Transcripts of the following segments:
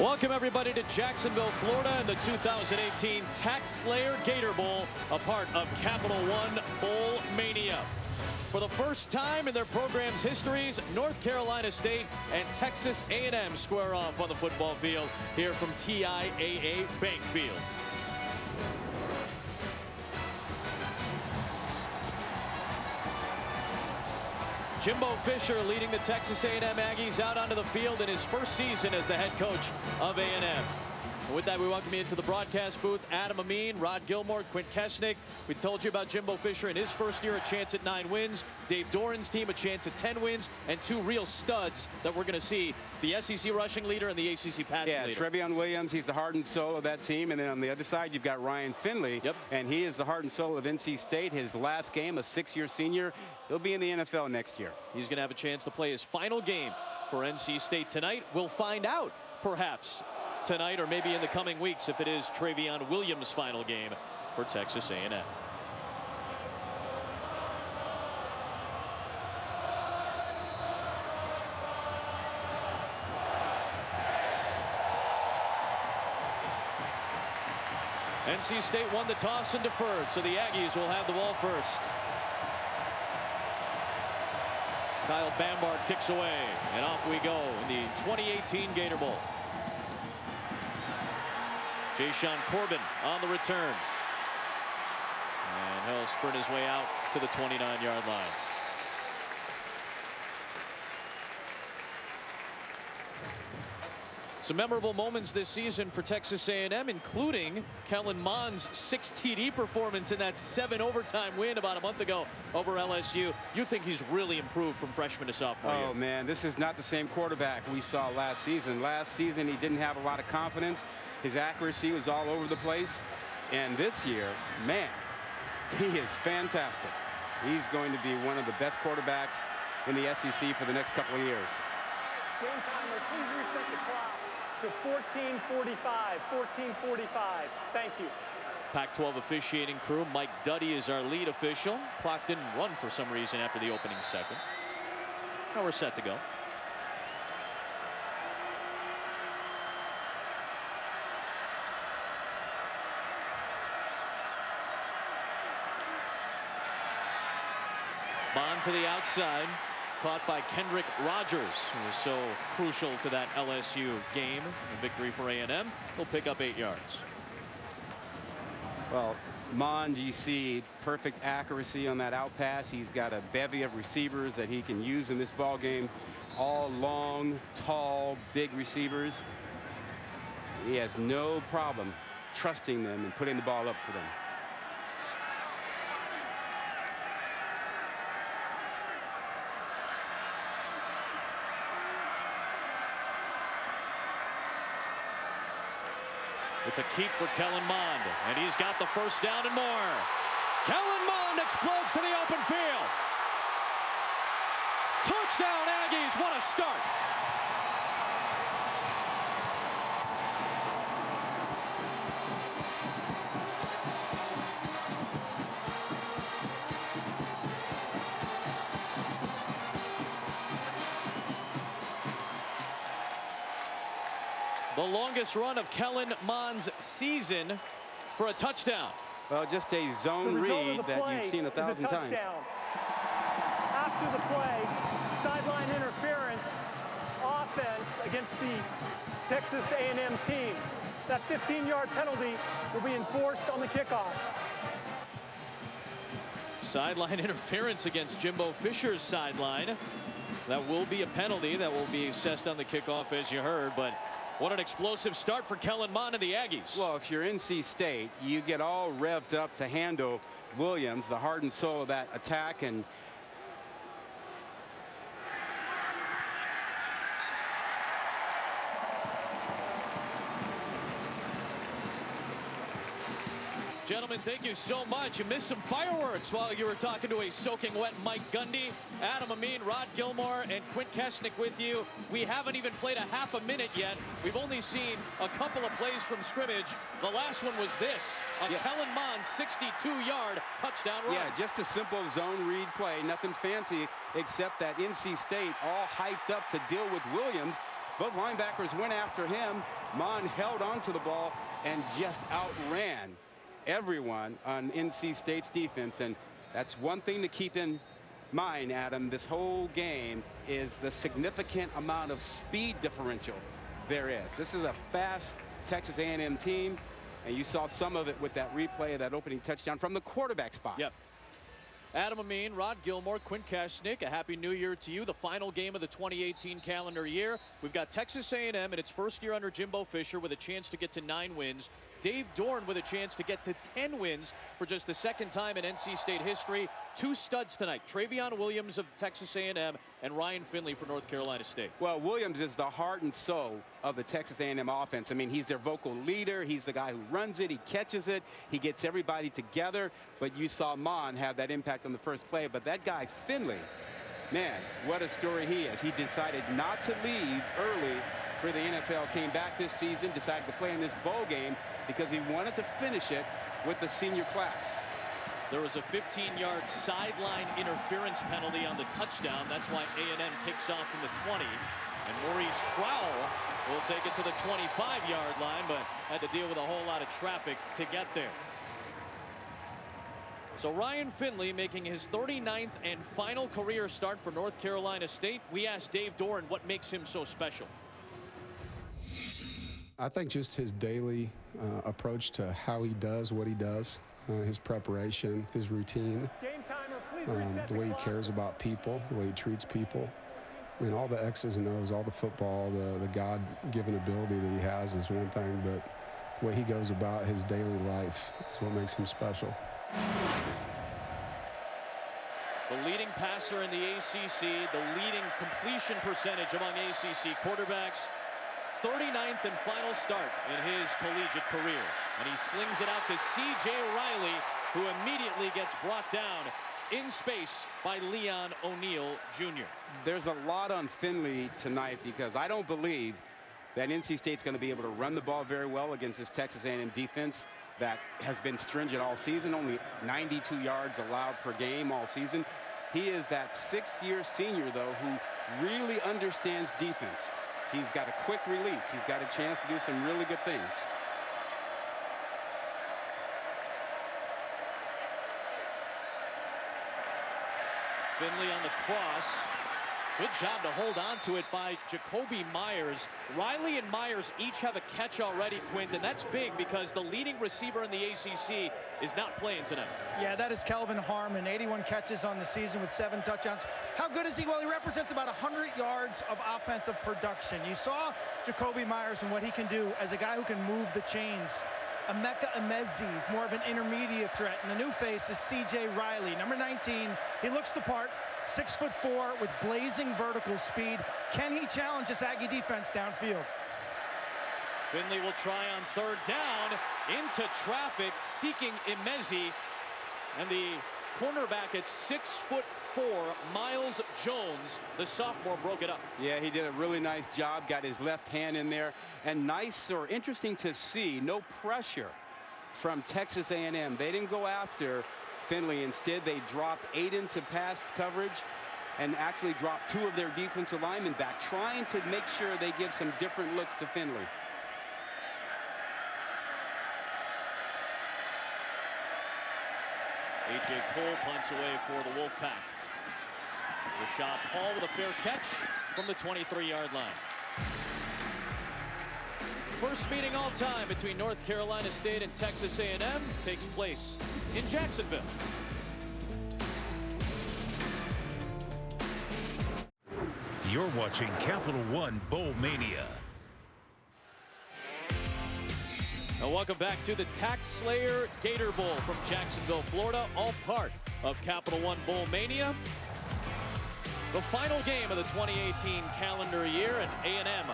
Welcome everybody to Jacksonville, Florida and the 2018 TaxSlayer Gator Bowl, a part of Capital One Bowl Mania. For the first time in their program's histories, North Carolina State and Texas A&M square off on the football field here from TIAA Bank Field. Jimbo Fisher leading the Texas A&M Aggies out onto the field in his first season as the head coach of A&M. With that, we welcome you into the broadcast booth. Adam Amin, Rod Gilmore, Quint Kesnick. We told you about Jimbo Fisher in his first year, a chance at 9 wins. Dave Doran's team, a chance at 10 wins, and 2 real studs that we're going to see, the SEC rushing leader and the ACC passing leader. Trevion Williams, he's the heart and soul of that team. And then on the other side, you've got Ryan Finley. And he is the heart and soul of NC State. His last game, a 6-year senior. He'll be in the NFL next year. He's going to have a chance to play his final game for NC State tonight. We'll find out, perhaps, tonight or maybe in the coming weeks if it is Trevion Williams' final game for Texas A&M. NC State won the toss and deferred, so the Aggies will have the ball first. Kyle Bambar kicks away, and off we go in the 2018 Gator Bowl. Jayshon Corbin on the return. And he'll sprint his way out to the 29-yard line. Some memorable moments this season for Texas A&M, including Kellen Mond's 6 TD performance in that 7 overtime win about a month ago over LSU. You think he's really improved from freshman to sophomore year? Oh, man, this is not the same quarterback we saw last season. Last season, he didn't have a lot of confidence. His accuracy was all over the place. And this year, man, he is fantastic. He's going to be one of the best quarterbacks in the SEC for the next couple of years. Game timer, please reset the clock to 14:45. 14:45. Thank you. Pac-12 officiating crew. Mike Duddy is our lead official. Clock didn't run for some reason after the opening second. Now we're set to go. Bond to the outside, caught by Kendrick Rogers, who was so crucial to that LSU game. A victory for A&M. He'll pick up 8 yards. Well, Mond, you see perfect accuracy on that out pass. He's got a bevy of receivers that he can use in this ball game. All long, tall, big receivers. He has no problem trusting them and putting the ball up for them. It's a keep for Kellen Mond, and he's got the first down and more. Kellen Mond explodes to the open field. Touchdown, Aggies. What a start. The longest run of Kellen Mond's season for a touchdown. Well, just a zone read that you've seen 1,000 times. After the play, sideline interference, offense against the Texas A&M team. That 15-yard penalty will be enforced on the kickoff. Sideline interference against Jimbo Fisher's sideline. That will be a penalty that will be assessed on the kickoff, as you heard, but what an explosive start for Kellen Mond and the Aggies. Well, if you're NC State, you get all revved up to handle Williams, the heart and soul of that attack. And gentlemen, thank you so much. You missed some fireworks while you were talking to a soaking wet Mike Gundy. Adam Amin, Rod Gilmore, and Quint Kesnick with you. We haven't even played a half a minute yet. We've only seen a couple of plays from scrimmage. The last one was this, Kellen Mond 62-yard touchdown run. Yeah, just a simple zone read play, nothing fancy, except that NC State all hyped up to deal with Williams. Both linebackers went after him. Mon held onto the ball and just outran everyone on NC State's defense. And that's one thing to keep in mind, Adam, this whole game is the significant amount of speed differential there is. This is a fast Texas A&M team, and you saw some of it with that replay of that opening touchdown from the quarterback spot. Yep. Adam Amin, Rod Gilmore, Quinn Kashnick, a happy new year to you. The final game of the 2018 calendar year. We've got Texas A&M in its first year under Jimbo Fisher with a chance to get to 9 wins. Dave Dorn with a chance to get to 10 wins for just the second time in NC State history. 2 studs tonight, Travion Williams of Texas A&M and Ryan Finley for North Carolina State. Well, Williams is the heart and soul of the Texas A&M offense. I mean, he's their vocal leader. He's the guy who runs it. He catches it. He gets everybody together. But you saw Mon have that impact on the first play. But that guy, Finley, man, what a story he is. He decided not to leave early for the NFL, came back this season, decided to play in this bowl game because he wanted to finish it with the senior class. There was a 15-yard sideline interference penalty on the touchdown. That's why A&M kicks off from the 20. And Maurice Trowell will take it to the 25-yard line, but had to deal with a whole lot of traffic to get there. So Ryan Finley making his 39th and final career start for North Carolina State. We asked Dave Dorn what makes him so special. I think just his daily approach to how he does what he does, his preparation, his routine, the way he cares about people, the way he treats people. I mean, all the X's and O's, all the football, the God-given ability that he has is one thing, but the way he goes about his daily life is what makes him special. The leading passer in the ACC, the leading completion percentage among ACC quarterbacks. 39th and final start in his collegiate career. And he slings it out to C.J. Riley, who immediately gets brought down in space by Leon O'Neal Jr. There's a lot on Finley tonight because I don't believe that NC State's going to be able to run the ball very well against this Texas A&M defense that has been stringent all season, only 92 yards allowed per game all season. He is that 6th-year senior, though, who really understands defense. He's got a quick release. He's got a chance to do some really good things. Finley on the cross. Good job to hold on to it by Jacoby Myers. Riley and Myers each have a catch already, Quint, and that's big because the leading receiver in the ACC is not playing tonight. Yeah, that is Kelvin Harmon. 81 catches on the season with 7 touchdowns. How good is he? Well, he represents about 100 yards of offensive production. You saw Jacoby Myers and what he can do as a guy who can move the chains. Emeka Emezi is more of an intermediate threat, and the new face is C.J. Riley, number 19. He looks the part. 6'4" with blazing vertical speed. Can he challenge this Aggie defense downfield? Finley will try on 3rd down into traffic, seeking Emezi, and the cornerback at 6'4", Miles Jones, the sophomore, broke it up. Yeah, he did a really nice job, got his left hand in there, and nice or interesting to see, no pressure from Texas A&M. They didn't go after Finley. Instead, they dropped 8 into pass coverage and actually dropped 2 of their defensive linemen back, trying to make sure they give some different looks to Finley. A.J. Cole punts away for the Wolfpack. Rashad Paul with a fair catch from the 23-yard line. First meeting all time between North Carolina State and Texas A&M takes place in Jacksonville. You're watching Capital One Bowl Mania. And welcome back to the TaxSlayer Gator Bowl from Jacksonville, Florida, all part of Capital One Bowl Mania. The final game of the 2018 calendar year, and A&M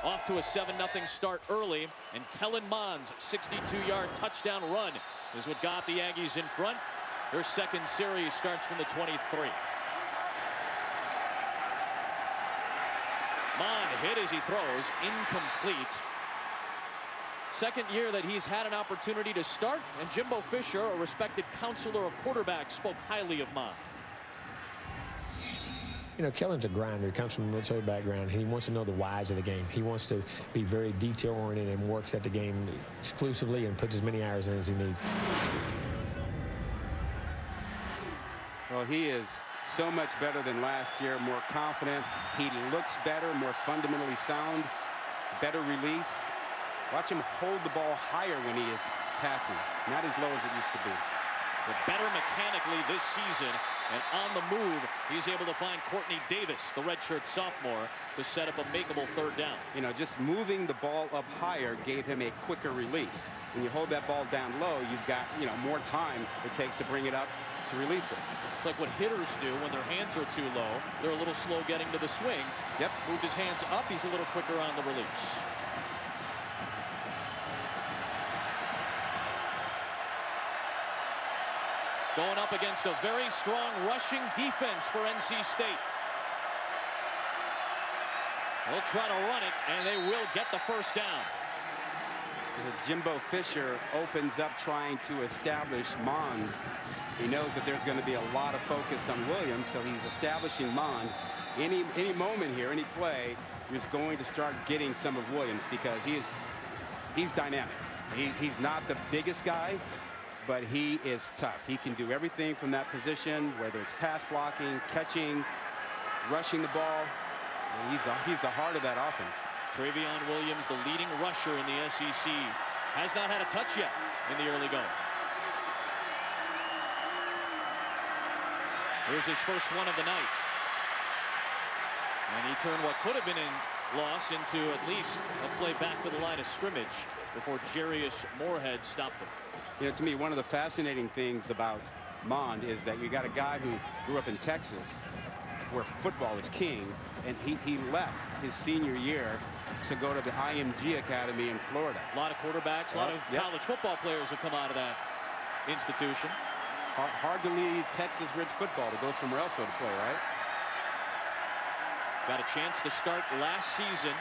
off to a 7-0 start early, and Kellen Mond's 62-yard touchdown run is what got the Aggies in front. Their second series starts from the 23. Mond hit as he throws, incomplete. Second year that he's had an opportunity to start, and Jimbo Fisher, a respected counselor of quarterbacks, spoke highly of Mond. You know, Kellen's a grinder. He comes from a military background. He wants to know the whys of the game. He wants to be very detail-oriented and works at the game exclusively and puts as many hours in as he needs. Well, he is so much better than last year, more confident. He looks better, more fundamentally sound, better release. Watch him hold the ball higher when he is passing, not as low as it used to be. But better mechanically this season, and on the move, he's able to find Courtney Davis, the redshirt sophomore, to set up a makeable third down. You know, just moving the ball up higher gave him a quicker release. When you hold that ball down low, you've got, you know, more time it takes to bring it up to release it. It's like what hitters do when their hands are too low. They're a little slow getting to the swing. Yep. Moved his hands up, he's a little quicker on the release. Going up against a very strong rushing defense for NC State. They'll try to run it, and they will get the first down. Jimbo Fisher opens up trying to establish Mond. He knows that there's going to be a lot of focus on Williams, so he's establishing Mond. Any moment here, any play, he's going to start getting some of Williams because he's dynamic. He's not the biggest guy, but he is tough. He can do everything from that position, whether it's pass blocking, catching, rushing the ball. He's the heart of that offense. Travion Williams, the leading rusher in the SEC, has not had a touch yet in the early going. Here's his first one of the night. And he turned what could have been a loss into at least a play back to the line of scrimmage before Jarius Moorhead stopped him. You know, to me, one of the fascinating things about Mond is that you got a guy who grew up in Texas where football is king, and he left his senior year to go to the IMG Academy in Florida. A lot of quarterbacks, a lot of college football players have come out of that institution. Hard to leave Texas rich football to go somewhere else to play, right? Got a chance to start last season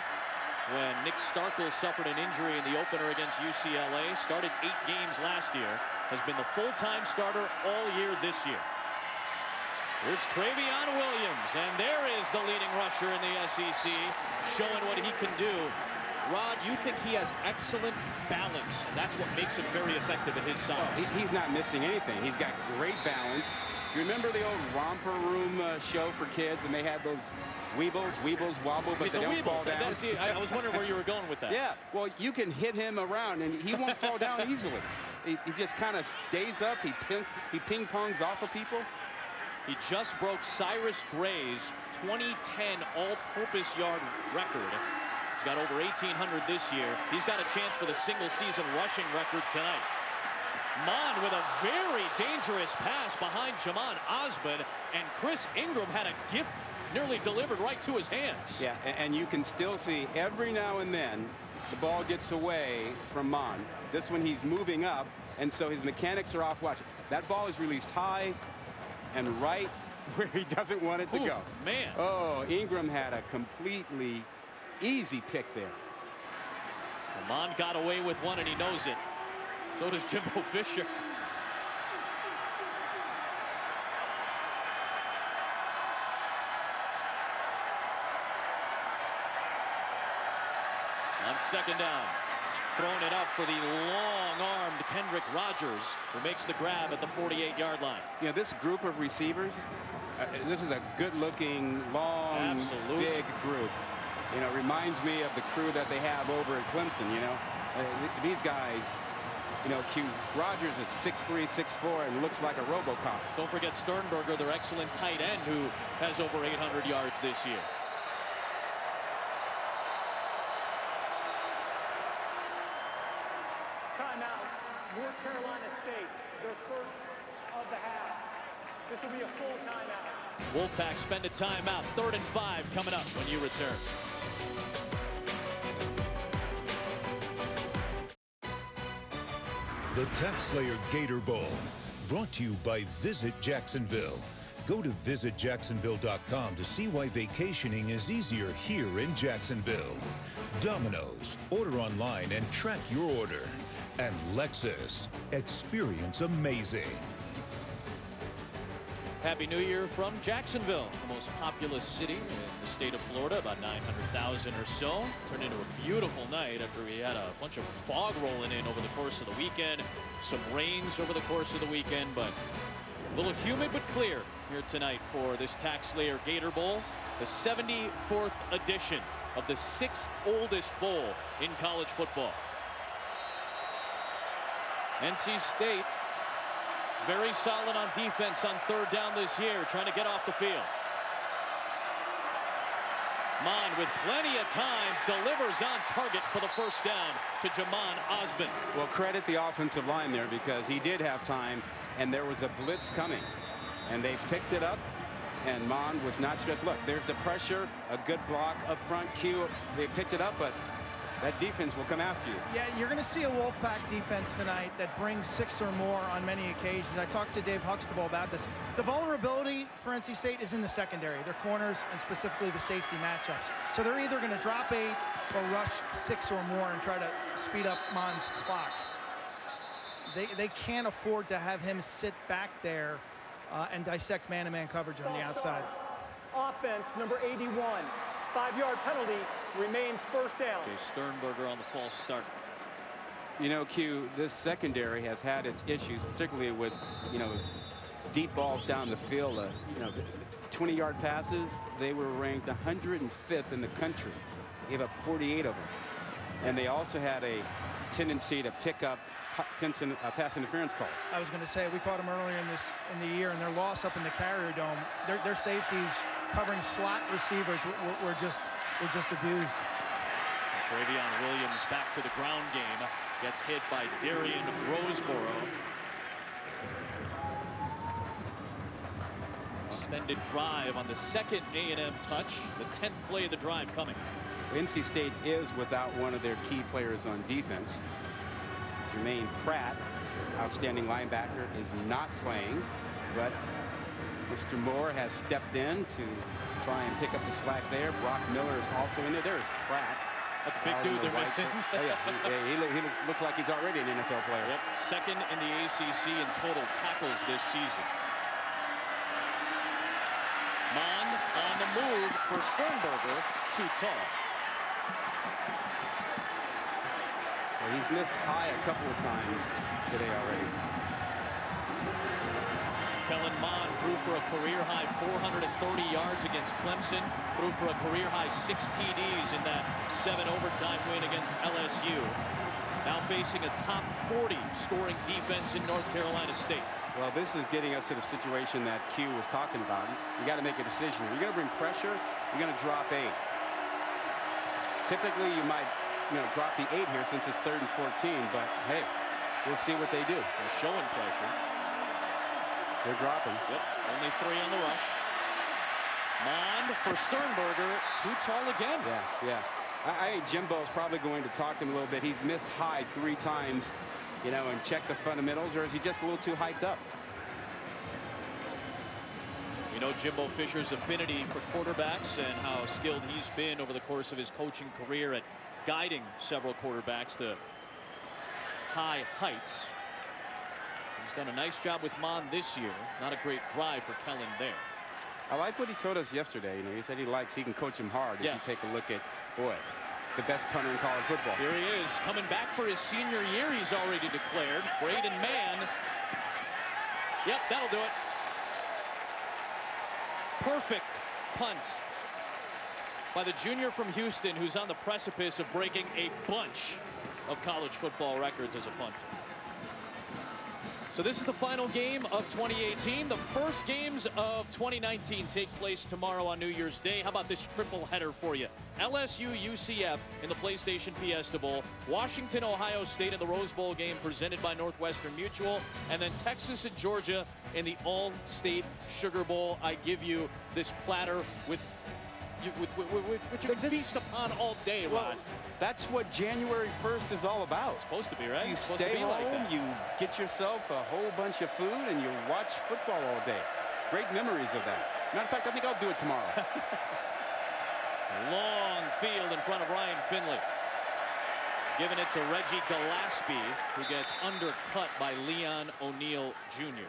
when Nick Starkel suffered an injury in the opener against UCLA. Started 8 games last year. Has been the full-time starter all year this year. Here's Travion Williams, and there is the leading rusher in the SEC, showing what he can do. Rod, you think he has excellent balance, and that's what makes him very effective at his size. He's not missing anything. He's got great balance. You remember the old romper room show for kids, and they had those Weebles wobble, but they don't fall down. I was wondering where you were going with that. Yeah, well, you can hit him around, and he won't fall down easily. He just kind of stays up. He ping-pongs off of people. He just broke Cyrus Gray's 2010 all-purpose yard record. He's got over 1,800 this year. He's got a chance for the single-season rushing record tonight. Mond with a very dangerous pass behind Jamon Osmond, and Chris Ingram had a gift nearly delivered right to his hands. Yeah, and you can still see every now and then the ball gets away from Mond. This one he's moving up, and so his mechanics are off. Watch, that ball is released high and right where he doesn't want it to go. Man. Oh, Ingram had a completely easy pick there. Mond got away with one, and he knows it. So does Jimbo Fisher. On second down, throwing it up for the long-armed Kendrick Rogers, who makes the grab at the 48-yard line. You know, this group of receivers, this is a good-looking, long, big group. You know, reminds me of the crew that they have over at Clemson, you know. These guys, you know, Rogers is 6'3", 6'4", and looks like a RoboCop. Don't forget Sternberger, their excellent tight end, who has over 800 yards this year. Timeout, North Carolina State, their first of the half. This will be a full timeout. Wolfpack spend a timeout. 3rd and 5 coming up when you return. The TaxSlayer Gator Bowl, brought to you by Visit Jacksonville. Go to visitjacksonville.com to see why vacationing is easier here in Jacksonville. Domino's, order online and track your order. And Lexus, experience amazing. Happy New Year from Jacksonville, the most populous city in the state of Florida, about 900,000 or so. Turned into a beautiful night after we had a bunch of fog rolling in over the course of the weekend. Some rains over the course of the weekend, but a little humid but clear here tonight for this TaxSlayer Gator Bowl, the 74th edition of the 6th oldest bowl in college football. NC State very solid on defense on 3rd down this year, trying to get off the field. Mon with plenty of time delivers on target for the 1st down to Jamon Osmond. Well, credit the offensive line there, because he did have time and there was a blitz coming and they picked it up, and Mon was not stressed. Look, there's the pressure, a good block up front. Q, they picked it up, but that defense will come after you. Yeah, you're going to see a Wolfpack defense tonight that brings 6 or more on many occasions. I talked to Dave Huxtable about this. The vulnerability for NC State is in the secondary, their corners, and specifically the safety matchups. So they're either going to drop 8 or rush 6 or more and try to speed up Mon's clock. They can't afford to have him sit back there and dissect man-to-man coverage on the outside. Offense, number 81. 5-yard penalty, remains 1st down. Jay Sternberger on the false start. You know, Q, this secondary has had its issues, particularly with, deep balls down the field. 20-yard passes, they were ranked 105th in the country. Gave up 48 of them. And they also had a tendency to pick up pass interference calls. I was going to say, we caught them earlier in the year, and their loss up in the Carrier Dome. Their safeties covering slot receivers were just abused. Travion Williams back to the ground game, gets hit by Darian Roseboro. Extended drive on the 2nd A&M touch, the 10th play of the drive coming. NC State is without one of their key players on defense. Jermaine Pratt, outstanding linebacker, is not playing, but Mr. Moore has stepped in to try and pick up the slack there. Brock Miller is also in there. There's Pratt. That's a big dude they're missing. He looks like he's already an NFL player. Yep, 2nd in the ACC in total tackles this season. Mon on the move for Sternberger, too tall. He's missed high a couple of times today already. Kellen Mond threw for a career-high 430 yards against Clemson, threw for a career-high 6 TDs in that 7 overtime win against LSU. Now facing a top 40 scoring defense in North Carolina State. Well, this is getting us to the situation that Q was talking about. You got to make a decision. You're going to bring pressure. You're going to drop 8. Typically, you might drop the 8 here since it's 3rd and 14, but hey, we'll see what they do. They're showing pressure. They're dropping. Yep, only 3 on the rush. Mond for Sternberger, too tall again. Yeah. I think Jimbo's probably going to talk to him a little bit. He's missed high 3 times, and check the fundamentals, or is he just a little too hyped up? You know Jimbo Fisher's affinity for quarterbacks and how skilled he's been over the course of his coaching career at guiding several quarterbacks to high heights. He's done a nice job with Mon this year. Not a great drive for Kellen there. I like what he told us yesterday. He said he can coach him hard. If you take a look at, the best punter in college football. Here he is, coming back for his senior year. He's already declared. Braden Mann. Yep, that'll do it. Perfect punt by the junior from Houston, who's on the precipice of breaking a bunch of college football records as a punter. So this is the final game of 2018. The first games of 2019 take place tomorrow on New Year's Day. How about this triple header for you? LSU UCF in the PlayStation Fiesta Bowl, Washington Ohio State in the Rose Bowl game presented by Northwestern Mutual, and then Texas and Georgia in the All-State Sugar Bowl. I give you this platter which you can feast upon all day, Rod. That's what January 1st is all about. It's supposed to be, right? You stay home, like that. You get yourself a whole bunch of food, and you watch football all day. Great memories of that. Matter of fact, I think I'll do it tomorrow. Long field in front of Ryan Finley. Giving it to Reggie Gillespie, who gets undercut by Leon O'Neal Jr.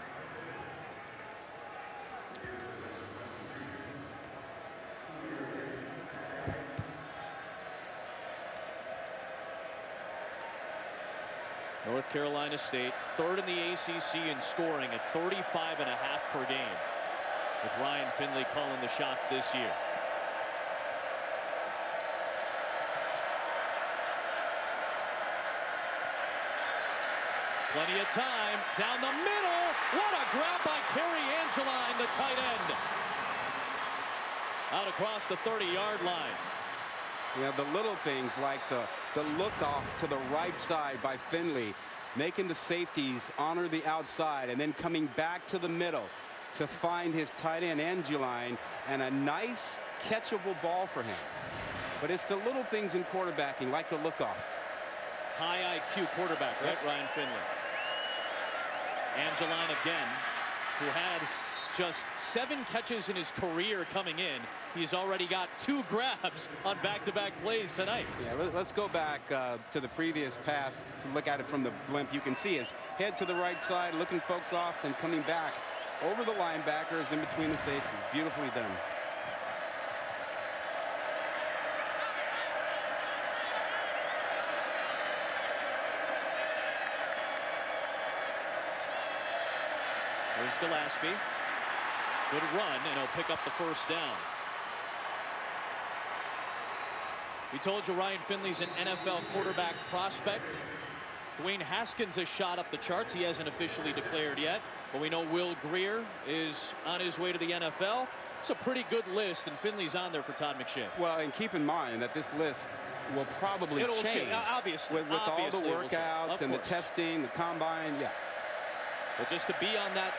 North Carolina State, third in the ACC in scoring at 35.5 per game, with Ryan Finley calling the shots this year. Plenty of time down the middle. What a grab by Kerry Angeline, the tight end. Out across the 30-yard line. Yeah, the little things like the look off to the right side by Finley, making the safeties honor the outside, and then coming back to the middle to find his tight end Angeline, and a nice catchable ball for him. But it's the little things in quarterbacking, like the look off. High IQ quarterback, right? Ryan Finley. Angeline again, who has just 7 catches in his career coming in. He's already got 2 grabs on back-to-back plays tonight. Yeah, let's go back to the previous pass to look at it from the blimp. You can see his head to the right side, looking folks off, and coming back over the linebackers in between the safeties. Beautifully done. There's Gillespie. Good run, and he'll pick up the first down. We told you Ryan Finley's an NFL quarterback prospect. Dwayne Haskins has shot up the charts. He hasn't officially declared yet, but we know Will Grier is on his way to the NFL. It's a pretty good list, and Finley's on there for Todd McShay. Well, and keep in mind that this list will probably change. Obviously. With all the workouts and the testing, the combine, yeah. But just to be on that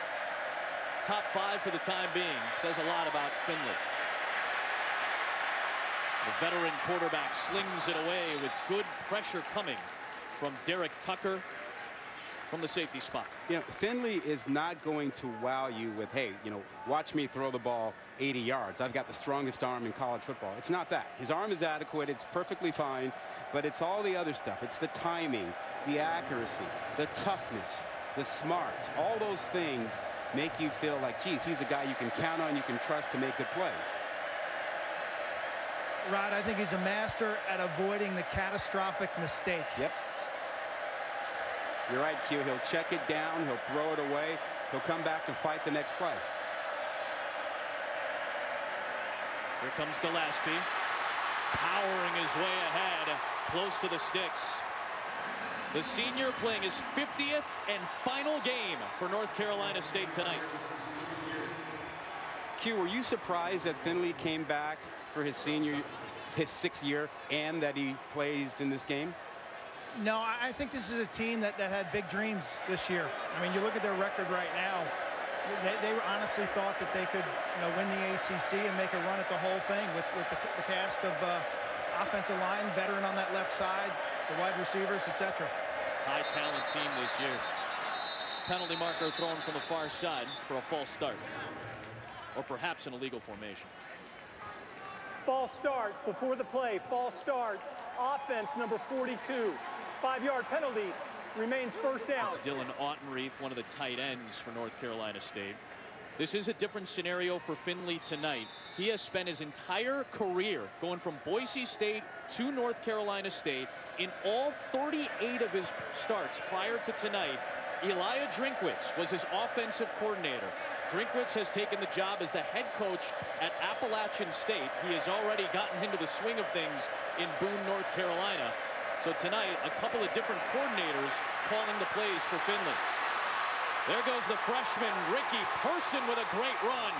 top 5 for the time being says a lot about Finley. The veteran quarterback slings it away with good pressure coming from Derek Tucker from the safety spot. You know, Finley is not going to wow you with, hey, you know, watch me throw the ball 80 yards. I've got the strongest arm in college football. It's not that. His arm is adequate. It's perfectly fine. But it's all the other stuff. It's the timing, the accuracy, the toughness, the smarts. All those things make you feel like, geez, he's a guy you can count on, you can trust to make good plays. Rod, I think he's a master at avoiding the catastrophic mistake. Yep. You're right, Q. He'll check it down. He'll throw it away. He'll come back to fight the next play. Here comes Gillespie, powering his way ahead, close to the sticks. The senior playing his 50th and final game for North Carolina State tonight. Q, were you surprised that Finley came back for his 6th year, and that he plays in this game? No, I think this is a team that had big dreams this year. I mean, you look at their record right now. They honestly thought that they could, win the ACC and make a run at the whole thing with the cast of offensive line, veteran on that left side, the wide receivers, etc. High talent team this year. Penalty marker thrown from the far side for a false start, or perhaps an illegal formation. False start before the play. False start. Offense number 42. 5-yard penalty. Remains first down. It's Dylan Autenreith, one of the tight ends for North Carolina State. This is a different scenario for Finley tonight. He has spent his entire career going from Boise State to North Carolina State. In all 38 of his starts prior to tonight, Elijah Drinkwitz was his offensive coordinator. Drinkwitz has taken the job as the head coach at Appalachian State. He has already gotten into the swing of things in Boone, North Carolina. So tonight, a couple of different coordinators calling the plays for Finley. There goes the freshman, Ricky Person, with a great run.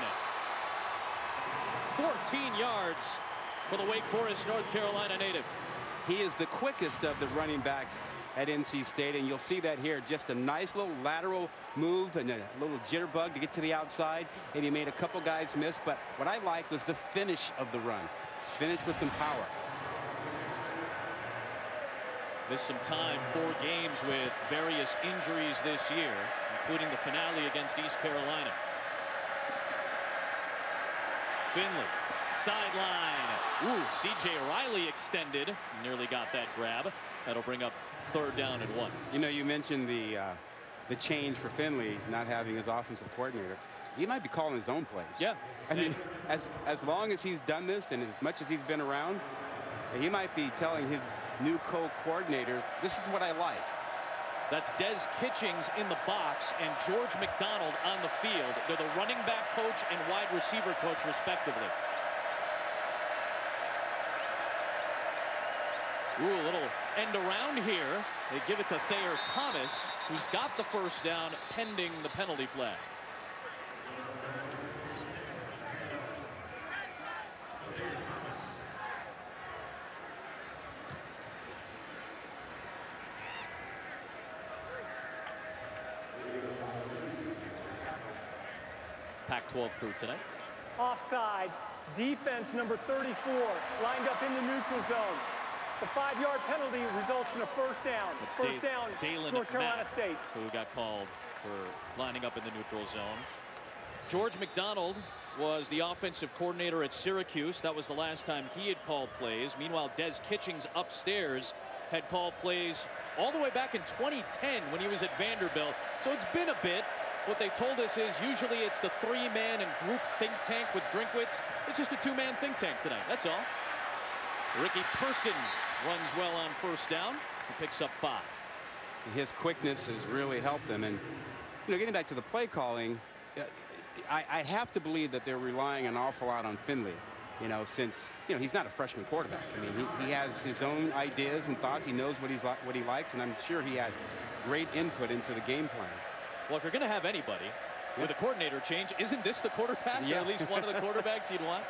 14 yards for the Wake Forest, North Carolina native. He is the quickest of the running backs at NC State, and you'll see that here. Just a nice little lateral move and a little jitterbug to get to the outside, and he made a couple guys miss. But what I liked was the finish of the run. Finished with some power. Missed some time, 4 games with various injuries this year, including the finale against East Carolina. Finley, sideline. Ooh, C.J. Riley extended. Nearly got that grab. That'll bring up 3rd down and 1. You know, you mentioned the change for Finley not having his offensive coordinator. He might be calling his own plays. Yeah. I mean, as long as he's done this and as much as he's been around, he might be telling his new co-coordinators, this is what I like. That's Des Kitchings in the box and George McDonald on the field. They're the running back coach and wide receiver coach, respectively. Ooh, a little end around here. They give it to Thayer Thomas, who's got the first down pending the penalty flag. Pac-12 crew tonight. Offside, defense number 34, lined up in the neutral zone. The 5-yard penalty results in a first down. That's first down, Dalen North Carolina Mack, State. who got called for lining up in the neutral zone. George McDonald was the offensive coordinator at Syracuse. That was the last time he had called plays. Meanwhile, Des Kitchings upstairs had called plays all the way back in 2010 when he was at Vanderbilt. So it's been a bit. What they told us is usually it's the 3-man and group think tank with Drinkwitz. It's just a 2-man think tank tonight. That's all. Ricky Person runs well on first down. He picks up 5. His quickness has really helped them. And, getting back to the play calling, I have to believe that they're relying an awful lot on Finley, since, he's not a freshman quarterback. I mean, he has his own ideas and thoughts. He knows what he likes, and I'm sure he had great input into the game plan. Well, if you're going to have anybody with a coordinator change, isn't this the quarterback? Yeah. Or at least one of the quarterbacks you'd want?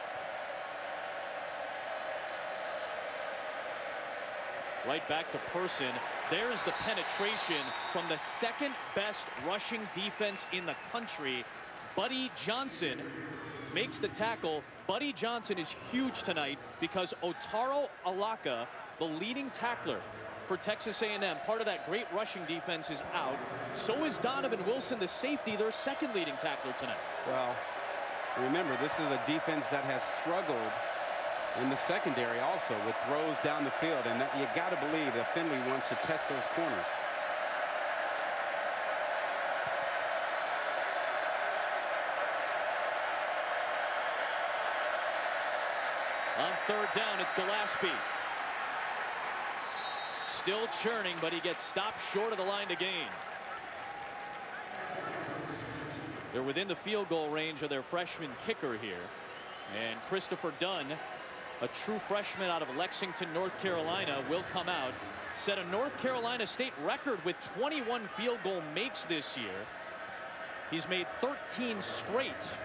Right back to Person. There's the penetration from the second best rushing defense in the country. Buddy Johnson makes the tackle. Buddy Johnson is huge tonight because Otaro Alaka, the leading tackler for Texas A&M, part of that great rushing defense, is out. So is Donovan Wilson, the safety, their second leading tackler tonight. Well, remember, this is a defense that has struggled in the secondary also with throws down the field, and that you got to believe that Finley wants to test those corners. On third down, it's Gillespie. Still churning, but he gets stopped short of the line to gain. They're within the field goal range of their freshman kicker here. And Christopher Dunn, a true freshman out of Lexington, North Carolina, will come out. Set a North Carolina State record with 21 field goal makes this year. He's made 13 straight,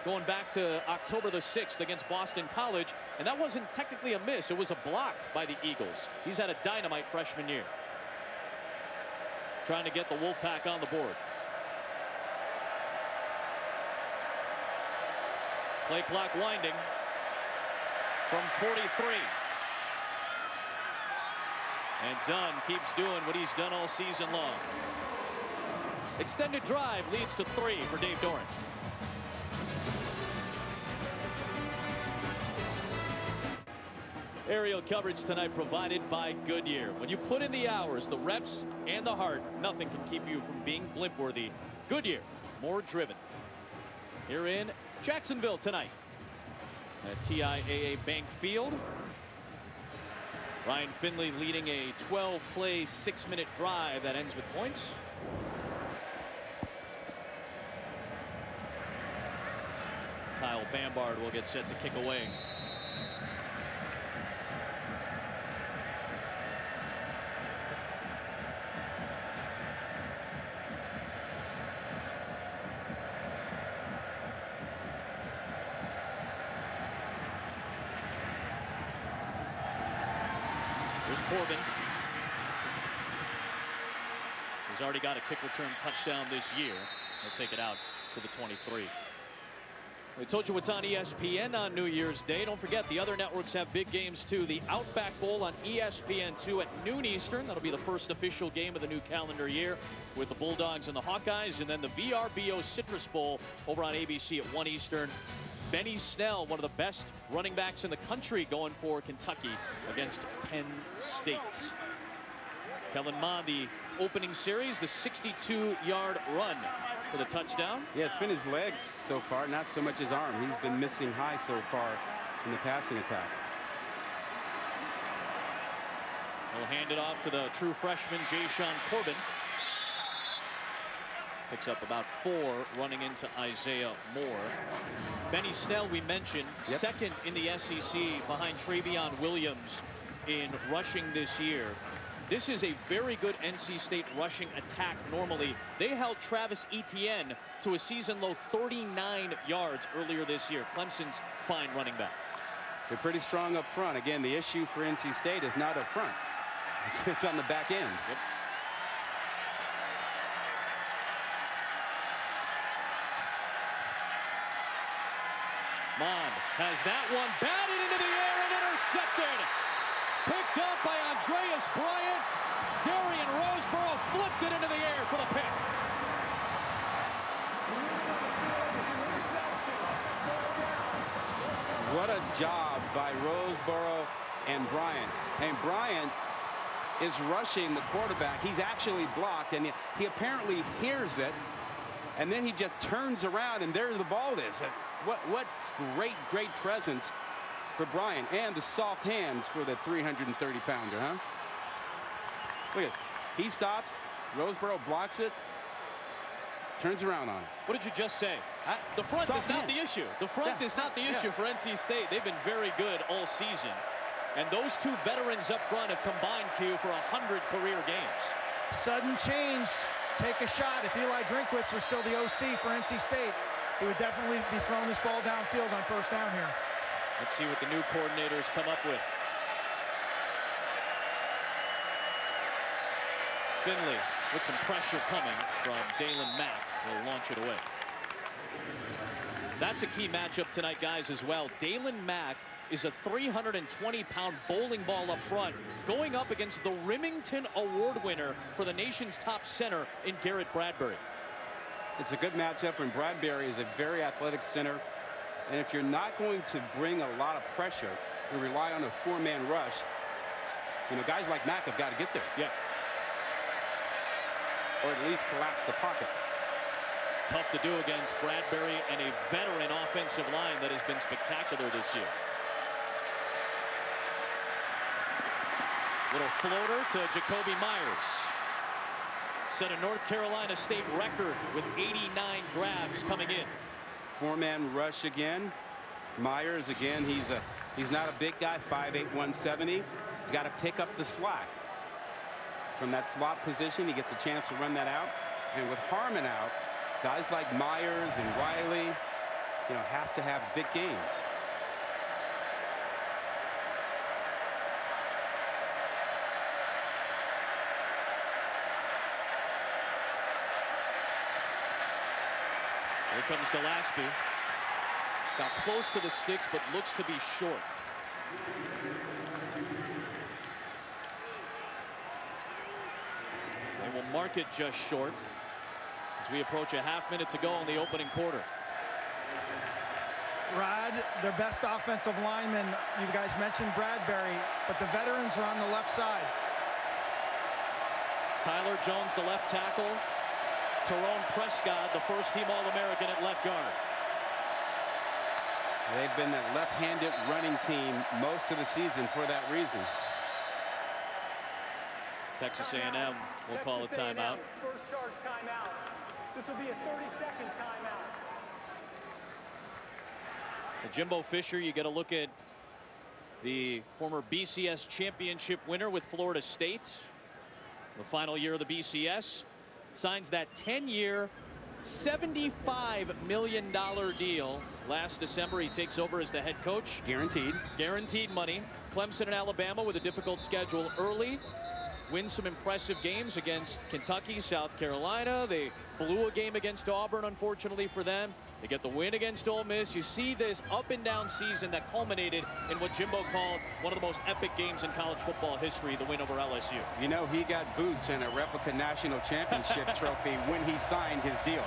going back to October the 6th against Boston College, and that wasn't technically a miss. It was a block by the Eagles. He's had a dynamite freshman year. Trying to get the Wolfpack on the board. Play clock winding from 43. And Dunn keeps doing what he's done all season long. Extended drive leads to 3 for Dave Doran. Aerial coverage tonight provided by Goodyear. When you put in the hours, the reps, and the heart, nothing can keep you from being blimp-worthy. Goodyear, more driven. Here in Jacksonville tonight at TIAA Bank Field. Ryan Finley leading a 12-play, 6-minute drive that ends with points. Kyle Bambard will get set to kick away. Here's Corbin. He's already got a kick return touchdown this year. He'll take it out to the 23. We told you what's on ESPN on New Year's Day. Don't forget, the other networks have big games too. The Outback Bowl on ESPN2 at noon Eastern. That'll be the first official game of the new calendar year with the Bulldogs and the Hawkeyes. And then the VRBO Citrus Bowl over on ABC at 1 Eastern. Benny Snell, one of the best running backs in the country, going for Kentucky against Penn State. Kellen Mond, the opening series, the 62-yard run for the touchdown. Yeah, it's been his legs so far, not so much his arm. He's been missing high so far in the passing attack. He'll hand it off to the true freshman, Jayshon Corbin. Picks up about 4 running into Isaiah Moore. Benny Snell, we mentioned, second in the SEC behind Travion Williams in rushing this year. This is a very good NC State rushing attack normally. They held Travis Etienne to a season-low 39 yards earlier this year. Clemson's fine running back. They're pretty strong up front. Again, the issue for NC State is not up front. It's on the back end. Yep. Mond has that one batted into the air and intercepted. Picked up by Andreas Bryant. Darian Roseboro flipped it into the air for the pick. What a job by Roseboro and Bryant. And Bryant is rushing the quarterback. He's actually blocked, and he apparently hears it. And then he just turns around, and there the ball is. What great presence for Bryant, and the soft hands for the 330-pounder, huh? Look at this. He stops. Roseboro blocks it. Turns around on it. What did you just say? The front is not the issue. The front is not the issue for NC State. They've been very good all season. And those 2 veterans up front have combined, Q, for 100 career games. Sudden change. Take a shot. If Eli Drinkwitz were still the OC for NC State, he would definitely be throwing this ball downfield on first down here. Let's see what the new coordinators come up with. Finley with some pressure coming from Dalen Mack. Will launch it away. That's a key matchup tonight, guys, as well. Dalen Mack is a 320-pound bowling ball up front, going up against the Remington Award winner for the nation's top center in Garrett Bradbury. It's a good matchup, and Bradbury is a very athletic center. And if you're not going to bring a lot of pressure and rely on a 4-man rush, you know, guys like Mack have got to get there. Yeah. Or at least collapse the pocket. Tough to do against Bradbury and a veteran offensive line that has been spectacular this year. Little floater to Jacoby Myers. Set a North Carolina State record with 89 grabs coming in. 4-man rush again. Myers again. He's not a big guy. 5'8", 170. He's got to pick up the slack. From that slot position, he gets a chance to run that out. And with Harmon out, guys like Myers and Riley, you know, have to have big games. Here comes Gillespie. Got close to the sticks, but looks to be short. They will mark it just short as we approach a half-minute to go in the opening quarter. Rod, their best offensive lineman, you guys mentioned Bradbury, but the veterans are on the left side. Tyler Jones, the left tackle. Tyrone Prescott, the first-team All-American at left guard. They've been that left-handed running team most of the season for that reason. Texas A&M will call a timeout. First charge timeout. This will be a 30-second timeout. Jimbo Fisher, you get a look at the former BCS championship winner with Florida State. The final year of the BCS. Signs that 10-year, $75 million deal. Last December, he takes over as the head coach. Guaranteed. Guaranteed money. Clemson and Alabama with a difficult schedule early. Win some impressive games against Kentucky, South Carolina. They blew a game against Auburn, unfortunately for them. They get the win against Ole Miss. You see this up and down season that culminated in what Jimbo called one of the most epic games in college football history, the win over LSU. You know, he got boots and a replica national championship trophy when he signed his deal.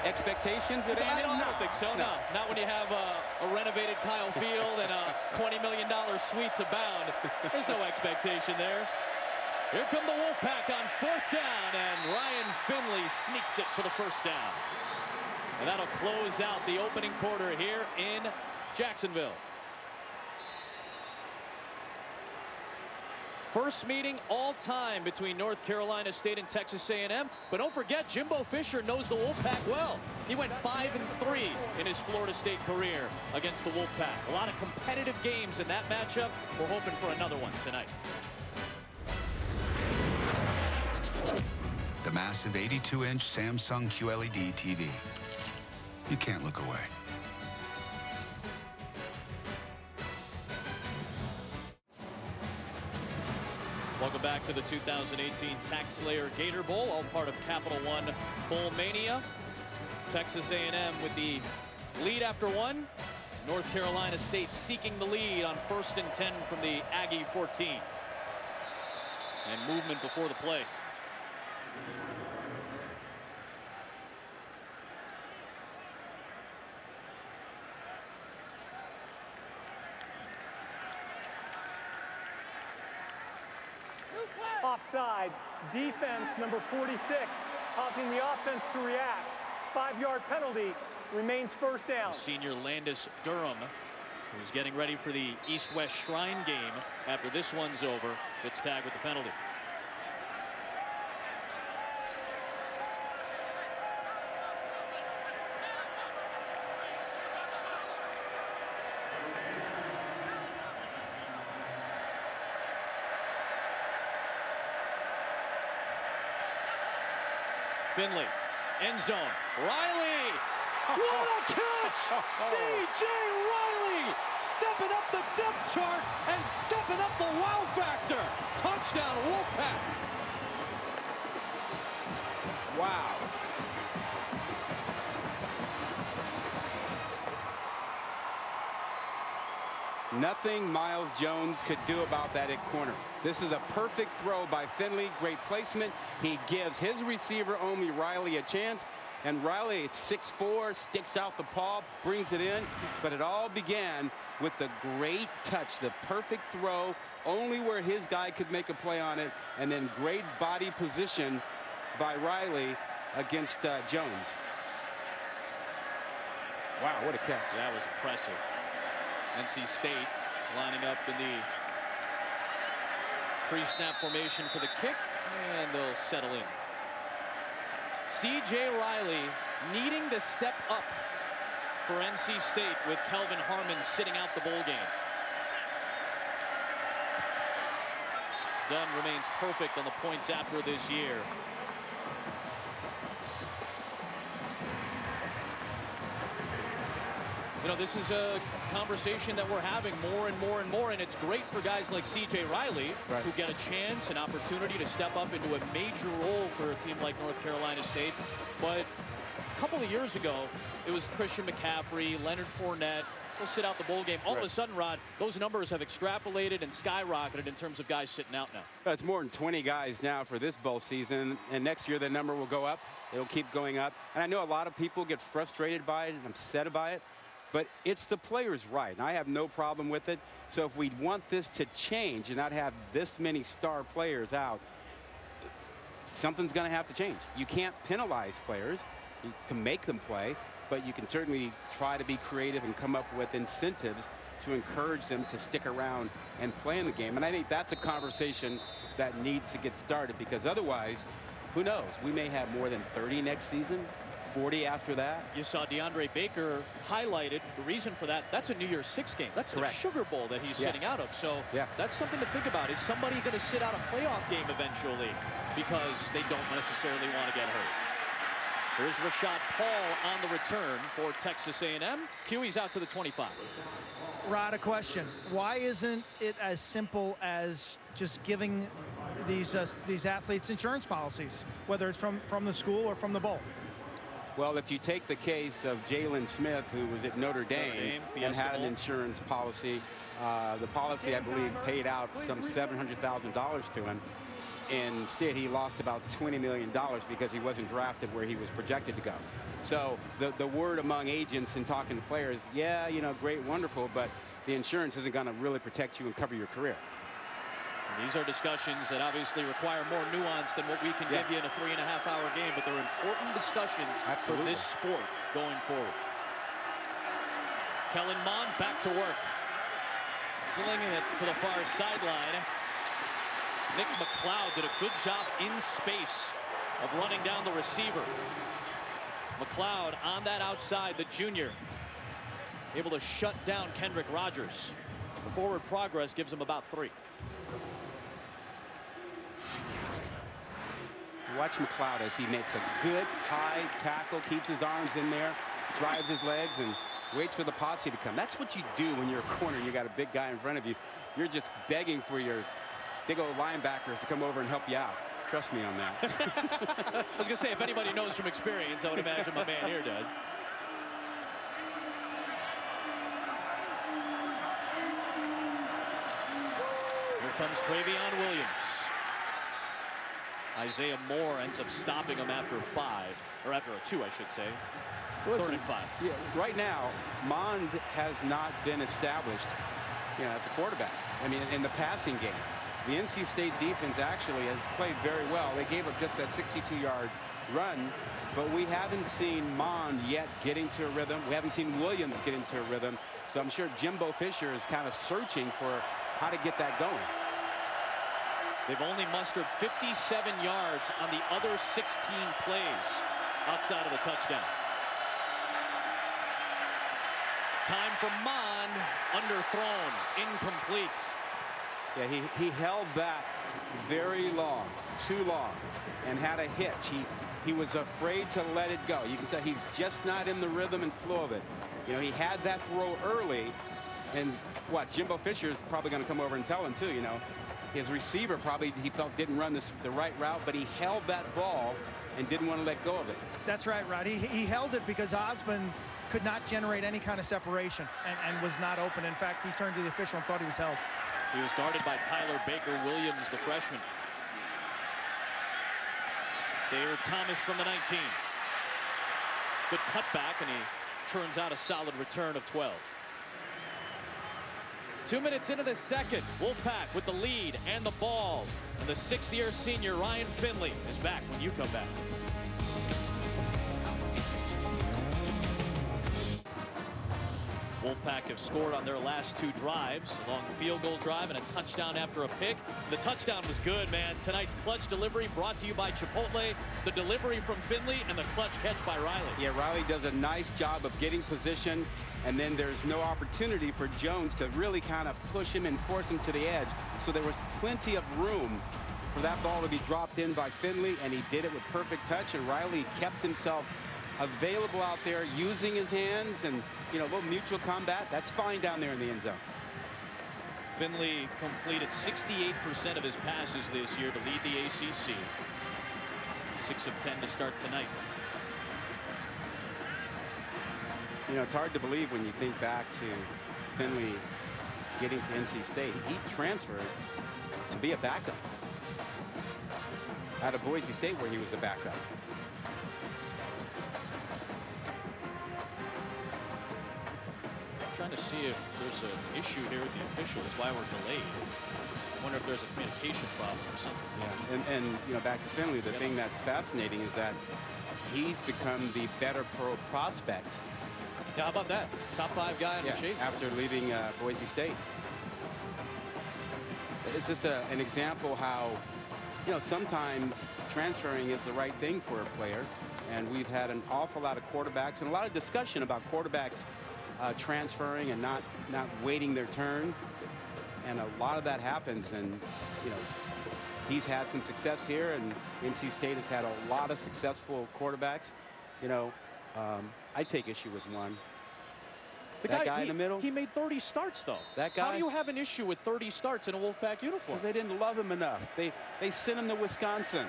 Expectations at A&M? I don't think so, no. Not when you have a renovated Kyle Field and a $20 million suites abound. There's no expectation there. Here come the Wolfpack on 4th down, and Ryan Finley sneaks it for the first down. And that'll close out the opening quarter here in Jacksonville. First meeting all time between North Carolina State and Texas A&M. But don't forget, Jimbo Fisher knows the Wolfpack well. He went 5-3 in his Florida State career against the Wolfpack. A lot of competitive games in that matchup. We're hoping for another one tonight. The massive 82-inch Samsung QLED TV. You can't look away. Welcome back to the 2018 TaxSlayer Gator Bowl, all part of Capital One Bowl Mania. Texas A&M with the lead after one. North Carolina State seeking the lead on 1st and 10 from the Aggie 14. And movement before the play. Offside, defense number 46, causing the offense to react. 5-yard penalty, remains first down. Senior Landis Durham, who's getting ready for the East-West Shrine game after this one's over, gets tagged with the penalty. Finley, end zone, Riley, what a catch! C.J. Riley stepping up the depth chart and stepping up the wow factor. Touchdown, Wolfpack. Wow. Nothing Miles Jones could do about that at corner. This is a perfect throw by Finley. Great placement. He gives his receiver, only Riley, a chance. And Riley, at 6'4", sticks out the paw, brings it in. But it all began with the great touch, the perfect throw, only where his guy could make a play on it. And then great body position by Riley against Jones. Wow, what a catch. That was impressive. NC State lining up in the pre-snap formation for the kick, and they'll settle in. C.J. Riley needing to step up for NC State with Kelvin Harmon sitting out the bowl game. Dunn remains perfect on the points after this year. You know, this is a conversation that we're having more and more and more, and it's great for guys like C.J. Riley, right, who get a chance, an opportunity to step up into a major role for a team like North Carolina State. But a couple of years ago, it was Christian McCaffrey, Leonard Fournette. They'll sit out the bowl game. All of a sudden, Rod, those numbers have extrapolated and skyrocketed in terms of guys sitting out now. It's more than 20 guys now for this bowl season, and next year the number will go up. It'll keep going up. And I know a lot of people get frustrated by it and upset by it, but it's the players' right, and I have no problem with it. So if we want this to change and not have this many star players out, something's going to have to change. You can't penalize players to make them play, but you can certainly try to be creative and come up with incentives to encourage them to stick around and play in the game. And I think that's a conversation that needs to get started, because otherwise, who knows? We may have more than 30 next season, 40 after that. You saw DeAndre Baker highlighted. The reason for that, that's a New Year's Six game. That's correct, the Sugar Bowl that he's sitting out of. So that's something to think about. Is somebody going to sit out a playoff game eventually because they don't necessarily want to get hurt? Here's Rashad Paul on the return for Texas A&M. Huey's out to the 25. Rod, a question. Why isn't it as simple as just giving these athletes insurance policies, whether it's from the school or from the bowl? Well, if you take the case of Jalen Smith, who was at Notre Dame and had an insurance policy, the policy, I believe, paid out some $700,000 to him. Instead, he lost about $20 million because he wasn't drafted where he was projected to go. So the word among agents and talking to players, yeah, you know, great, wonderful, but the insurance isn't going to really protect you and cover your career. And these are discussions that obviously require more nuance than what we can give you in a 3.5-hour game, but they're important discussions for this sport going forward. Kellen Mond back to work, slinging it to the far sideline. Nick McLeod did a good job in space of running down the receiver. McLeod on that outside, the junior, able to shut down Kendrick Rogers. The forward progress gives him about 3. Watch McLeod as he makes a good high tackle, keeps his arms in there, drives his legs, and waits for the posse to come. That's what you do when you're a corner and you got a big guy in front of you. You're just begging for your big old linebackers to come over and help you out. Trust me on that. I was going to say, if anybody knows from experience, I would imagine my man here does. Here comes Travion Williams. Isaiah Moore ends up stopping him after 5, or after a 2, I should say. Listen, 3rd and 5. Yeah, right now, Mond has not been established, as a quarterback. I mean, in the passing game. The NC State defense actually has played very well. They gave up just that 62-yard run, but we haven't seen Mond yet get into a rhythm. We haven't seen Williams get into a rhythm. So I'm sure Jimbo Fisher is kind of searching for how to get that going. They've only mustered 57 yards on the other 16 plays outside of the touchdown. Time for Mond, underthrown, incomplete. Yeah, he held that very long, too long, and had a hitch. He was afraid to let it go. You can tell he's just not in the rhythm and flow of it. He had that throw early, and Jimbo Fisher is probably going to come over and tell him too. His receiver probably, he felt, didn't run the right route, but he held that ball and didn't want to let go of it. That's right, Rod. He held it because Osmond could not generate any kind of separation and was not open. In fact, he turned to the official and thought he was held. He was guarded by Tyler Baker-Williams, the freshman. Thayer Thomas from the 19. Good cutback, and he turns out a solid return of 12. 2 minutes into the second, Wolfpack with the lead and the ball. And the 6th-year senior Ryan Finley is back when you come back. Wolfpack have scored on their last 2 drives, a long field goal drive and a touchdown after a pick. The touchdown was good, man. Tonight's clutch delivery brought to you by Chipotle, the delivery from Finley, and the clutch catch by Riley. Yeah, Riley does a nice job of getting position, and then there's no opportunity for Jones to really kind of push him and force him to the edge. So there was plenty of room for that ball to be dropped in by Finley, and he did it with perfect touch, and Riley kept himself available out there using his hands, and a little mutual combat. That's fine down there in the end zone. Finley completed 68% of his passes this year to lead the ACC. 6 of 10 to start tonight. It's hard to believe when you think back to Finley getting to NC State. He transferred to be a backup out of Boise State, where he was the backup. Trying to see if there's an issue here with the officials, why we're delayed. I wonder if there's a communication problem or something. Yeah, and back to Finley, the thing that's fascinating is that he's become the better pro prospect. Yeah, how about that? Top 5 guy in the chase after leaving Boise State. It's just an example how, sometimes transferring is the right thing for a player. And we've had an awful lot of quarterbacks and a lot of discussion about quarterbacks transferring and not waiting their turn, and a lot of that happens. And he's had some success here, and NC State has had a lot of successful quarterbacks. I take issue with one. The guy in the middle. He made 30 starts though. That guy. How do you have an issue with 30 starts in a Wolfpack uniform? Because they didn't love him enough. They sent him to Wisconsin.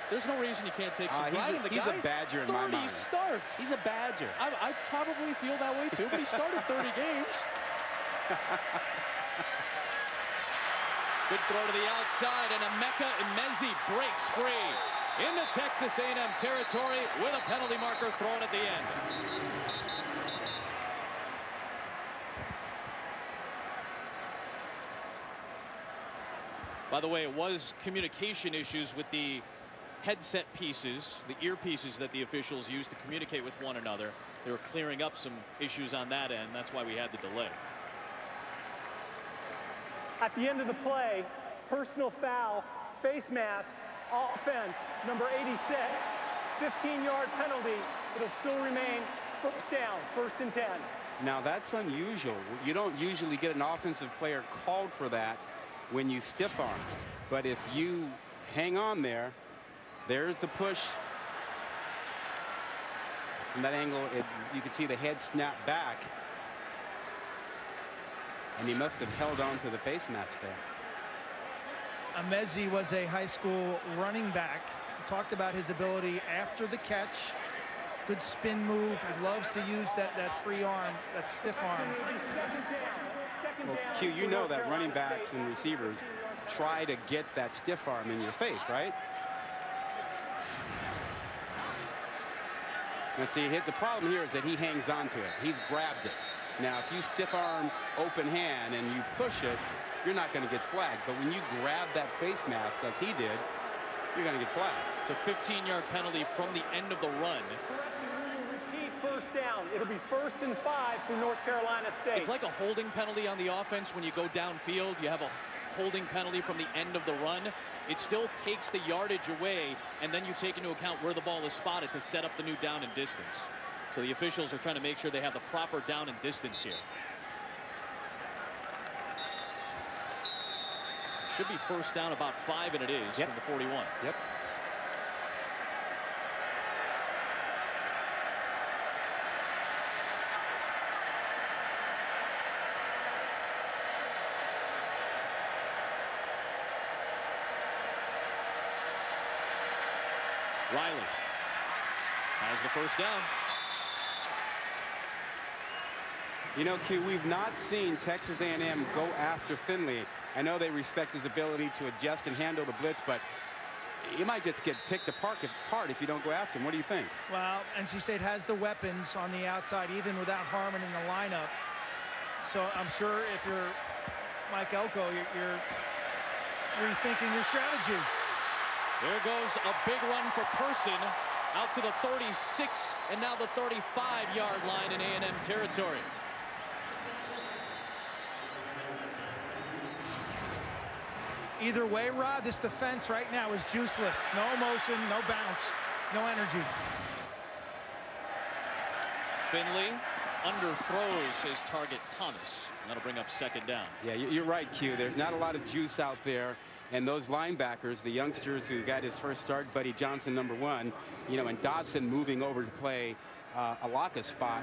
There's no reason you can't take some pride in the guy. He's a Badger in my mind. 30 starts. He's a Badger. I probably feel that way too, but he started 30 games. Good throw to the outside, and Emeka Emezi breaks free into Texas A&M territory with a penalty marker thrown at the end. By the way, it was communication issues with the headset pieces, the earpieces that the officials used to communicate with one another. They were clearing up some issues on that end. That's why we had the delay. At the end of the play, personal foul, face mask, offense, number 86, 15-yard penalty. It'll still remain first down, 1st and 10. Now that's unusual. You don't usually get an offensive player called for that when you stiff arm. But if you hang on there, there's the push. From that angle, you can see the head snap back. And he must have held on to the face mask there. Amezi was a high school running back. We talked about his ability after the catch. Good spin move. He loves to use that free arm, that stiff arm. Well, Q, you know that running backs and receivers try to get that stiff arm in your face, right? Now see, the problem here is that he hangs on to it. He's grabbed it. Now, if you stiff arm open hand and you push it, you're not going to get flagged. But when you grab that face mask, as he did, you're going to get flagged. It's a 15-yard penalty from the end of the run. Correction, we will repeat first down. It'll be 1st and 5 for North Carolina State. It's like a holding penalty on the offense when you go downfield. You have a holding penalty from the end of the run. It still takes the yardage away, and then you take into account where the ball is spotted to set up the new down and distance. So the officials are trying to make sure they have the proper down and distance here. It should be first down about 5, and it is from the 41. Yep. Riley has the first down. You know, Q, we've not seen Texas A&M go after Finley. I know they respect his ability to adjust and handle the blitz, but you might just get picked apart if you don't go after him. What do you think? Well, NC State has the weapons on the outside, even without Harmon in the lineup. So I'm sure if you're Mike Elko, you're rethinking your strategy. There goes a big run for Person out to the 36 and now the 35-yard line in A&M territory. Either way, Rod, this defense right now is juiceless. No motion, no bounce, no energy. Finley underthrows his target Thomas. That'll bring up 2nd down. Yeah, you're right, Q. There's not a lot of juice out there. And those linebackers, the youngsters who got his first start, Buddy Johnson, #1, you know, and Dodson moving over to play a Laka spot,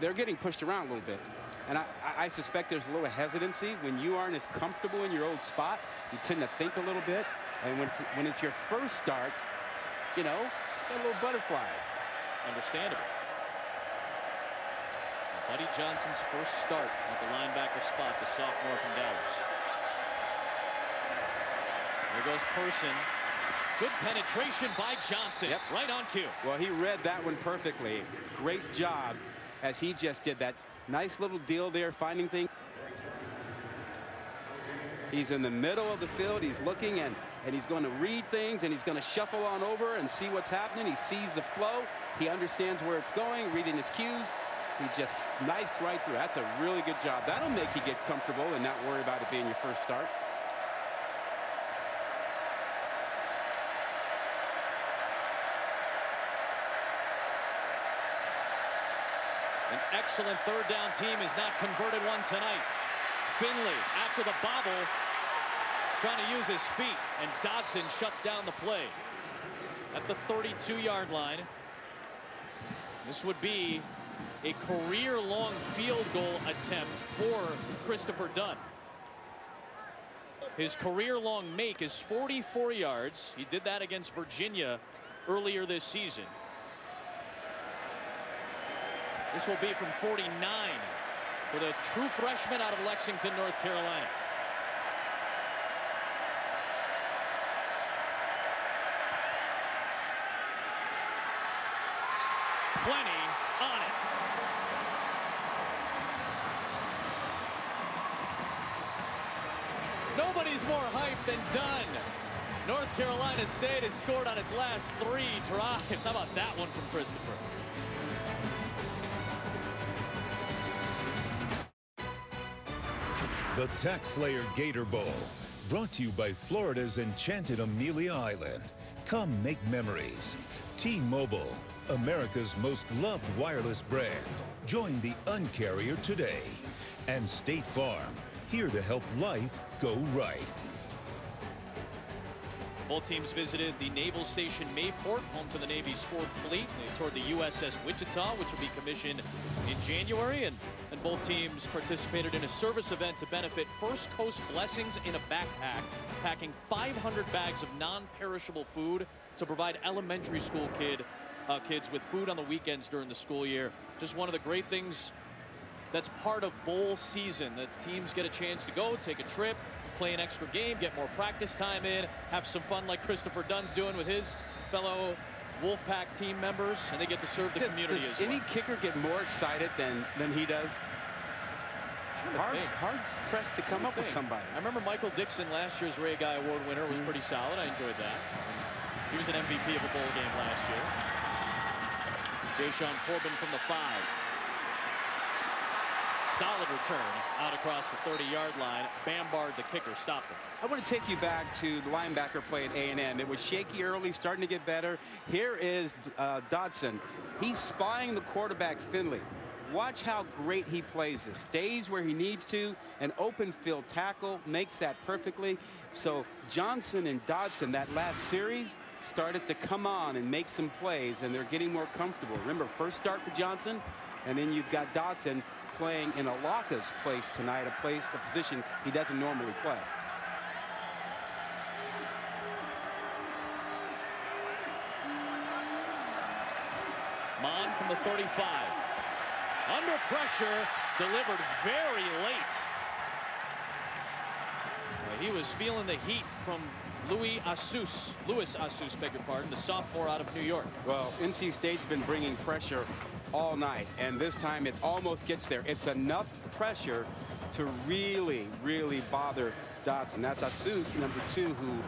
they're getting pushed around a little bit. And I suspect there's a little hesitancy. When you aren't as comfortable in your old spot, you tend to think a little bit. And when it's your first start, you know, got little butterflies. Understandable. Buddy Johnson's first start at the linebacker spot, the sophomore from Dallas. There goes Person. Good penetration by Johnson. Yep. Right on cue. Well, he read that one perfectly. Great job as he just did that nice little deal there, finding things. He's in the middle of the field. He's looking and he's going to read things, and he's going to shuffle on over and see what's happening. He sees the flow. He understands where it's going, reading his cues. He just knifes right through. That's a really good job. That'll make you get comfortable and not worry about it being your first start. An excellent 3rd down team has not converted one tonight. Finley, after the bobble, trying to use his feet, and Dodson shuts down the play at the 32-yard line. This would be a career-long field goal attempt for Christopher Dunn. His career-long make is 44 yards. He did that against Virginia earlier this season. This will be from 49 for the true freshman out of Lexington, North Carolina. Plenty on it. Nobody's more hyped than Dunn. North Carolina State has scored on its last 3 drives. How about that one from Christopher? The TaxSlayer Gator Bowl, Brought to you by Florida's enchanted Amelia Island. Come make memories. T-Mobile, America's most loved wireless brand. Join the Un-carrier today. And State Farm, here to help life go right. Both teams visited the Naval Station Mayport, home to the Navy's 4th Fleet. They toured the USS Wichita, which will be commissioned in January. And both teams participated in a service event to benefit First Coast Blessings in a Backpack, packing 500 bags of non-perishable food to provide elementary school kids with food on the weekends during the school year. Just one of the great things that's part of bowl season, that teams get a chance to go, take a trip, play an extra game, get more practice time in, have some fun like Christopher Dunn's doing with his fellow Wolfpack team members, and they get to serve the community as well. Does any kicker get more excited than he does? Hard pressed to come up with somebody. I remember Michael Dixon, last year's Ray Guy Award winner, was pretty solid. I enjoyed that. He was an MVP of a bowl game last year. Jay-Sean Corbin from the 5. Solid return out across the 30-yard line. Bambard, the kicker, stopped him. I want to take you back to the linebacker play at A&M. It was shaky early, starting to get better. Here is Dodson. He's spying the quarterback, Finley. Watch how great he plays this. Stays where he needs to. An open field tackle makes that perfectly. So Johnson and Dodson, that last series, started to come on and make some plays, and they're getting more comfortable. Remember, first start for Johnson, and then you've got Dodson playing in Alaka's place tonight, a position he doesn't normally play. Mon from the 35. Under pressure, delivered very late. He was feeling the heat from Louis Asus, beg your pardon, the sophomore out of New York. Well, NC State's been bringing pressure all night, and this time it almost gets there. It's enough pressure to really, really bother Dodson. That's Asus, number 2, who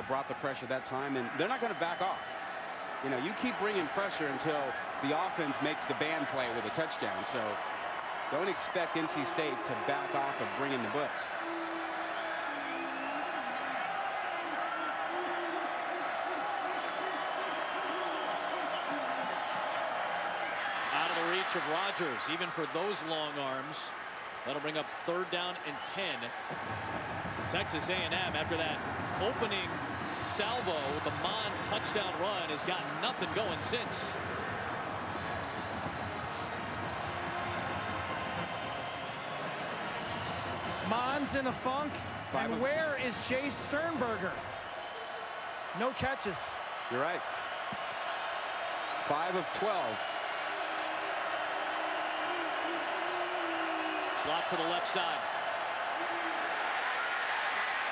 brought the pressure that time, and they're not going to back off. You know, you keep bringing pressure until the offense makes the band play with a touchdown. So don't expect NC State to back off of bringing the blitz. Out of the reach of Rogers, even for those long arms. That'll bring up 3rd down and 10. Texas A&M, after that opening salvo, the Mon touchdown run, has got nothing going since. Mon's in a funk. And where is Jay Sternberger? No catches. You're right. 5 of 12. Slot to the left side.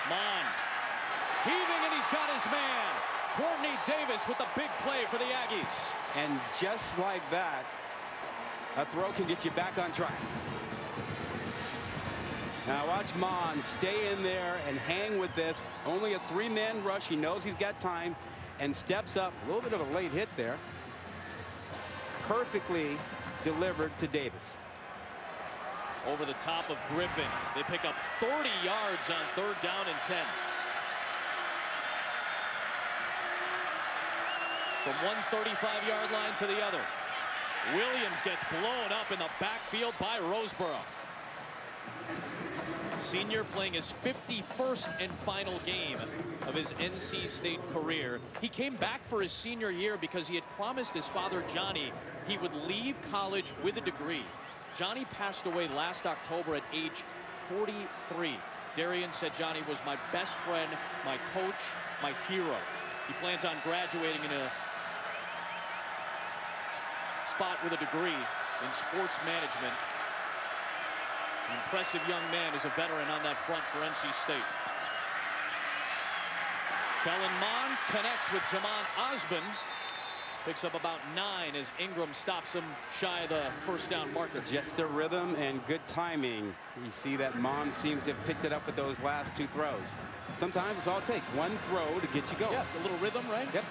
Mon heaving, and he's got his man. Courtney Davis with a big play for the Aggies. And just like that, a throw can get you back on track. Now watch Mon stay in there and hang with this. Only a 3-man rush. He knows he's got time and steps up. A little bit of a late hit there. Perfectly delivered to Davis. Over the top of Griffin. They pick up 30 yards on 3rd down and 10. From one 35-yard line to the other. Williams gets blown up in the backfield by Roseboro. Senior playing his 51st and final game of his NC State career. He came back for his senior year because he had promised his father Johnny he would leave college with a degree. Johnny passed away last October at age 43. Darian said Johnny was my best friend, my coach, my hero. He plans on graduating in a spot with a degree in sports management. An impressive young man is a veteran on that front for NC State. Kellen Mond connects with Jamon Osborne. Picks up about 9 as Ingram stops him shy of the 1st down marker. Just a rhythm and good timing. You see that Mond seems to have picked it up with those last 2 throws. Sometimes it's all it takes. One throw to get you going. Yeah, a little rhythm, right? Yep.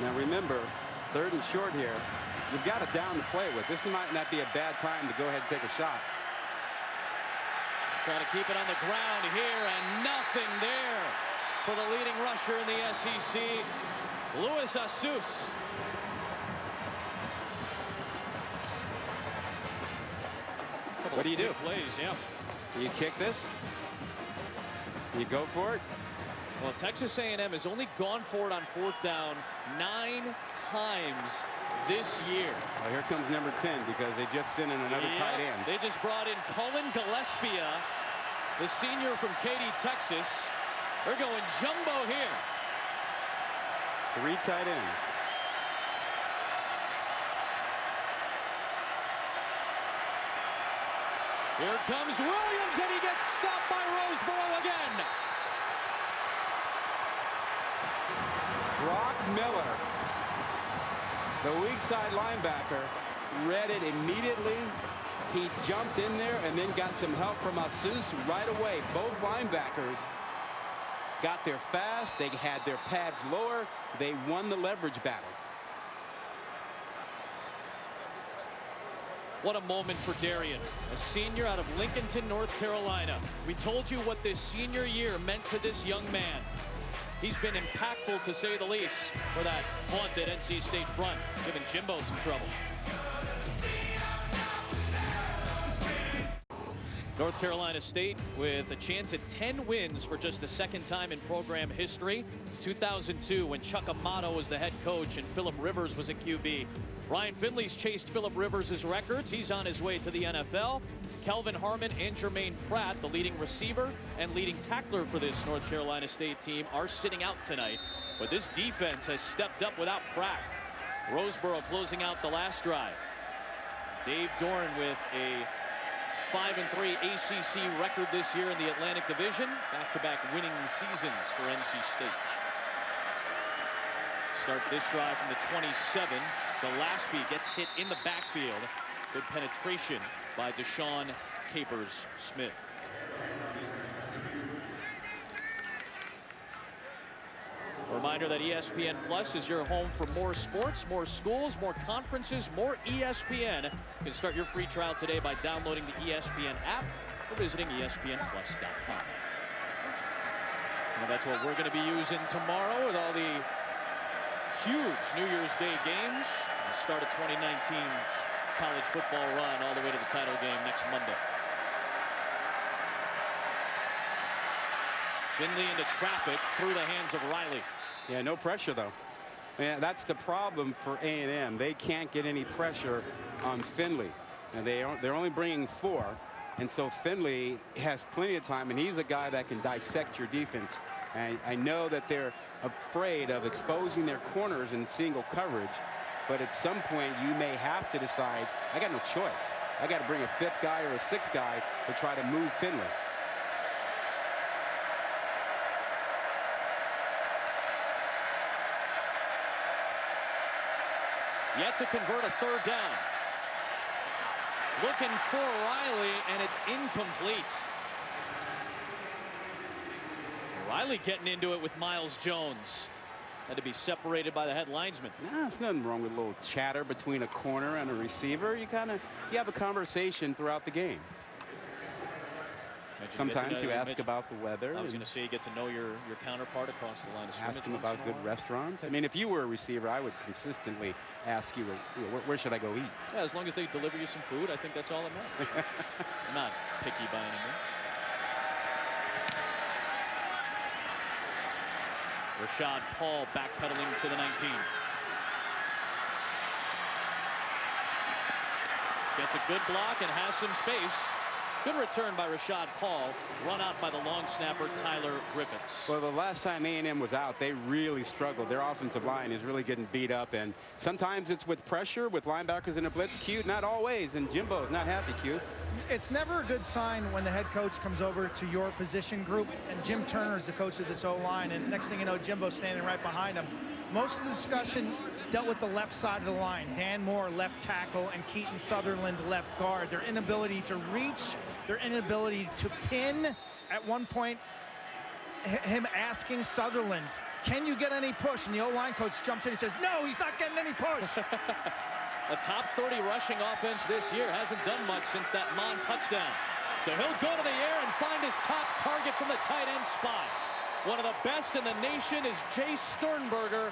Now remember, 3rd and short here. You've got a down to play with. This might not be a bad time to go ahead and take a shot. Trying to keep it on the ground here, and nothing there for the leading rusher in the SEC, Louis Asus. What do you do? Plays, yeah. You kick this? You go for it? Well, Texas A&M has only gone for it on 4th down 9 times this year. Well, here comes number 10 because they just sent in another tight end. They just brought in Cullen Gillespie, the senior from Katy, Texas. They're going jumbo here. 3 tight ends. Here comes Williams, and he gets stopped by Roseboro again. Brock Miller, the weak side linebacker, read it immediately. He jumped in there and then got some help from Asus right away. Both linebackers got there fast. They had their pads lower. They won the leverage battle. What a moment for Darian, a senior out of Lincolnton, North Carolina. We told you what this senior year meant to this young man. He's been impactful, to say the least, for that vaunted NC State front, giving Jimbo some trouble. North Carolina State with a chance at 10 wins for just the 2nd time in program history. 2002, when Chuck Amato was the head coach and Phillip Rivers was a QB. Ryan Finley's chased Phillip Rivers' records. He's on his way to the NFL. Kelvin Harmon and Jermaine Pratt, the leading receiver and leading tackler for this North Carolina State team, are sitting out tonight. But this defense has stepped up without Pratt. Roseboro closing out the last drive. Dave Doran with a 5-3 ACC record this year in the Atlantic Division. Back-to-back winning seasons for NC State. Start this drive from the 27. Gillespie gets hit in the backfield. Good penetration by Deshaun Capers-Smith. A reminder that ESPN Plus is your home for more sports, more schools, more conferences, more ESPN. You can start your free trial today by downloading the ESPN app or visiting ESPNplus.com. And that's what we're going to be using tomorrow with all the huge New Year's Day games. The start of 2019's college football run all the way to the title game next Monday. Finley into traffic through the hands of Riley. Yeah, no pressure though. Yeah, that's the problem for A&M. They can't get any pressure on Finley, and they're only bringing 4, and so Finley has plenty of time, and he's a guy that can dissect your defense. And I know that they're afraid of exposing their corners in single coverage, but at some point you may have to decide, I got no choice. I got to bring a 5th guy or a 6th guy to try to move Finley. Yet to convert a 3rd down. Looking for Riley, and it's incomplete. Riley getting into it with Miles Jones. Had to be separated by the head linesman. Nah, there's nothing wrong with a little chatter between a corner and a receiver. You have a conversation throughout the game. Sometimes you ask about the weather. I was going to say you get to know your counterpart across the line of scrimmage. Ask them about good restaurants. I mean, if you were a receiver, I would consistently ask you, where should I go eat? Yeah, as long as they deliver you some food, I think that's all that matters. I'm not picky by any means. Rashad Paul backpedaling to the 19. Gets a good block and has some space. Good return by Rashad Paul, run out by the long snapper Tyler Griffiths. Well, the last time A&M was out, they really struggled. Their offensive line is really getting beat up, and sometimes it's with pressure, with linebackers in a blitz. Q, not always, and Jimbo's not happy, Q. It's never a good sign when the head coach comes over to your position group, and Jim Turner is the coach of this O-line, and next thing you know, Jimbo's standing right behind him. Most of the discussion dealt with the left side of the line. Dan Moore, left tackle, and Keaton Sutherland, left guard. Their inability to reach, their inability to pin. At one point, him asking Sutherland, can you get any push? And the O-line coach jumped in and says, no, he's not getting any push. A top 30 rushing offense this year. Hasn't done much since that Mon touchdown. So he'll go to the air and find his top target from the tight end spot. One of the best in the nation is Jay Sternberger.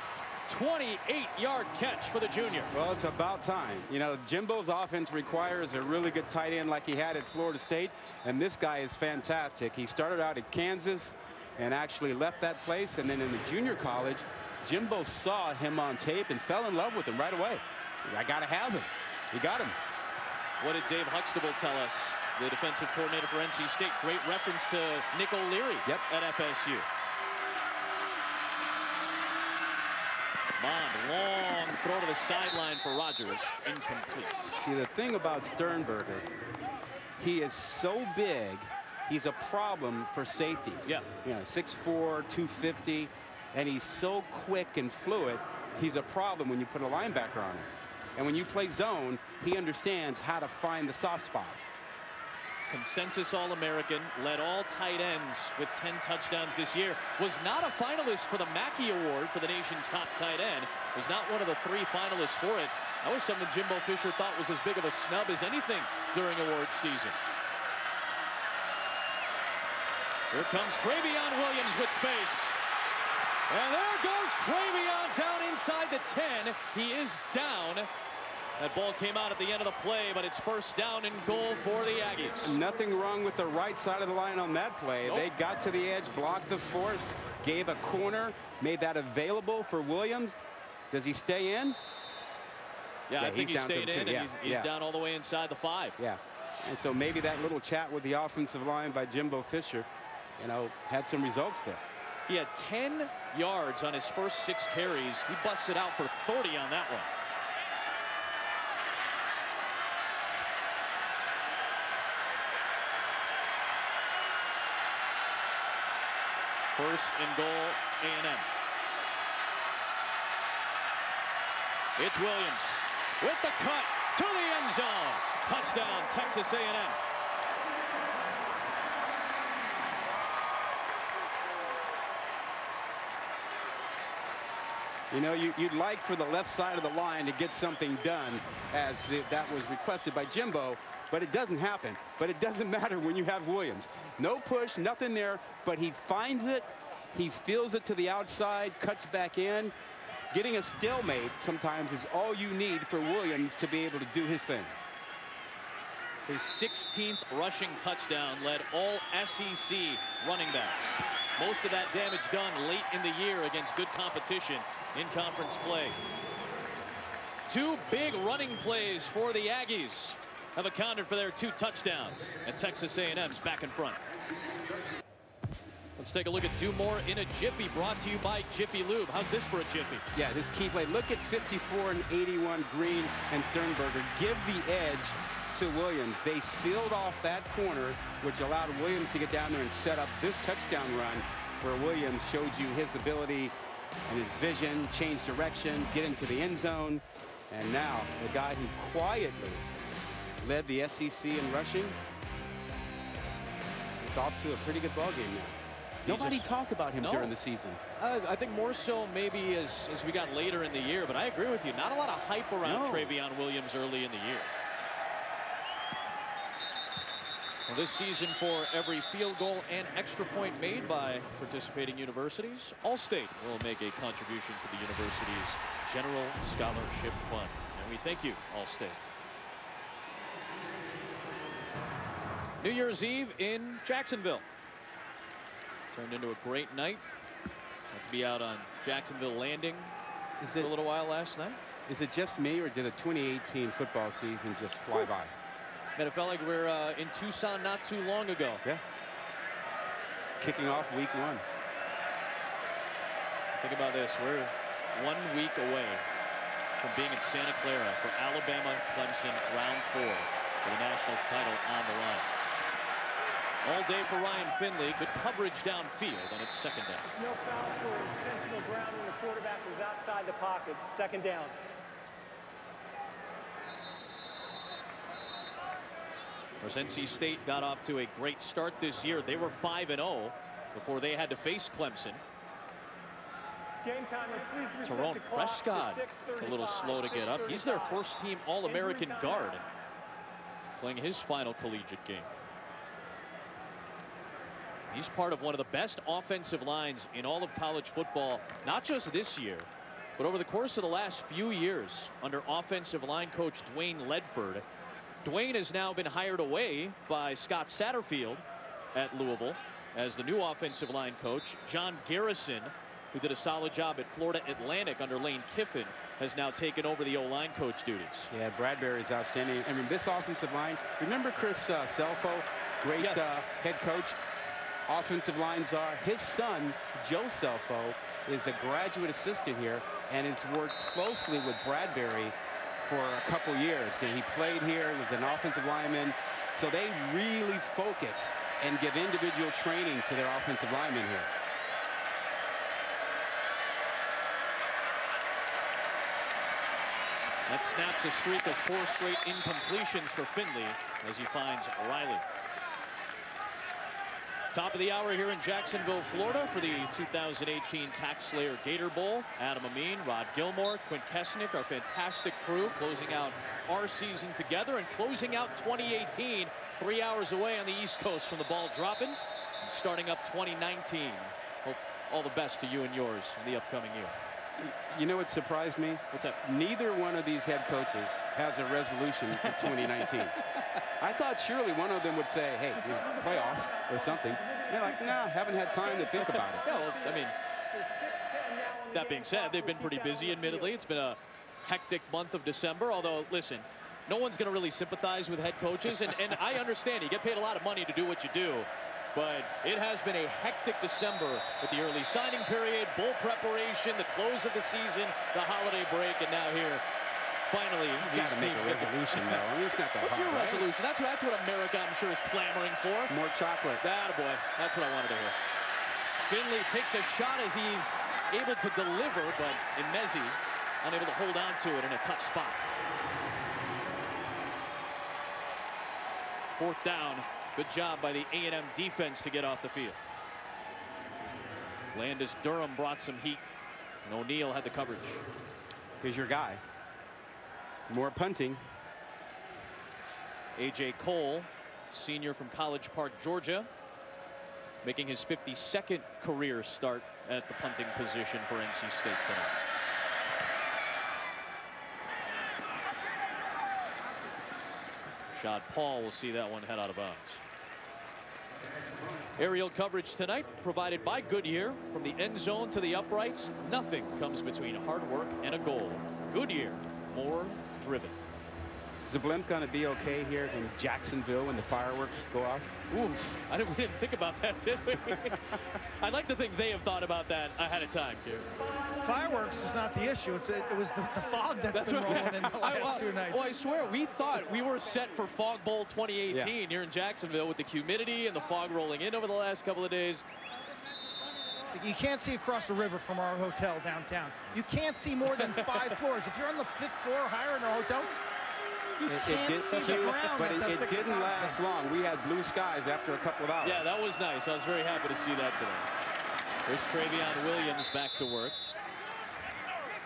28-yard catch for the junior. Well, it's about time. You know, Jimbo's offense requires a really good tight end like he had at Florida State, and this guy is fantastic. He started out at Kansas and actually left that place, and then in the junior college, Jimbo saw him on tape and fell in love with him right away. I got to have him. He got him. What did Dave Huxtable tell us, the defensive coordinator for NC State? Great reference to Nick O'Leary at FSU. Mond, long throw to the sideline for Rogers. Incomplete. See, the thing about Sternberger, he is so big, he's a problem for safeties. Yeah. You know, 6'4", 250, and he's so quick and fluid, he's a problem when you put a linebacker on him. And when you play zone, he understands how to find the soft spot. Consensus All-American, led all tight ends with 10 touchdowns this year. Was not a finalist for the Mackey Award for the nation's top tight end. Was not one of the 3 finalists for it. That was something Jimbo Fisher thought was as big of a snub as anything during awards season. Here comes Travion Williams with space. And there goes Travion down inside the 10. He is down. That ball came out at the end of the play, but it's first down and goal for the Aggies. Nothing wrong with the right side of the line on that play. Nope. They got to the edge, blocked the force, gave a corner, made that available for Williams. Does he stay in? Yeah, I think he stayed in, and he's down all the way inside the 5. Yeah, and so maybe that little chat with the offensive line by Jimbo Fisher, you know, had some results there. He had 10 yards on his first 6 carries. He busted out for 30 on that one. First and goal, A&M. It's Williams with the cut to the end zone. Touchdown, Texas A&M. You know, you'd like for the left side of the line to get something done, as that was requested by Jimbo, but it doesn't happen. But it doesn't matter when you have Williams. No push, nothing there, but he finds it, he feels it to the outside, cuts back in. Getting a stalemate sometimes is all you need for Williams to be able to do his thing. His 16th rushing touchdown led all SEC running backs. Most of that damage done late in the year against good competition in conference play. 2 big running plays for the Aggies have accounted for their 2 touchdowns, and Texas A&M's back in front. Let's take a look at 2 more in a jiffy, brought to you by Jiffy Lube. How's this for a jiffy? Yeah, this key play. Look at 54 and 81 Green and Sternberger. Give the edge to Williams. They sealed off that corner, which allowed Williams to get down there and set up this touchdown run, where Williams showed you his ability and his vision, change direction, get into the end zone. And now the guy who quietly led the SEC in rushing, it's off to a pretty good ball game now. Nobody talked about him during the season. I think more so maybe as we got later in the year, but I agree with you. Not a lot of hype around Travion Williams early in the year. Well, this season, for every field goal and extra point made by participating universities, Allstate will make a contribution to the university's General Scholarship Fund. And we thank you, Allstate. New Year's Eve in Jacksonville. Turned into a great night. Got to be out on Jacksonville Landing for a little while last night. Is it just me, or did the 2018 football season just fly by? And it felt like we were in Tucson not too long ago. Yeah. Kicking off week 1. Think about this. We're 1 week away from being in Santa Clara for Alabama Clemson round 4 for the national title on the line. All day for Ryan Finley. Good coverage downfield, and it's second down. There's no foul for intentional ground when the quarterback was outside the pocket. Second down. Of course, NC State got off to a great start this year. They were 5-0 before they had to face Clemson. Game timer, please reset Tyrone the clock to Prescott, a little 6:35, slow to get up. He's their 6:35. first-team All-American Injury guard, timeout. playing his final collegiate game. He's part of one of the best offensive lines in all of college football, not just this year, but over the course of the last few years under offensive line coach Dwayne Ledford. Dwayne has now been hired away by Scott Satterfield at Louisville as the new offensive line coach. John Garrison, who did a solid job at Florida Atlantic under Lane Kiffin, has now taken over the O-line coach duties. Yeah, Bradbury's outstanding. I mean, this offensive line, remember Chris Selfo, great head coach? Offensive line czar. His son, Joe Selfo, is a graduate assistant here and has worked closely with Bradbury for a couple years. And he played here, was an offensive lineman. So they really focus and give individual training to their offensive linemen here. That snaps a streak of 4 straight incompletions for Finley as he finds Riley. Top of the hour here in Jacksonville, Florida for the 2018 TaxSlayer Gator Bowl. Adam Amin, Rod Gilmore, Quint Kesnick, our fantastic crew, closing out our season together and closing out 2018 3 hours away on the East Coast from the ball dropping and starting up 2019. Hope all the best to you and yours in the upcoming year. You know what surprised me? What's that? Neither one of these head coaches has a resolution for 2019. I thought surely one of them would say, hey, playoff or something. They're like, no, haven't had time to think about it. Yeah, well, I mean, that being said, they've been pretty busy, admittedly. It's been a hectic month of December, although, listen, no one's going to really sympathize with head coaches, and I understand you get paid a lot of money to do what you do. But it has been a hectic December with the early signing period, bowl preparation, the close of the season, the holiday break, and now here, finally, these teams get resolution, though. I mean, it's not that What's hard, your right? resolution? That's what America, I'm sure, is clamoring for. More chocolate. Attaboy. That's what I wanted to hear. Finley takes a shot as he's able to deliver, but Imezi unable to hold on to it in a tough spot. 4th down. Good job by the A&M defense to get off the field. Landis Durham brought some heat, and O'Neal had the coverage. Here's your guy. More punting. A.J. Cole, senior from College Park, Georgia, making his 52nd career start at the punting position for NC State tonight. Rashad Paul will see that one head out of bounds. Aerial coverage tonight provided by Goodyear. From the end zone to the uprights, nothing comes between hard work and a goal. Goodyear, more driven. Is the blimp going to be okay here in Jacksonville when the fireworks go off? Oof, we didn't think about that, did we? I'd like to think they have thought about that ahead of time, Kieran. Fireworks is not the issue. It was the fog that's been rolling in the last 2 nights. Well, I swear, we thought we were set for Fog Bowl 2018 here in Jacksonville with the humidity and the fog rolling in over the last couple of days. You can't see across the river from our hotel downtown. You can't see more than 5 floors. If you're on the 5th floor or higher in our hotel, you can't see the ground. But it didn't last long. We had blue skies after a couple of hours. Yeah, that was nice. I was very happy to see that today. There's Travion Williams back to work.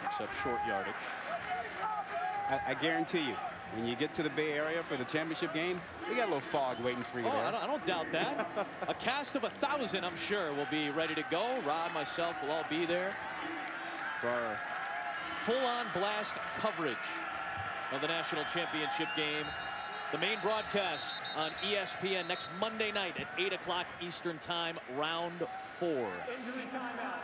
Picks up short yardage. I guarantee you, when you get to the Bay Area for the championship game, we got a little fog waiting for you there. I don't doubt that. A cast of 1,000, I'm sure, will be ready to go. Rod, myself will all be there for our full-on blast coverage of the national championship game. The main broadcast on ESPN next Monday night at 8 o'clock Eastern Time, round 4. Injury timeout.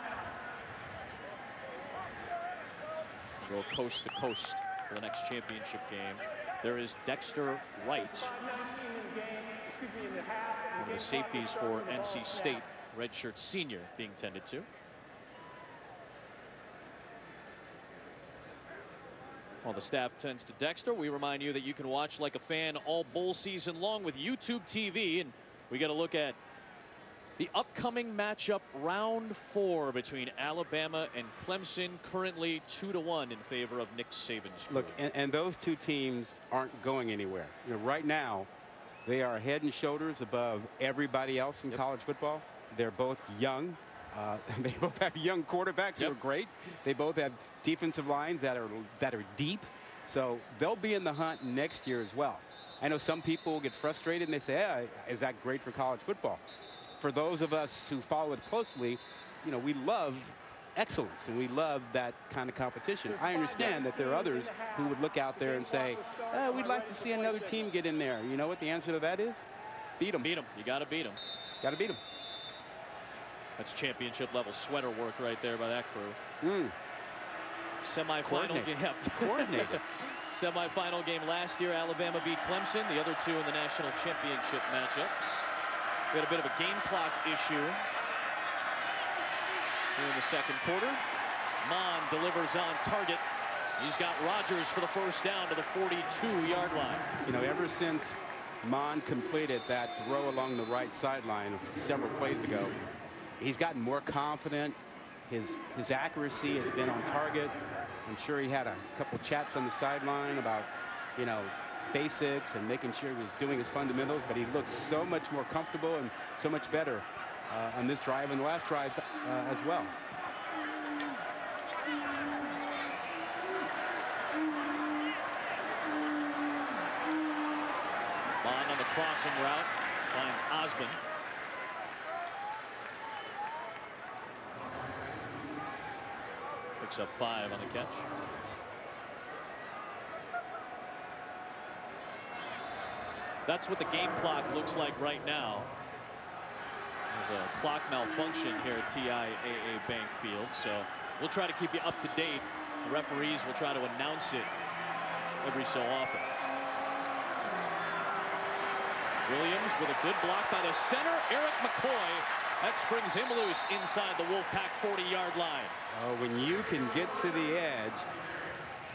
Go coast to coast for the next championship game. There is Dexter Wright, 5:19 in the game. Excuse me, in the half. one of the safeties for NC State, redshirt senior, being tended to. While the staff tends to Dexter, we remind you that you can watch like a fan all bowl season long with YouTube TV, and we got to look at the upcoming matchup, round 4 between Alabama and Clemson, currently 2-1 in favor of Nick Saban's crew. Look, and those two teams aren't going anywhere. You know, right now, they are head and shoulders above everybody else in college football. They're both young. They both have young quarterbacks who are great. They both have defensive lines that are deep. So they'll be in the hunt next year as well. I know some people get frustrated and they say, yeah, is that great for college football? For those of us who follow it closely, you know, we love excellence and we love that kind of competition. I understand that there are others who would look out there and say, we'd like to see another team get in there. You know what the answer to that is? Beat them. Beat them. You got to beat them. Got to beat them. That's championship level sweater work right there by that crew. Semi-final game. Coordinated. Semi-final game last year, Alabama beat Clemson. The other two in the national championship matchups. We had a bit of a game clock issue here in the second quarter. Mon delivers on target. He's got Rodgers for the first down to the 42-yard line. You know, ever since Mon completed that throw along the right sideline several plays ago, he's gotten more confident. His accuracy has been on target. I'm sure he had a couple chats on the sideline about, you know, basics and making sure he was doing his fundamentals, but he looks so much more comfortable and so much better on this drive and the last drive as well. Bond on the crossing route finds Osmond. Picks up 5 on the catch. That's what the game clock looks like right now. There's a clock malfunction here at TIAA Bank Field, so we'll try to keep you up to date. The referees will try to announce it every so often. Williams with a good block by the center, Eric McCoy. That springs him loose inside the Wolfpack 40-yard line. Oh, when you can get to the edge,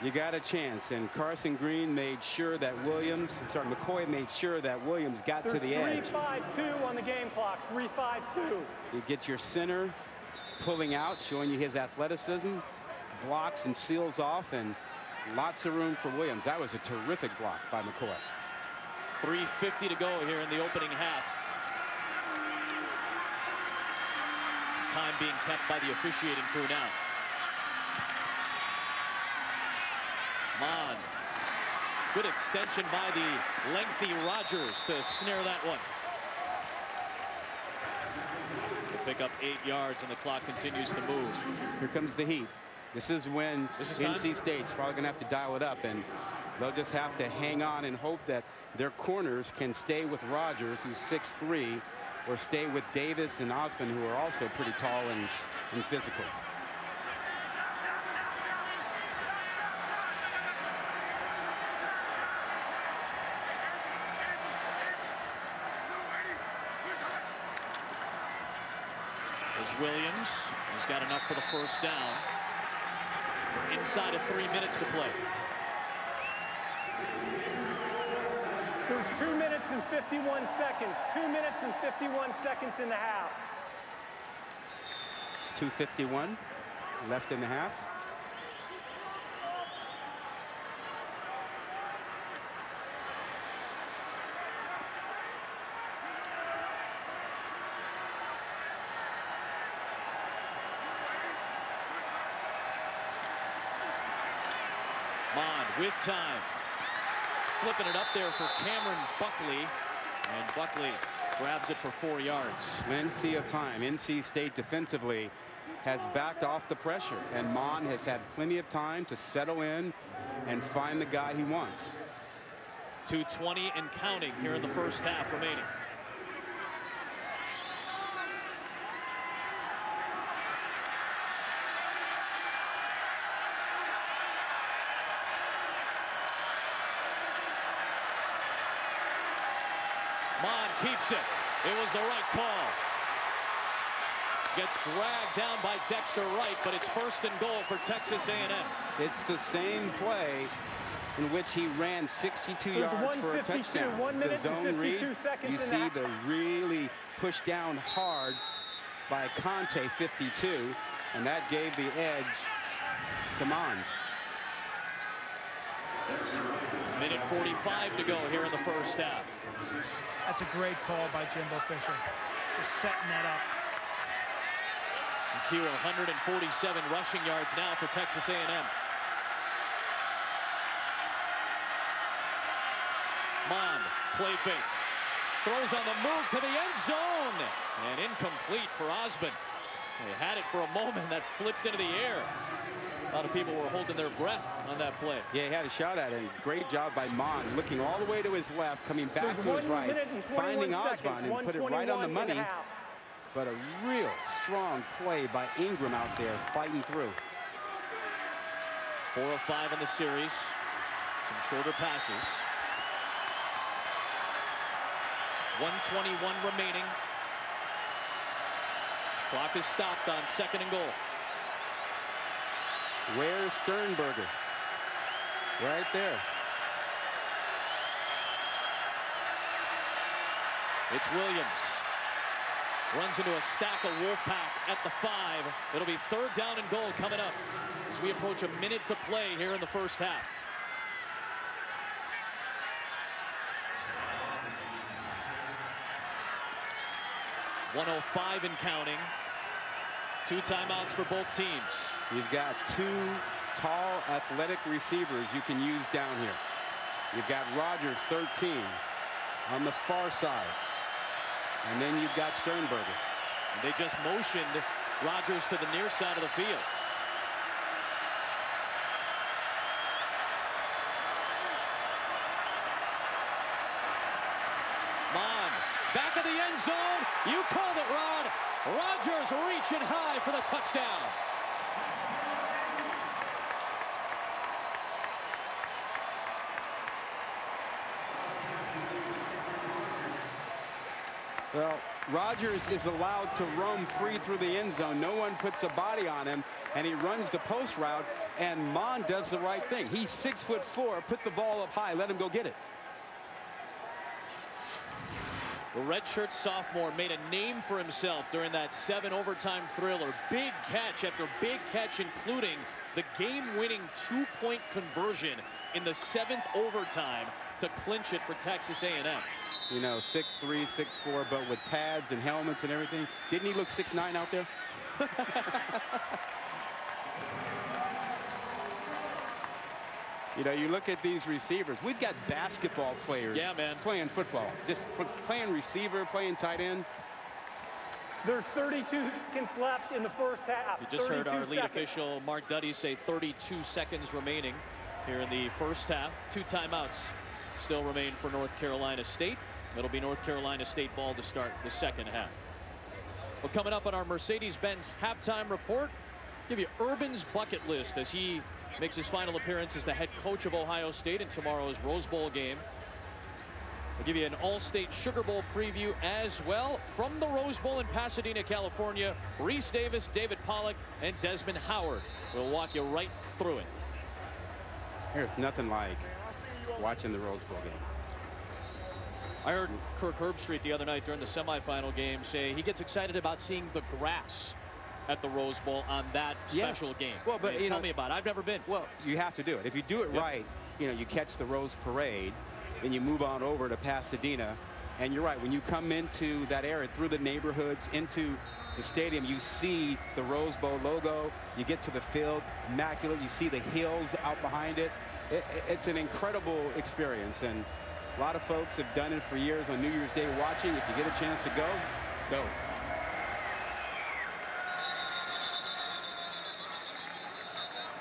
you got a chance. And Carson Green made sure that McCoy made sure that Williams got to the edge. 3:52 on the game clock. 3:52. You get your center pulling out, showing you his athleticism, blocks and seals off, and lots of room for Williams. That was a terrific block by McCoy. 3:50 to go here in the opening half. Time being kept by the officiating crew now. Mon. Good extension by the lengthy Rodgers to snare that one. Pick up 8 yards and the clock continues to move. Here comes the heat. This is when NC State's probably going to have to dial it up, and they'll just have to hang on and hope that their corners can stay with Rodgers, who's 6'3", or stay with Davis and Osmond, who are also pretty tall and physical. There's Williams. He's got enough for the first down. We're inside of 3 minutes to play. There's 2 minutes and 51 seconds. 2 minutes and 51 seconds in the half. 2:51 left in the half. Mond with time. Flipping it up there for Cameron Buckley. And Buckley grabs it for 4 yards. Plenty of time. NC State defensively has backed off the pressure, and Mon has had plenty of time to settle in and find the guy he wants. 2:20 and counting here in the first half remaining. Mon keeps it. It was the right call. Gets dragged down by Dexter Wright, but it's first and goal for Texas A&M. It's the same play in which he ran 62 yards for a touchdown. 1 minute It's a zone and 52 read. seconds. You see the really push down hard by Conte, 52, and that gave the edge to Mon. Minute 45 to go here in the first half. That's a great call by Jimbo Fisher. Just setting that up. Cue 147 rushing yards now for Texas A&M. Mond, play fake. Throws on the move to the end zone. And incomplete for Osborne. They had it for a moment, that flipped into the air. A lot of people were holding their breath on that play. Yeah, he had a shot at it. Great job by Mond, looking all the way to his left, coming back to his right, finding Osborne and put it right on the money. But a real strong play by Ingram out there, fighting through. 4 of 5 in the series. Some shorter passes. 1:21 remaining. Clock is stopped on 2nd and goal. Where's Sternberger? Right there. It's Williams. Runs into a stack of Wolfpack at the 5. It'll be 3rd down and goal coming up as we approach a minute to play here in the first half. .105 and counting. 2 timeouts for both teams. You've got 2 tall, athletic receivers you can use down here. You've got Rogers, 13, on the far side. And then you've got Sternberger. They just motioned Rogers to the near side of the field. Mond, back of the end zone. You called it, Rod. Rogers reaching high for the touchdown. Well, Rogers is allowed to roam free through the end zone. No one puts a body on him, and he runs the post route, and Mond does the right thing. He's 6'4", put the ball up high, let him go get it. The redshirt sophomore made a name for himself during that 7 overtime thriller. Big catch after big catch, including the game-winning 2-point conversion in the 7th overtime to clinch it for Texas A&M. You know, 6'3", 6'4", but with pads and helmets and everything. Didn't he look 6'9" out there? You know, you look at these receivers. We've got basketball players playing football. Just playing receiver, playing tight end. There's 32 seconds left in the first half. You just heard our lead official, Mark Duddy, say 32 seconds remaining here in the first half. 2 timeouts still remain for North Carolina State. It'll be North Carolina State ball to start the second half. Well, coming up on our Mercedes-Benz halftime report, give you Urban's bucket list as he makes his final appearance as the head coach of Ohio State in tomorrow's Rose Bowl game. We'll give you an All-State Sugar Bowl preview as well from the Rose Bowl in Pasadena, California. Reese Davis, David Pollack, and Desmond Howard will walk you right through it. There's nothing like watching the Rose Bowl game. I heard Kirk Herbstreit the other night during the semifinal game say he gets excited about seeing the grass at the Rose Bowl on that special game. Well, but tell me about it. I've never been. Well, you have to do it. If you do it right, you know, you catch the Rose Parade, and you move on over to Pasadena. And you're right, when you come into that area, through the neighborhoods, into the stadium, you see the Rose Bowl logo. You get to the field, immaculate. You see the hills out behind it. It's an incredible experience, and a lot of folks have done it for years on New Year's Day watching. If you get a chance to go, go.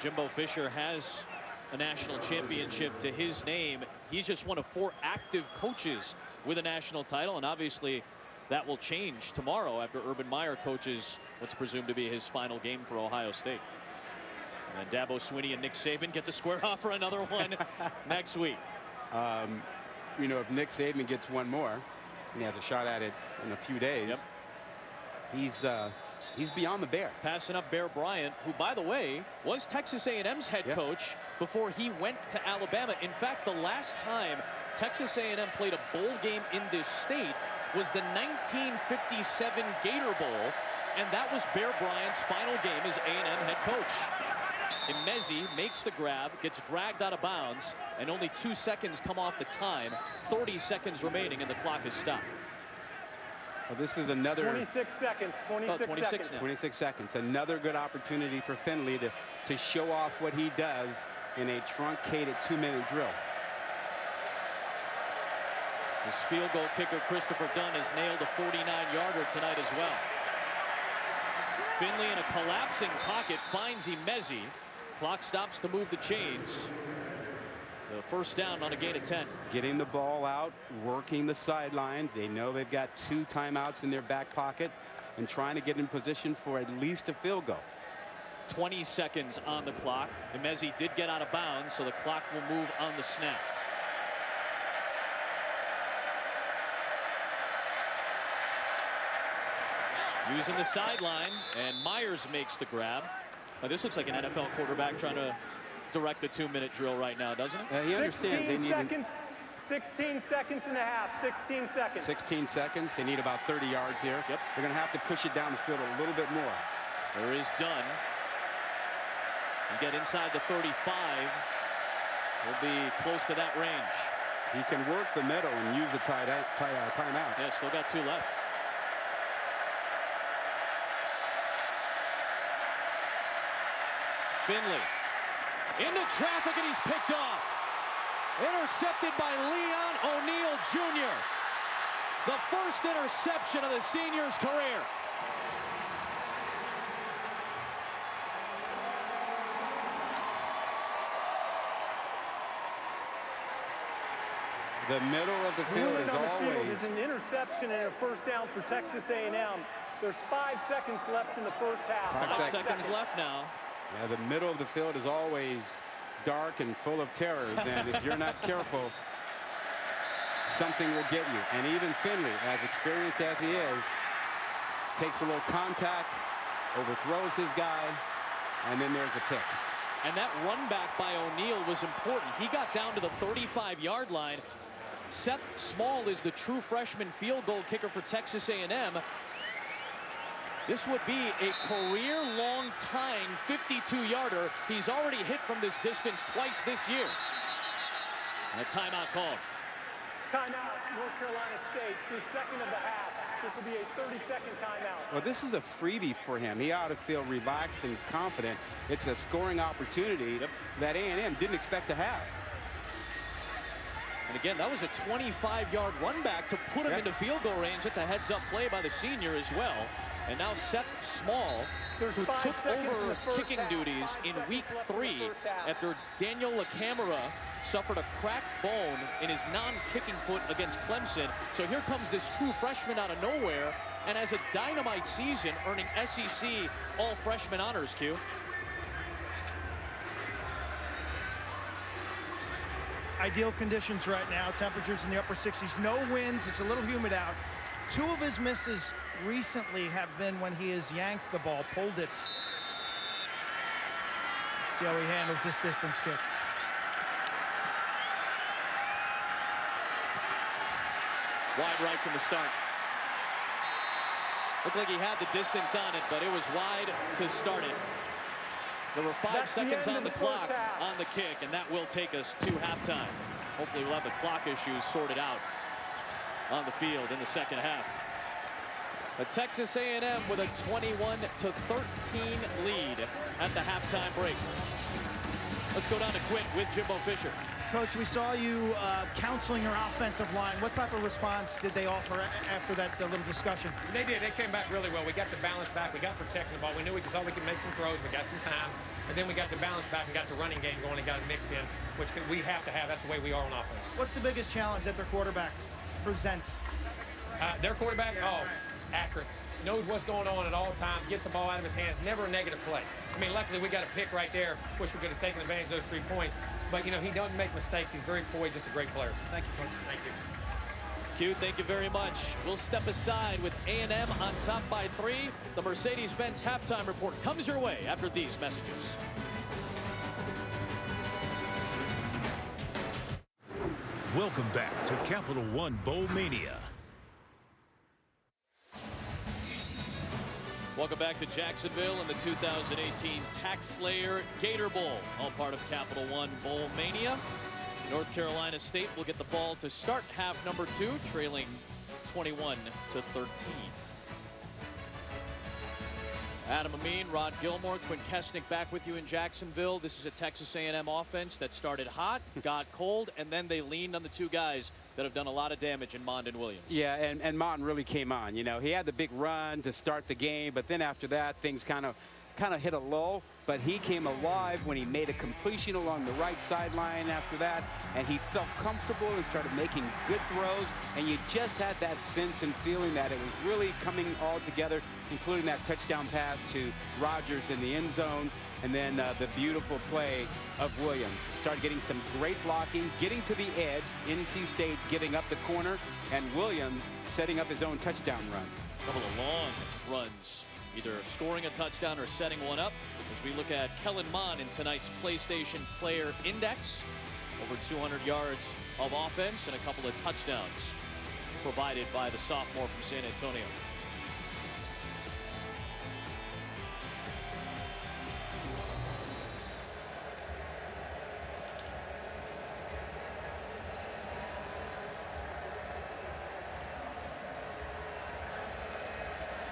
Jimbo Fisher has a national championship to his name. He's just one of 4 active coaches with a national title, and obviously that will change tomorrow after Urban Meyer coaches what's presumed to be his final game for Ohio State. And then Dabo Swinney and Nick Saban get to square off for another one next week. You know, if Nick Saban gets one more, and he has a shot at it in a few days, he's beyond the Bear. Passing up Bear Bryant, who, by the way, was Texas A&M's head coach before he went to Alabama. In fact, the last time Texas A&M played a bowl game in this state was the 1957 Gator Bowl, and that was Bear Bryant's final game as A&M head coach. Imezi makes the grab, gets dragged out of bounds, and only 2 seconds come off the time. 30 seconds remaining, and the clock is stopped. Well, this is another 26 seconds. 26 seconds. 26 seconds. Another good opportunity for Finley to show off what he does in a truncated 2-minute drill. His field goal kicker Christopher Dunn has nailed a 49-yarder tonight as well. Finley in a collapsing pocket finds Imezi. Clock stops to move the chains. The first down on a gain of 10. Getting the ball out, working the sideline. They know they've got 2 timeouts in their back pocket and trying to get in position for at least a field goal. 20 seconds on the clock. Imezi did get out of bounds, so the clock will move on the snap. Using the sideline, and Myers makes the grab. Now, this looks like an NFL quarterback trying to direct the 2-minute drill right now, doesn't it? He understands they need 16 seconds and a half. 16 seconds. 16 seconds. They need about 30 yards here. Yep. They're going to have to push it down the field a little bit more. There is Dunn. You get inside the 35. He'll be close to that range. He can work the middle and use a timeout. Yeah, still got 2 left. Finley into traffic, and he's picked off. Intercepted by Leon O'Neal Jr. The first interception of the senior's career. The middle of the field is always an interception and a first down for Texas A&M. There's 5 seconds left in the first half. 5 seconds left now. Yeah, the middle of the field is always dark and full of terrors, and if you're not careful, something will get you. And even Finley, as experienced as he is, takes a little contact, overthrows his guy, and then there's a pick. And that run back by O'Neal was important. He got down to the 35-yard line. Seth Small is the true freshman field goal kicker for Texas A&M. This would be a career-long tying 52-yarder. He's already hit from this distance twice this year. And a timeout called. Timeout, North Carolina State, your second of the half. This will be a 30-second timeout. Well, this is a freebie for him. He ought to feel relaxed and confident. It's a scoring opportunity that A&M didn't expect to have. And again, that was a 25-yard run back to put him into field goal range. It's a heads-up play by the senior as well. And now Seth Small, who took over kicking duties in week 3 after Daniel LaCamera suffered a cracked bone in his non-kicking foot against Clemson. So here comes this true freshman out of nowhere and has a dynamite season, earning SEC all-freshman honors, Q. Ideal conditions right now. Temperatures in the upper 60s. No winds. It's a little humid out. 2 of his misses recently have been when he has yanked the ball, pulled it. Let's see how he handles this distance kick. Wide right from the start. Looked like he had the distance on it, but it was wide to start it. There were 5 seconds on the clock on the kick, and that will take us to halftime. Hopefully we'll have the clock issues sorted out on the field in the second half. But Texas A&M with a 21-13 lead at the halftime break. Let's go down to Quint with Jimbo Fisher. Coach, we saw you counseling your offensive line. What type of response did they offer after that little discussion? They did. They came back really well. We got the balance back. We got protecting the ball. We knew we thought we could make some throws. We got some time. And then we got the balance back and got the running game going and got it mixed in, which we have to have. That's the way we are on offense. What's the biggest challenge that their quarterback presents? Their quarterback, accurate. Knows what's going on at all times, gets the ball out of his hands, never a negative play. I mean, luckily we got a pick right there. Wish we could have taken advantage of those 3 points. But, you know, he doesn't make mistakes. He's very poised, just a great player. Thank you, Coach. Thank you. Q, thank you very much. We'll step aside with A&M on top by 3. The Mercedes-Benz halftime report comes your way after these messages. Welcome back to Capital One Bowl Mania. Welcome back to Jacksonville in the 2018 TaxSlayer Gator Bowl, all part of Capital One Bowl Mania. North Carolina State will get the ball to start half number 2, trailing 21-13. Adam Amin, Rod Gilmore, Quinn Kesnick back with you in Jacksonville. This is a Texas A&M offense that started hot, got cold, and then they leaned on the two guys that have done a lot of damage in Mond and Williams. Yeah, and Mond really came on. You know, he had the big run to start the game, but then after that, things kind of hit a lull. But he came alive when he made a completion along the right sideline after that, and he felt comfortable and started making good throws, and you just had that sense and feeling that it was really coming all together, including that touchdown pass to Rodgers in the end zone, and then the beautiful play of Williams. Started getting some great blocking, getting to the edge, NC State giving up the corner, and Williams setting up his own touchdown run. A couple of long runs, either scoring a touchdown or setting one up, as we look at Kellen Mond in tonight's PlayStation Player Index. Over 200 yards of offense and a couple of touchdowns provided by the sophomore from San Antonio.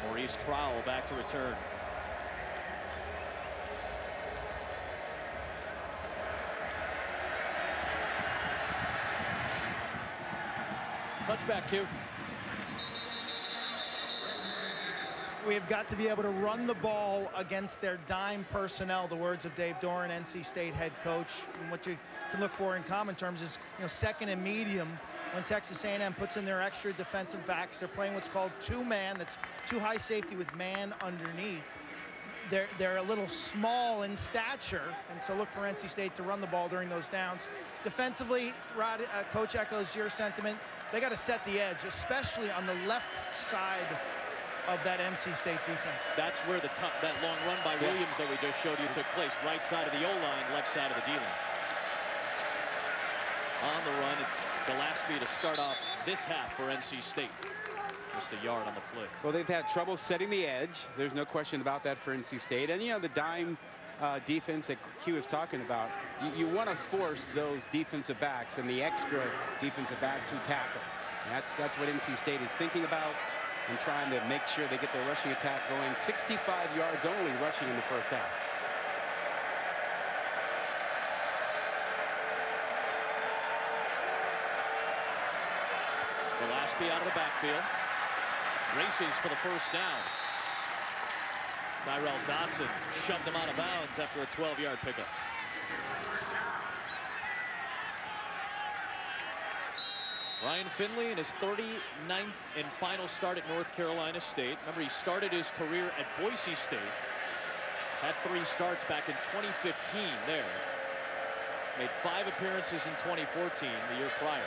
Maurice Trowell back to return. Touchback, Q. We've got to be able to run the ball against their dime personnel, the words of Dave Doran, NC State head coach. And what you can look for in common terms is, second and medium. When Texas A&M puts in their extra defensive backs, they're playing what's called two-man. That's two high safety with man underneath. They're a little small in stature, and so look for NC State to run the ball during those downs. Defensively, Rod, Coach echoes your sentiment. They got to set the edge, especially on the left side of that NC State defense. That's where that long run by Williams that we just showed you took place. Right side of the O-line, left side of the D-line. On the run, it's Gillespie to start off this half for NC State. Just a yard on the play. Well, they've had trouble setting the edge. There's no question about that for NC State. And, the dime defense that Q is talking about, you want to force those defensive backs and the extra defensive back to tackle. That's what NC State is thinking about and trying to make sure they get their rushing attack going. 65 yards only rushing in the first half. Gillespie out of the backfield. Races for the first down. Tyrell Dotson shoved him out of bounds after a 12-yard pickup. Ryan Finley in his 39th and final start at North Carolina State. Remember, he started his career at Boise State. Had 3 starts back in 2015 there. Made 5 appearances in 2014, the year prior.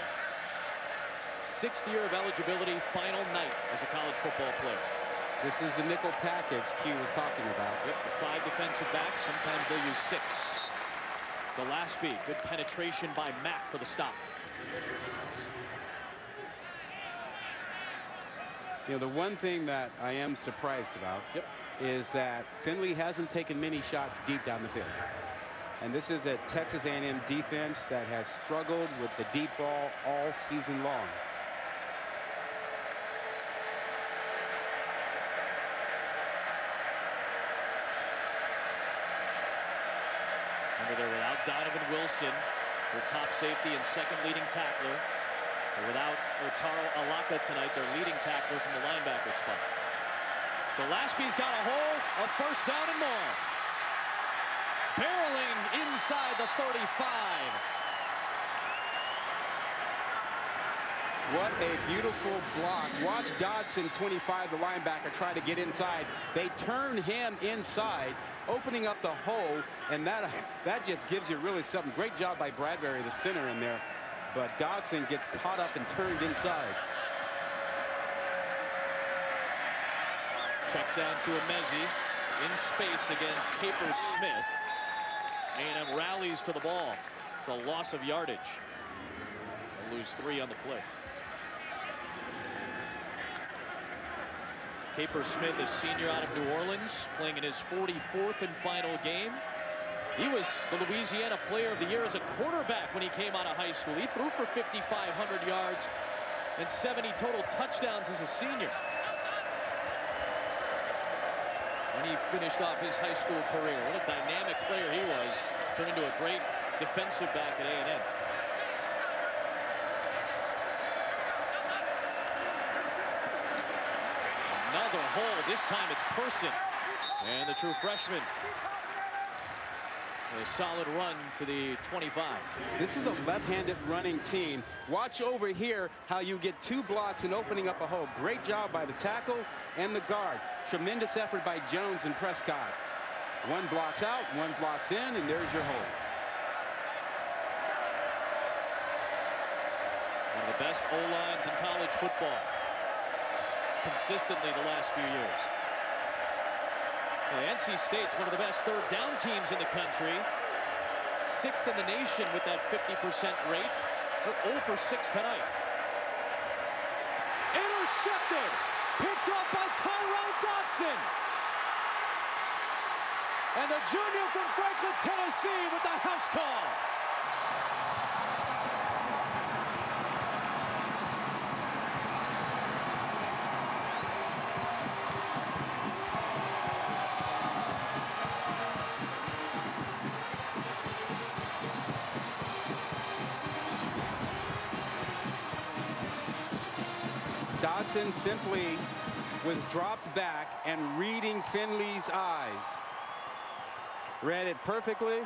6th year of eligibility, final night as a college football player. This is the nickel package Q was talking about. Yep, the 5 defensive backs. Sometimes they'll use 6. Gillespie, good penetration by Mack for the stop. The one thing that I am surprised about is that Finley hasn't taken many shots deep down the field. And this is a Texas A&M defense that has struggled with the deep ball all season long. Remember, they're without Donovan Wilson, their top safety and second leading tackler. They're without Otaro Alaka tonight, their leading tackler from the linebacker spot. Gillespie's got a hole, a first down and more. Barreling inside the 35. What a beautiful block. Watch Dodson, 25, the linebacker, try to get inside. They turn him inside, opening up the hole, and that just gives you really something. Great job by Bradbury, the center in there. But Dodson gets caught up and turned inside. Check down to Emezi in space against Capers Smith. A&M rallies to the ball. It's a loss of yardage. They'll lose 3 on the play. Capers Smith is senior out of New Orleans, playing in his 44th and final game. He was the Louisiana Player of the Year as a quarterback when he came out of high school. He threw for 5,500 yards and 70 total touchdowns as a senior. When he finished off his high school career, what a dynamic player he was. Turned into a great defensive back at A&M. Another hole. This time it's Person. And the true freshman. A solid run to the 25. This is a left-handed running team. Watch over here how you get 2 blocks and opening up a hole. Great job by the tackle and the guard. Tremendous effort by Jones and Prescott. 1 blocks out, 1 blocks in, and there's your hole. One of the best O-lines in college football. Consistently the last few years. NC State's one of the best third down teams in the country. 6th in the nation with that 50% rate. They're 0 for 6 tonight. Intercepted. Picked up by Tyrell Dodson. And the junior from Franklin, Tennessee with the house call. Dodson simply was dropped back and reading Finley's eyes. Read it perfectly.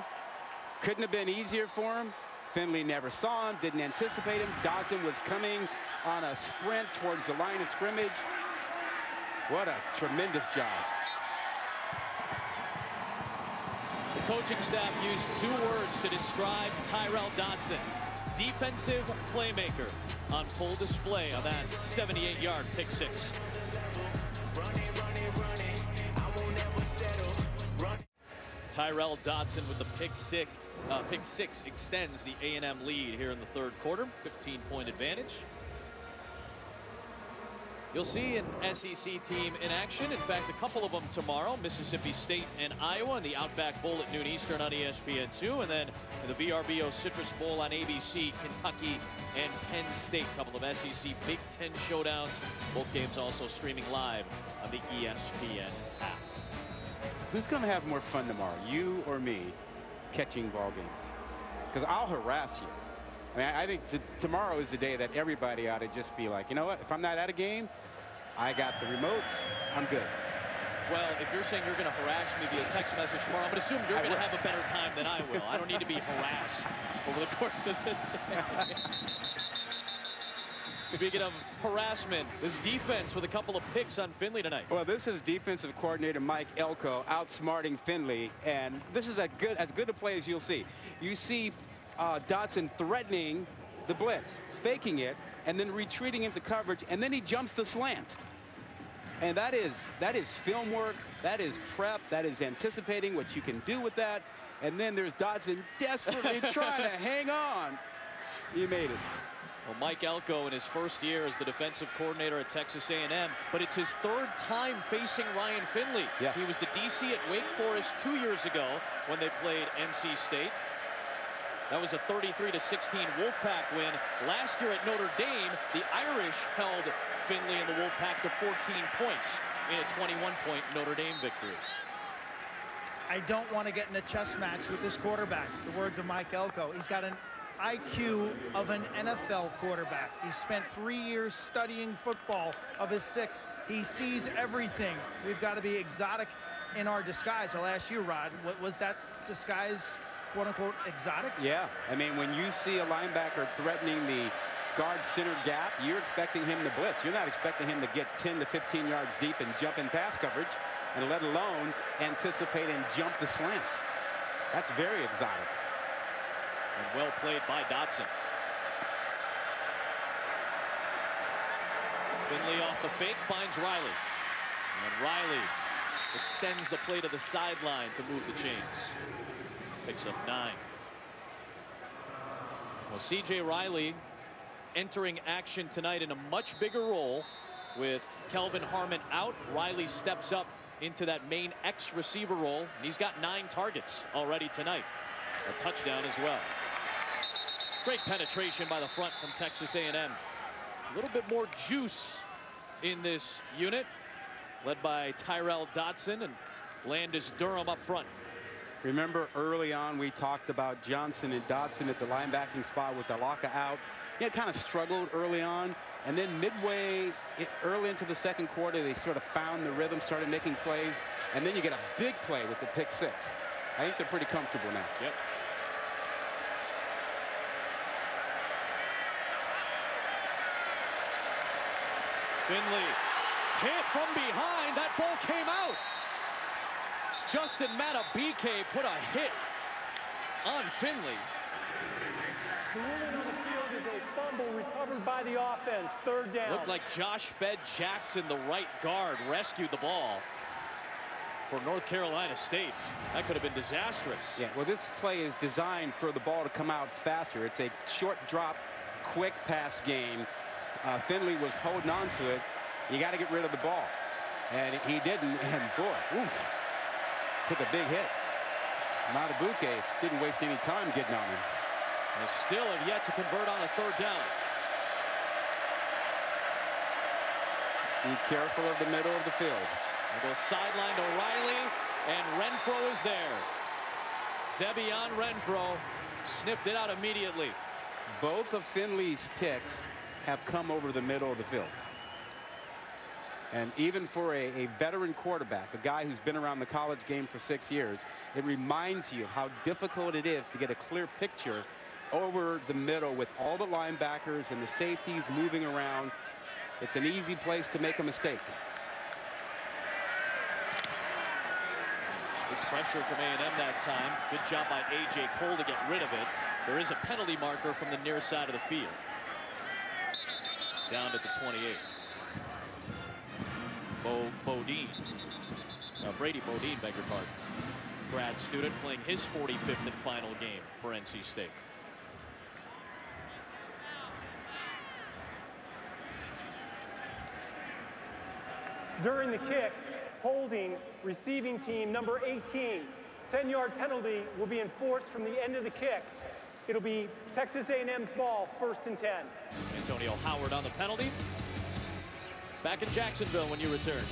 Couldn't have been easier for him. Finley never saw him, didn't anticipate him. Dodson was coming on a sprint towards the line of scrimmage. What a tremendous job. The coaching staff used 2 words to describe Tyrell Dodson. Defensive playmaker, on full display on that 78-yard pick 6. Tyrell Dodson with the pick 6. Pick 6 extends the A&M lead here in the 3rd quarter. 15-point advantage. You'll see an SEC team in action. In fact, a couple of them tomorrow. Mississippi State and Iowa in the Outback Bowl at noon Eastern on ESPN2. And then in the VRBO Citrus Bowl on ABC, Kentucky and Penn State. A couple of SEC Big Ten showdowns. Both games also streaming live on the ESPN app. Who's going to have more fun tomorrow, you or me, catching ball games? Because I'll harass you. I mean, I think tomorrow is the day that everybody ought to just be like, you know what, if I'm not at a game, I got the remotes, I'm good. Well, if you're saying you're going to harass me via text message tomorrow, I'm going to assume you're going to have a better time than I will. I don't need to be harassed over the course of the day. Speaking of harassment, this defense with a couple of picks on Finley tonight. Well, this is defensive coordinator Mike Elko outsmarting Finley, and this is as good a play as you'll see. You see Dodson threatening the blitz, faking it, and then retreating into coverage, and then he jumps the slant. And that is film work, that is prep, that is anticipating what you can do with that. And then there's Dodson desperately trying to hang on. He made it. Well, Mike Elko in his first year as the defensive coordinator at Texas A&M, but it's his 3rd time facing Ryan Finley. Yeah. He was the DC at Wake Forest 2 years ago when they played NC State. That was a 33-16 Wolfpack win. Last year at Notre Dame, the Irish held Finley and the Wolfpack to 14 points in a 21-point Notre Dame victory. I don't want to get in a chess match with this quarterback. The words of Mike Elko. He's got an IQ of an NFL quarterback. He spent 3 years studying football of his 6. He sees everything. We've got to be exotic in our disguise. I'll ask you, Rod, what was that disguise, quote-unquote, exotic? Yeah, I mean, when you see a linebacker threatening the guard center gap, you're expecting him to blitz. You're not expecting him to get 10 to 15 yards deep and jump in pass coverage, and let alone anticipate and jump the slant. That's very exotic. And well played by Dodson. Finley off the fake, finds Riley. And Riley extends the play to the sideline to move the chains. Picks up 9. Well, C.J. Riley entering action tonight in a much bigger role with Kelvin Harmon out. Riley steps up into that main X receiver role, and he's got 9 targets already tonight. A touchdown as well. Great penetration by the front from Texas A&M. A little bit more juice in this unit, led by Tyrell Dotson and Landis Durham up front. Remember early on we talked about Johnson and Dotson at the linebacking spot with Alaka out. He had kind of struggled early on, and then midway early into the second quarter they sort of found the rhythm, started making plays, and then you get a big play with the pick 6. I think they're pretty comfortable now. Yep. Finley hit from behind. That ball came out. Justin Matabike put a hit on Finley. The ruling on the field is a fumble recovered by the offense. 3rd down. Looked like Josh Fed Jackson, the right guard, rescued the ball for North Carolina State. That could have been disastrous. Yeah, well, this play is designed for the ball to come out faster. It's a short drop, quick pass game. Finley was holding on to it. You got to get rid of the ball. And he didn't, and boy, oof, took a big hit. Matabike didn't waste any time getting on him. They still have yet to convert on a 3rd down. Be careful of the middle of the field. They go sideline to Riley, and Renfro is there. Debian Renfro snipped it out immediately. Both of Finley's picks have come over the middle of the field. And even for a veteran quarterback, a guy who's been around the college game for 6 years, it reminds you how difficult it is to get a clear picture over the middle with all the linebackers and the safeties moving around. It's an easy place to make a mistake. Good pressure from A&M that time. Good job by A.J. Cole to get rid of it. There is a penalty marker from the near side of the field. Down at the 28. Brady Bodine, beg your pardon. Grad student playing his 45th and final game for NC State. During the kick, holding receiving team number 18. 10-yard penalty will be enforced from the end of the kick. It'll be Texas A&M's ball, 1st and 10. Antonio Howard on the penalty. Back in Jacksonville when you return.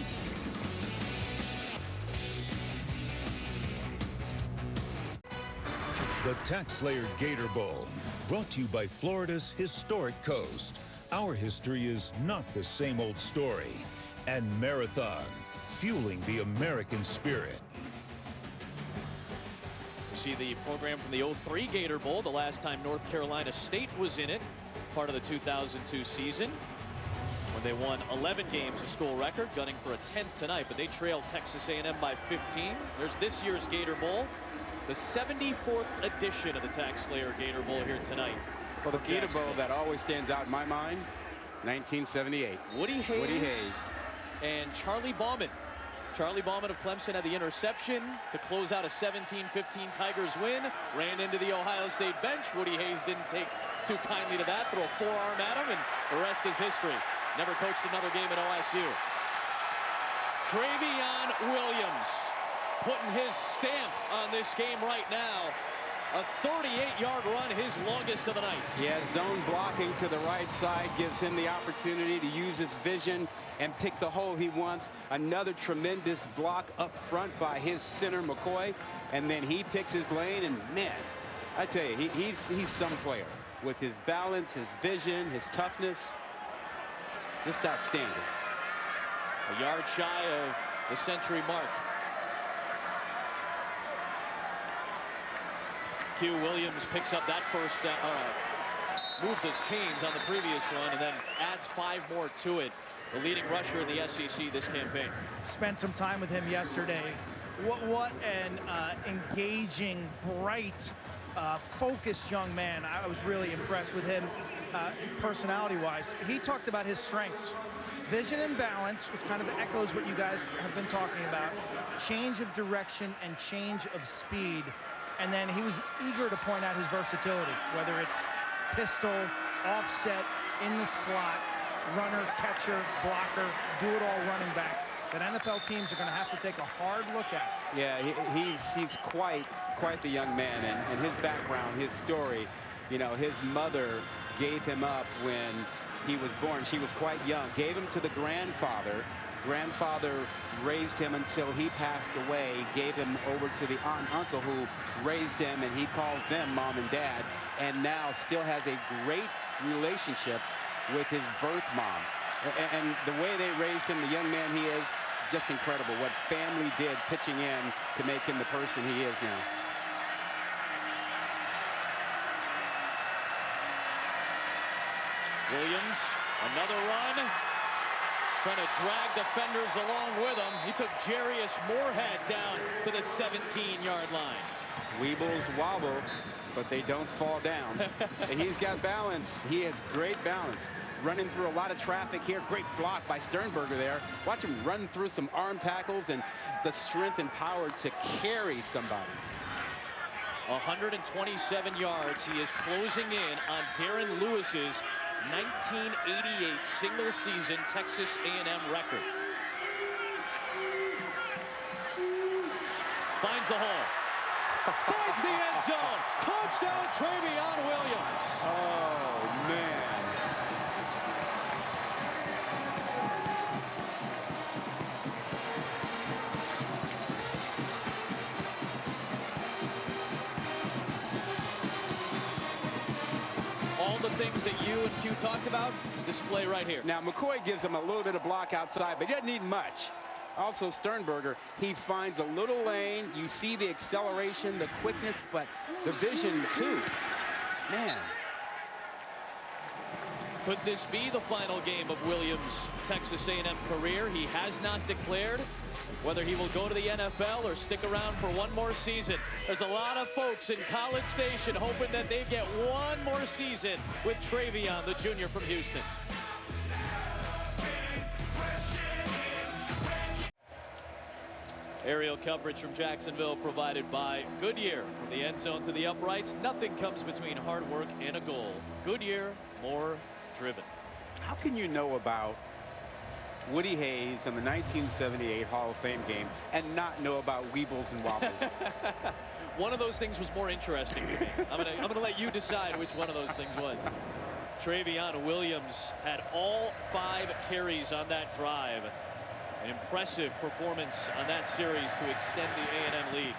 The TaxSlayer Gator Bowl, brought to you by Florida's historic coast. Our history is not the same old story. And Marathon, fueling the American spirit. See the program from the 03 Gator Bowl, the last time North Carolina State was in it, part of the 2002 season, when they won 11 games, a school record, gunning for a 10th tonight, but they trailed Texas A&M by 15. There's this year's Gator Bowl, the 74th edition of the TaxSlayer Gator Bowl here tonight. Well, the Gator Bowl that always stands out in my mind, 1978. Woody Hayes and Charlie Bauman. Charlie Bauman of Clemson had the interception to close out a 17-15 Tigers win. Ran into the Ohio State bench. Woody Hayes didn't take too kindly to that. Throw a forearm at him, and the rest is history. Never coached another game at OSU. Travion Williams putting his stamp on this game right now. A 38-yard run, his longest of the night. Yeah, zone blocking to the right side gives him the opportunity to use his vision and pick the hole he wants. Another tremendous block up front by his center, McCoy. And then he picks his lane, and man, I tell you, he's some player. With his balance, his vision, his toughness, just outstanding. A yard shy of the century mark. Q Williams picks up that first down, moves the chains on the previous one, and then adds 5 more to it. The leading rusher in the SEC this campaign. Spent some time with him yesterday. What an engaging, bright, focused young man. I was really impressed with him personality-wise. He talked about his strengths. Vision and balance, which kind of echoes what you guys have been talking about. Change of direction and change of speed. And then he was eager to point out his versatility, whether it's pistol, offset, in the slot, runner, catcher, blocker, do it all running back. That NFL teams are going to have to take a hard look at. Yeah, he's quite the young man, and his background, his story, you know, his mother gave him up when he was born. She was quite young. Gave him to the grandfather. Grandfather raised him until he passed away. Gave him over to the aunt and uncle who raised him, and he calls them mom and dad, and now still has a great relationship with his birth mom. And the way they raised him, the young man he is, just incredible. What family did pitching in to make him the person he is now. Williams, another run. Trying to drag defenders along with him. He took Jarius Moorhead down to the 17-yard line. Weebles wobble, but they don't fall down. And he's got balance. He has great balance. Running through a lot of traffic here. Great block by Sternberger there. Watch him run through some arm tackles and the strength and power to carry somebody. 127 yards. He is closing in on Darren Lewis's 1988 single season Texas A&M record. Finds the hole. Finds the end zone. Touchdown, Travion Williams. Oh, man. All the things that you and Q talked about, display right here. Now, McCoy gives him a little bit of block outside, but he doesn't need much. Also, Sternberger, he finds a little lane. You see the acceleration, the quickness, but the vision, too. Man. Could this be the final game of Williams' Texas A&M career? He has not declared whether he will go to the NFL or stick around for one more season. There's a lot of folks in College Station hoping that they get one more season with Travion, the junior from Houston. Aerial coverage from Jacksonville provided by Goodyear. From the end zone to the uprights, nothing comes between hard work and a goal. Goodyear, more driven. How can you know about Woody Hayes in the 1978 Hall of Fame game and not know about Weebles and Wobbles? One of those things was more interesting to me. I'm gonna let you decide which one of those things was. Travion Williams had all 5 carries on that drive. An impressive performance on that series to extend the A&M lead.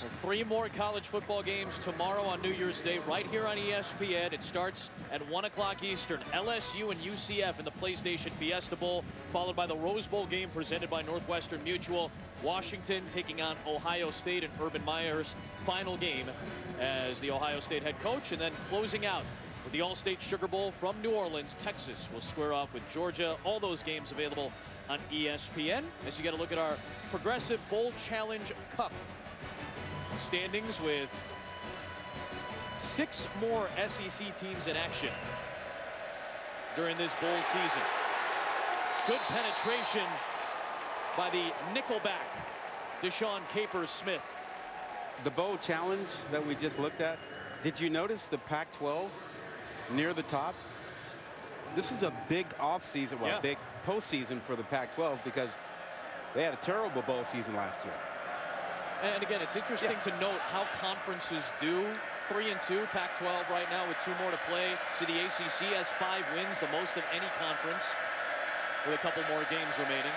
Well, 3 more college football games tomorrow on New Year's Day right here on ESPN. It starts at 1 o'clock Eastern. LSU and UCF in the PlayStation Fiesta Bowl, followed by the Rose Bowl game presented by Northwestern Mutual. Washington taking on Ohio State and Urban Meyer's final game as the Ohio State head coach, and then closing out with the All-State Sugar Bowl from New Orleans. Texas will square off with Georgia. All those games available on ESPN as you get a look at our Progressive Bowl Challenge Cup standings with 6 more SEC teams in action during this bowl season. Good penetration by the nickelback, Deshaun Capers-Smith. The bowl challenge that we just looked at, did you notice the Pac-12 near the top? This is a big offseason, well, big postseason for the Pac-12 because they had a terrible bowl season last year. And again, it's interesting to note how conferences do. 3-2, Pac-12 right now with 2 more to play. So the ACC has 5 wins, the most of any conference, with a couple more games remaining.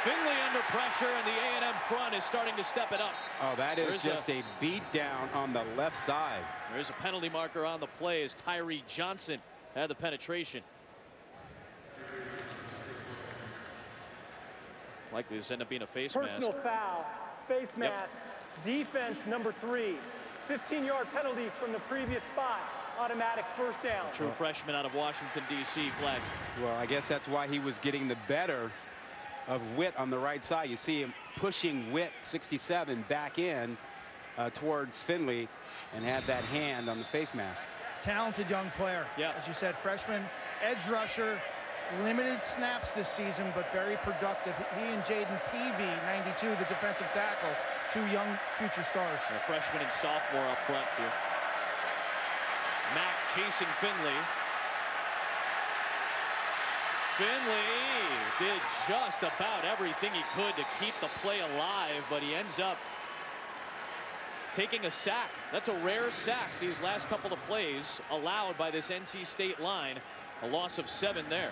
Finley under pressure, and the A&M front is starting to step it up. Oh, that is just a beat down on the left side. There's a penalty marker on the play as Tyree Johnson had the penetration. Likely this end up being a face mask. Personal foul, face mask, defense number 3. 15-yard penalty from the previous spot. Automatic first down. True freshman out of Washington, D.C. flag. Well, I guess that's why he was getting the better of Witt on the right side. You see him pushing Witt, 67, back in towards Finley and had that hand on the face mask. Talented young player. As you said, freshman, edge rusher, limited snaps this season, but very productive. He and Jaden Peavy, 92, the defensive tackle, 2 young future stars. A freshman and sophomore up front here. Mack chasing Finley. Finley did just about everything he could to keep the play alive, but he ends up taking a sack. That's a rare sack these last couple of plays allowed by this NC State line. A loss of 7 there.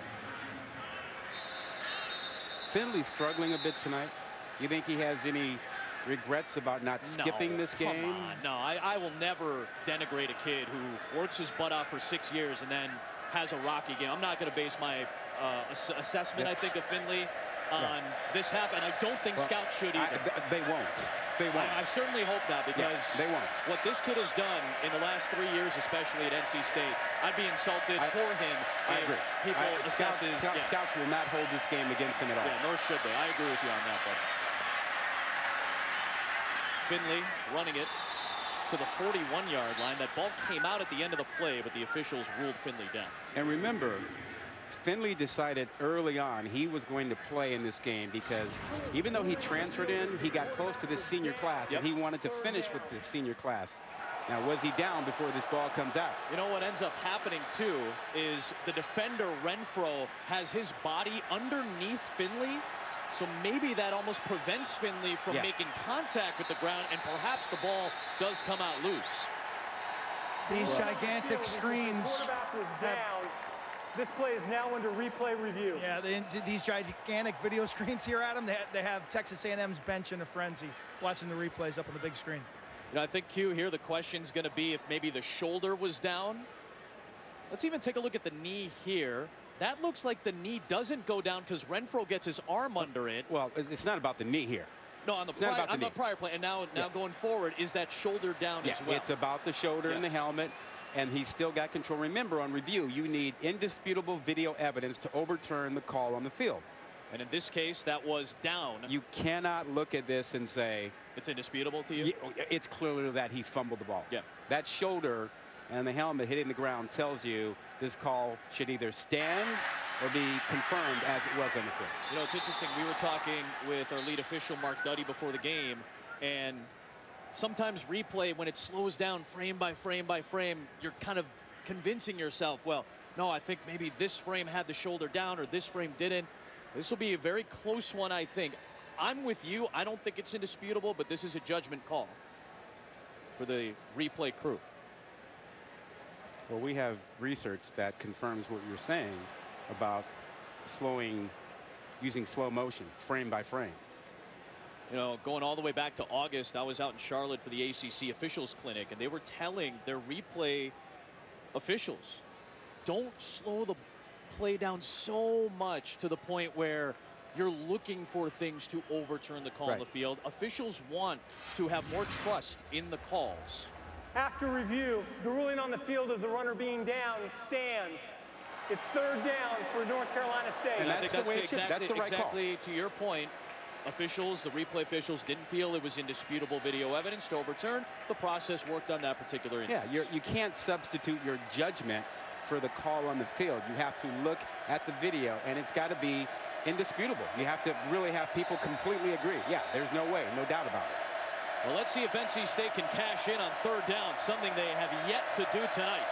Finley's struggling a bit tonight. You think he has any regrets about not skipping this game? Come on. No, I will never denigrate a kid who works his butt off for 6 years and then has a rocky game. I'm not going to base my assessment, I think, of Finley on this half, and I don't think scouts should either. They won't. They won't. I certainly hope not, because they won't. What this kid has done in the last 3 years, especially at NC State, I'd be insulted for him. I agree. People assess his, Scouts will not hold this game against him at all. Yeah, nor should they. I agree with you on that, but Finley running it to the 41-yard line. That ball came out at the end of the play, but the officials ruled Finley down. And remember, Finley decided early on he was going to play in this game because even though he transferred in, he got close to this senior class, and he wanted to finish with the senior class. Now, was he down before this ball comes out? You know what ends up happening, too, is the defender, Renfro, has his body underneath Finley. So maybe that almost prevents Finley from making contact with the ground, and perhaps the ball does come out loose. These gigantic screens. The quarterback was down. This play is now under replay review. Yeah, these gigantic video screens here, Adam, they have Texas A&M's bench in a frenzy watching the replays up on the big screen. You know, I think, Q, here the question's going to be if maybe the shoulder was down. Let's even take a look at the knee here. That looks like the knee doesn't go down because Renfro gets his arm under it. Well, it's not about the knee here. No, on the prior play. And now going forward, is that shoulder down as well? It's about the shoulder and the helmet, and he's still got control. Remember, on review, you need indisputable video evidence to overturn the call on the field. And in this case, that was down. You cannot look at this and say it's indisputable to you? It's clearly that he fumbled the ball. Yeah. That shoulder and the helmet hitting the ground tells you this call should either stand or be confirmed as it was on the field. You know, it's interesting. We were talking with our lead official, Mark Duddy, before the game, and sometimes replay, when it slows down frame by frame by frame, you're kind of convincing yourself, well, no, I think maybe this frame had the shoulder down or this frame didn't. This will be a very close one, I think. I'm with you. I don't think it's indisputable, but this is a judgment call for the replay crew. Well, we have research that confirms what you're saying about using slow motion, frame by frame. You know, going all the way back to August, I was out in Charlotte for the ACC officials clinic, and they were telling their replay officials, don't slow the play down so much to the point where you're looking for things to overturn the call on the field. Officials want to have more trust in the calls. After review, the ruling on the field of the runner being down stands. It's third down for North Carolina State. And I think that's the right exactly to your point. Officials, the replay officials, didn't feel it was indisputable video evidence to overturn. The process worked on that particular instance. Yeah, you can't substitute your judgment for the call on the field. You have to look at the video, and it's got to be indisputable. You have to really have people completely agree. Yeah, there's no way, no doubt about it. Well, let's see if NC State can cash in on third down, something they have yet to do tonight.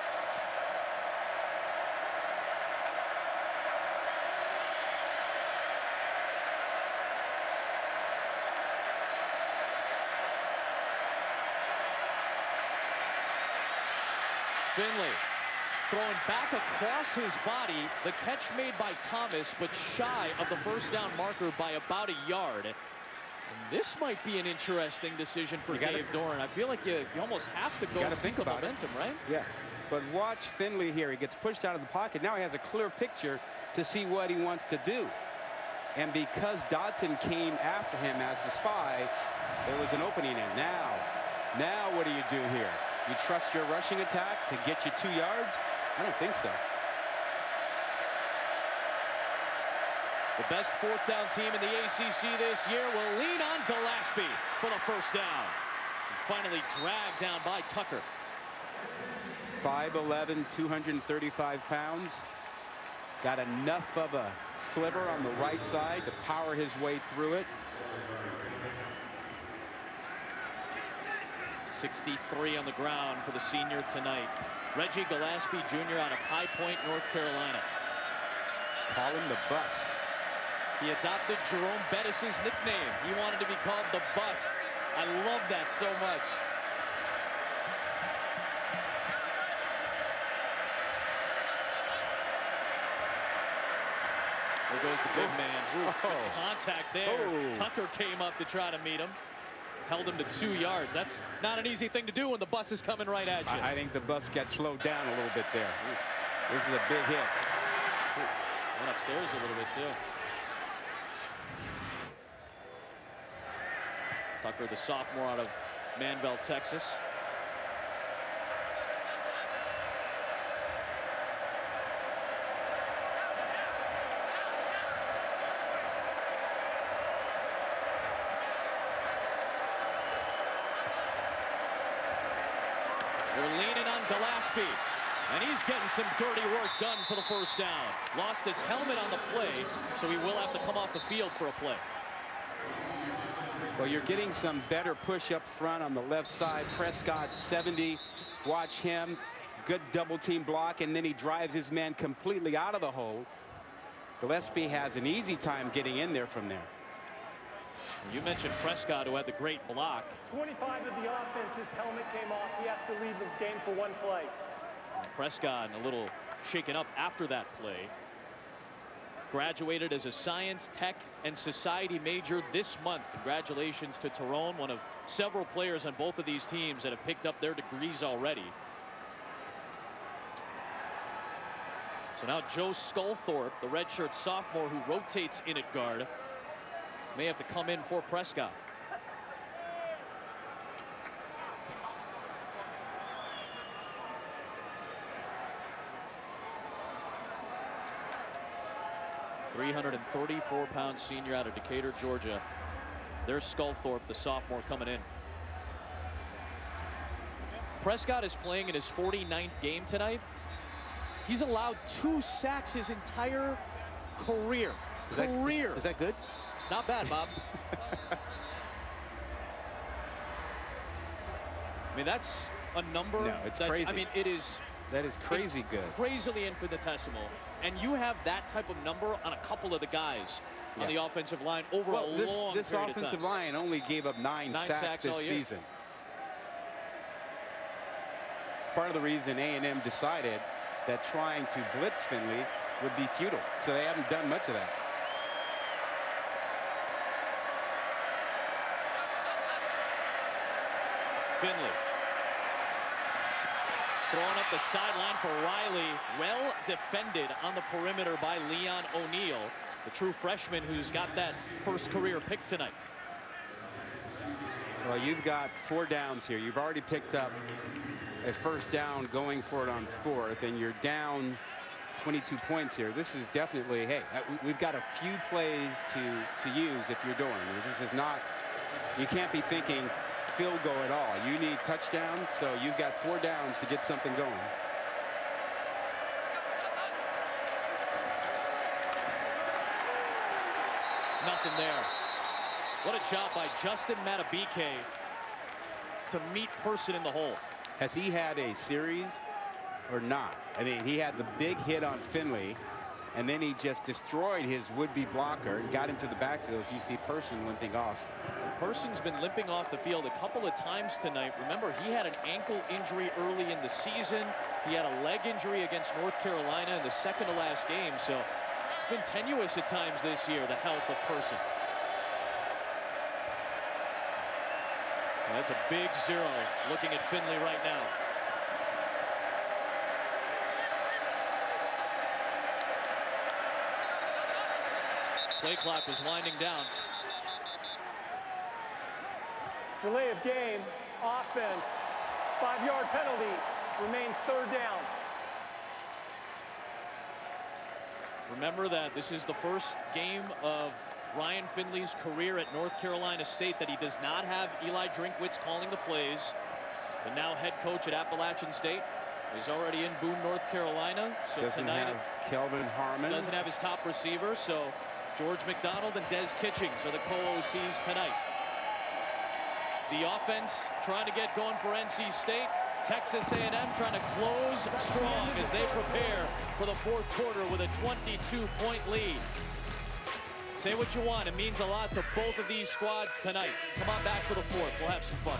Finley throwing back across his body. The catch made by Thomas, but shy of the first down marker by about a yard. And this might be an interesting decision for Dave Doran. I feel like you almost have to go and think about momentum, right? Yeah, but watch Finley here. He gets pushed out of the pocket. Now he has a clear picture to see what he wants to do. And because Dodson came after him as the spy, there was an opening in. Now what do you do here? You trust your rushing attack to get you 2 yards? I don't think so. The best fourth down team in the ACC this year will lean on Gillespie for the first down. And finally dragged down by Tucker. 5'11", 235 pounds. Got enough of a sliver on the right side to power his way through it. 63 on the ground for the senior tonight. Reggie Gillespie Jr. out of High Point, North Carolina. Call him the Bus. He adopted Jerome Bettis' nickname. He wanted to be called the Bus. I love that so much. There goes the big man. Ooh, good contact there. Oh. Tucker came up to try to meet him. Held him to 2 yards. That's not an easy thing to do when the bus is coming right at you. I think the bus got slowed down a little bit there. This is a big hit. Went upstairs a little bit too. Tucker, the sophomore out of Manville, Texas. They're leaning on Gillespie, and he's getting some dirty work done for the first down. Lost his helmet on the play, so he will have to come off the field for a play. Well, you're getting some better push up front on the left side. Prescott 70. Watch him. Good double team block, and then he drives his man completely out of the hole. Gillespie has an easy time getting in there from there. You mentioned Prescott, who had the great block. 25 of the offense, his helmet came off. He has to leave the game for one play. Prescott a little shaken up after that play. Graduated as a science, tech, and society major this month. Congratulations to Tyrone, one of several players on both of these teams that have picked up their degrees already. So now Joe Sculthorpe, the redshirt sophomore who rotates in at guard, may have to come in for Prescott. .334-pound senior out of Decatur, Georgia. There's Sculthorpe, the sophomore, coming in. Prescott is playing in his 49th game tonight. He's allowed 2 sacks his entire career. Is that good? It's not bad, Bob. I mean, that's a number. No, it's crazy. I mean, it is. That is crazy good. Crazily infinitesimal. And you have that type of number on a couple of the guys on the offensive line over a long period of time. This offensive line only gave up 9 sacks this season. Part of the reason A&M decided that trying to blitz Finley would be futile. So they haven't done much of that. Finley. Throwing up the sideline for Riley. Well defended on the perimeter by Leon O'Neal, the true freshman who's got that first career pick tonight. Well, you've got 4 downs here. You've already picked up a first down going for it on 4th, and you're down 22 points here. This is definitely, hey, we've got a few plays to use if you're doing. This is not, you can't be thinking field goal at all. You need touchdowns, so you've got 4 downs to get something going. Nothing there. What a job by Justin Matabike to meet Person in the hole. Has he had a series or not? I mean, he had the big hit on Finley, and then he just destroyed his would-be blocker and got into the backfield. As you see Person limping off. Person's been limping off the field a couple of times tonight. Remember, he had an ankle injury early in the season. He had a leg injury against North Carolina in the second to last game. So it's been tenuous at times this year, the health of Person. And that's a big 0 looking at Finley right now. Play clock was winding down. Delay of game, offense, 5-yard penalty, remains 3rd down. Remember that this is the first game of Ryan Finley's career at North Carolina State that he does not have Eli Drinkwitz calling the plays. And now head coach at Appalachian State is already in Boone, North Carolina. So doesn't tonight have Kelvin Harmon. Doesn't have his top receiver. So George McDonald and Des Kitchings are the co-OCs tonight. The offense trying to get going for NC State. Texas A&M trying to close strong as they prepare for the fourth quarter with a 22-point lead. Say what you want, it means a lot to both of these squads tonight. Come on back for the fourth, we'll have some fun.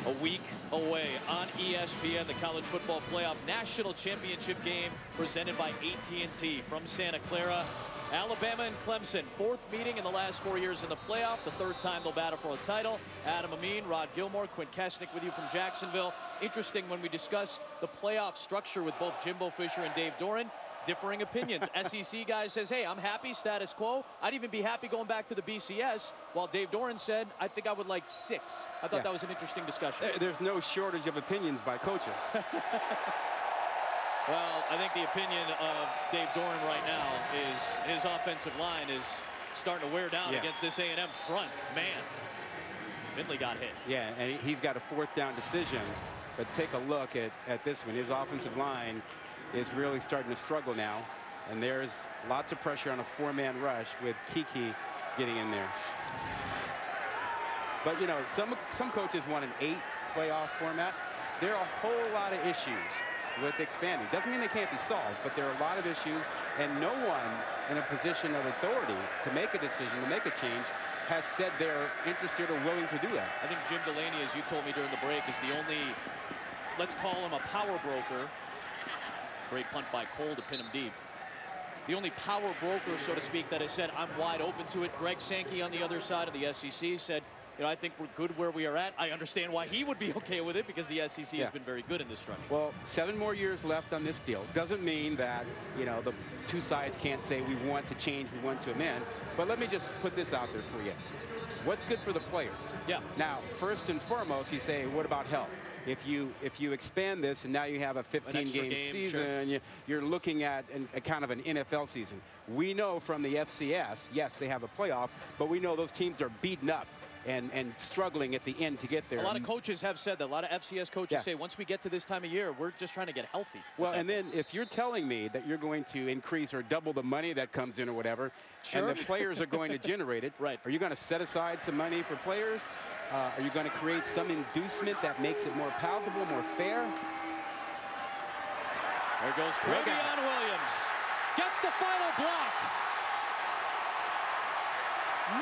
A week away on ESPN, the College Football Playoff National Championship game presented by AT&T from Santa Clara. Alabama and Clemson, fourth meeting in the last 4 years in the playoff, the third time they'll battle for a title. Adam Amin, Rod Gilmore, Quinn Kesnick with you from Jacksonville. Interesting when we discussed the playoff structure with both Jimbo Fisher and Dave Doran. Differing opinions. SEC guy says, hey, I'm happy, status quo. I'd even be happy going back to the BCS, while Dave Doran said, I think I would like 6. I thought that was an interesting discussion. There's no shortage of opinions by coaches. Well, I think the opinion of Dave Doran right now is his offensive line is starting to wear down against this A&M front. Man, Finley got hit. Yeah, and he's got a fourth down decision. But take a look at this one. His offensive line is really starting to struggle now. And there's lots of pressure on a 4-man rush with Kiki getting in there. But, you know, some coaches want an 8 playoff format. There are a whole lot of issues with expanding. Doesn't mean they can't be solved, but there are a lot of issues, and no one in a position of authority to make a decision, to make a change, has said they're interested or willing to do that. I think Jim Delaney, as you told me during the break, is the only, let's call him a power broker. Great punt by Cole to pin him deep. The only power broker, so to speak, that has said, I'm wide open to it. Greg Sankey on the other side of the SEC said, you know, I think we're good where we are at. I understand why he would be okay with it, because the SEC has been very good in this structure. Well, 7 more years left on this deal. Doesn't mean that, you know, the two sides can't say we want to change, we want to amend. But let me just put this out there for you. What's good for the players? Yeah. Now, first and foremost, you say, what about health? If you expand this and now you have a 15-game season, you're looking at a kind of an NFL season. We know from the FCS, yes, they have a playoff, but we know those teams are beaten up and struggling at the end to get there. A lot of coaches have said that. A lot of FCS coaches say once we get to this time of year, we're just trying to get healthy. Well, and then if you're telling me that you're going to increase or double the money that comes in or whatever, and the players are going to generate it, are you going to set aside some money for players? Are you going to create some inducement that makes it more palatable, more fair? There goes Travion Williams. Gets the final block.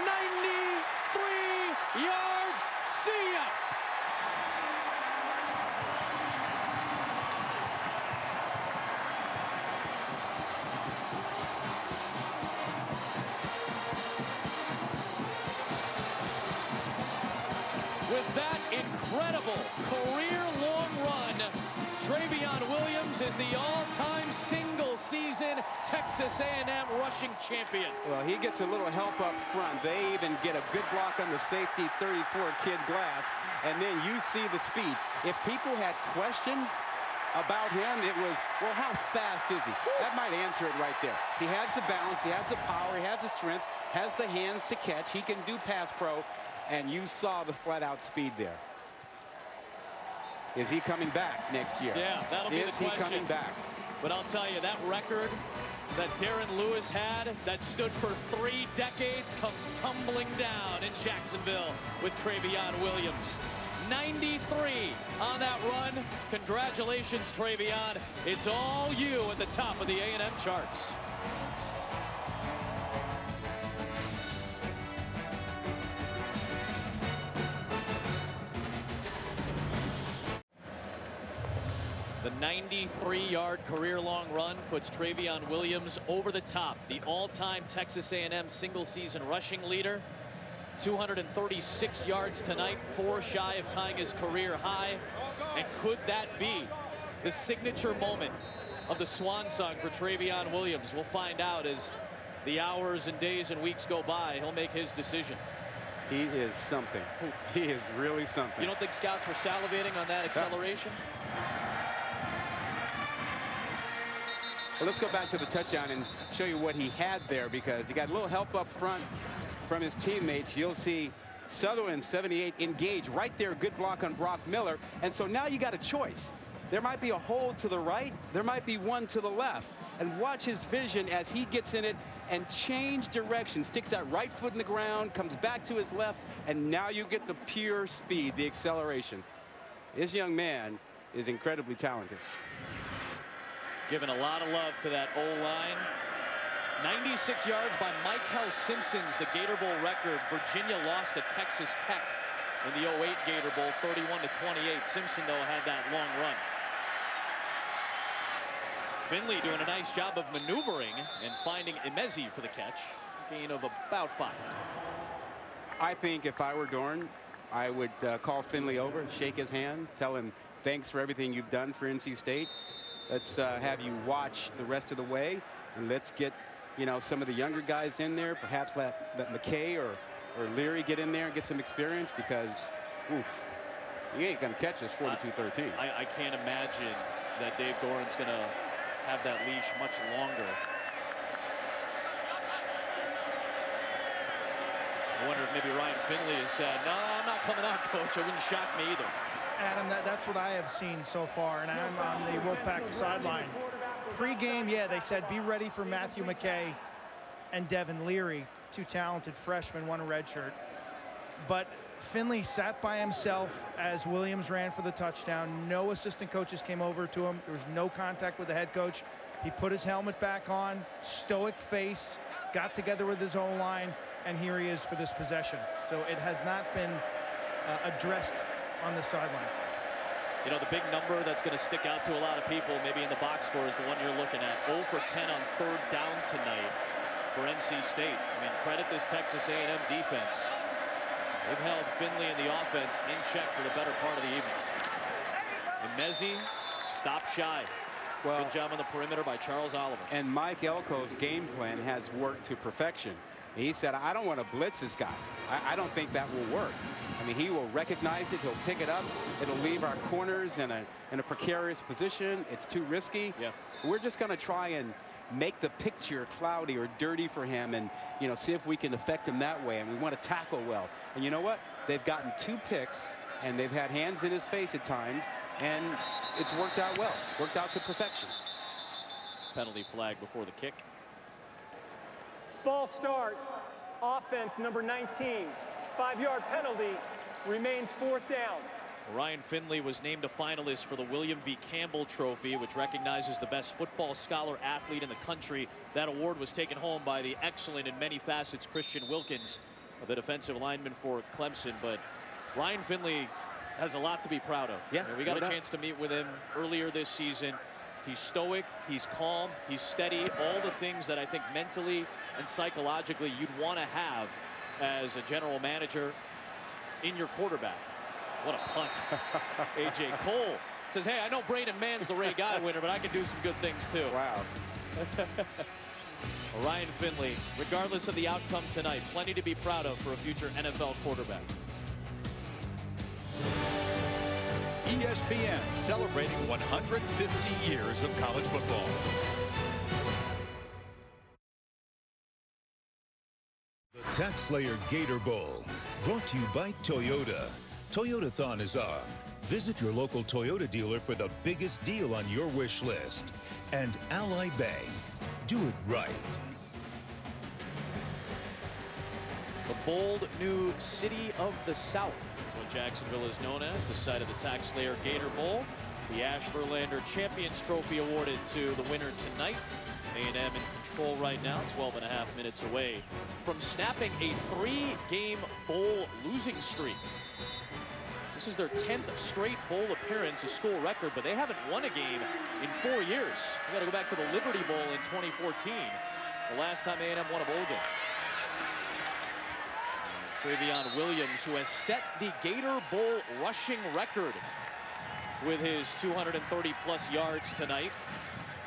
93 yards. See ya. With that incredible career-long run, Travion Williams is the all-time single-season Texas A&M rushing champion. Well, he gets a little help up front. They even get a good block on the safety 34 kid Glass, and then you see the speed. If people had questions about him, it was, well, how fast is he? That might answer it right there. He has the balance, he has the power, he has the strength, has the hands to catch. He can do pass pro. And you saw the flat-out speed there. Is he coming back next year? Yeah, that'll be the question. Is he coming back? But I'll tell you, that record that Darren Lewis had that stood for 3 decades comes tumbling down in Jacksonville with Travion Williams. 93 on that run. Congratulations, Travion. It's all you at the top of the A&M charts. The 93-yard career-long run puts Travion Williams over the top, the all-time Texas A&M single-season rushing leader. 236 yards tonight, 4 shy of tying his career high. And could that be the signature moment of the swan song for Travion Williams? We'll find out as the hours and days and weeks go by. He'll make his decision. He is something. He is really something. You don't think scouts were salivating on that acceleration? Well, let's go back to the touchdown and show you what he had there, because he got a little help up front from his teammates. You'll see Sutherland, 78, engage right there. Good block on Brock Miller. And so now you got a choice. There might be a hole to the right. There might be one to the left. And watch his vision as he gets in it and change direction. Sticks that right foot in the ground, comes back to his left, and now you get the pure speed, the acceleration. This young man is incredibly talented. Giving a lot of love to that O-line. 96 yards by Michael Simpson's the Gator Bowl record. Virginia lost to Texas Tech in the 08 Gator Bowl, 31-28. Simpson, though, had that long run. Finley doing a nice job of maneuvering and finding Emezi for the catch. Gain of about 5. I think if I were Dorn, I would call Finley over, shake his hand, tell him thanks for everything you've done for NC State. Let's have you watch the rest of the way, and let's get, you know, some of the younger guys in there. Perhaps let McKay or Leary get in there and get some experience, because, oof, you ain't going to catch this 42-13. I can't imagine that Dave Doran's going to have that leash much longer. I wonder if maybe Ryan Finley has said, no, I'm not coming out, coach. It wouldn't shock me either. Adam, that's what I have seen so far, and I'm on the Wolfpack sideline. Pre-game, yeah, they said be ready for Matthew McKay and Devin Leary, 2 talented freshmen, 1 redshirt. But Finley sat by himself as Williams ran for the touchdown. No assistant coaches came over to him. There was no contact with the head coach. He put his helmet back on, stoic face, got together with his own line, and here he is for this possession. So it has not been addressed on the sideline. You know, the big number that's going to stick out to a lot of people, maybe in the box score, is the one you're looking at. 0 for 10 on 3rd down tonight for NC State. I mean, credit this Texas A&M defense. They've held Finley and the offense in check for the better part of the evening. Emezi stopped shy. Well, good job on the perimeter by Charles Oliver. And Mike Elko's game plan has worked to perfection. He said, I don't want to blitz this guy. I don't think that will work. I mean, he will recognize it. He'll pick it up. It'll leave our corners in a precarious position. It's too risky. Yeah. We're just going to try and make the picture cloudy or dirty for him, and, you know, see if we can affect him that way. And we want to tackle well. And you know what? They've gotten 2 picks, and they've had hands in his face at times, and it's worked out well. Worked out to perfection. Penalty flag before the kick. False start. Offense number 19. 5-yard penalty. Remains 4th down. Ryan Finley was named a finalist for the William V. Campbell Trophy, which recognizes the best football scholar athlete in the country. That award was taken home by the excellent in many facets Christian Wilkins, the defensive lineman for Clemson. But Ryan Finley has a lot to be proud of. Yeah, we got a chance to meet with him earlier this season. He's stoic, he's calm, he's steady, all the things that I think mentally and psychologically you'd want to have as a general manager in your quarterback. What a punt. A.J. Cole says, hey, I know Braden Mann's the Ray Guy winner, but I can do some good things too. Wow. Ryan Finley, regardless of the outcome tonight, plenty to be proud of for a future NFL quarterback. ESPN celebrating 150 years of college football. The TaxSlayer Gator Bowl, brought to you by Toyota. Toyotathon is on. Visit your local Toyota dealer for the biggest deal on your wish list. And Ally Bank. Do it right. The bold new city of the South, what Jacksonville is known as, the site of the TaxSlayer Gator Bowl. The Ashburlander Champions Trophy awarded to the winner tonight. A&M in control right now, 12.5 minutes away from snapping a 3-game bowl losing streak. This is their 10th straight bowl appearance, a school record, but they haven't won a game in 4 years. We got to go back to the Liberty Bowl in 2014, the last time A&M won a bowl game. Travion Williams, who has set the Gator Bowl rushing record with his 230-plus yards tonight,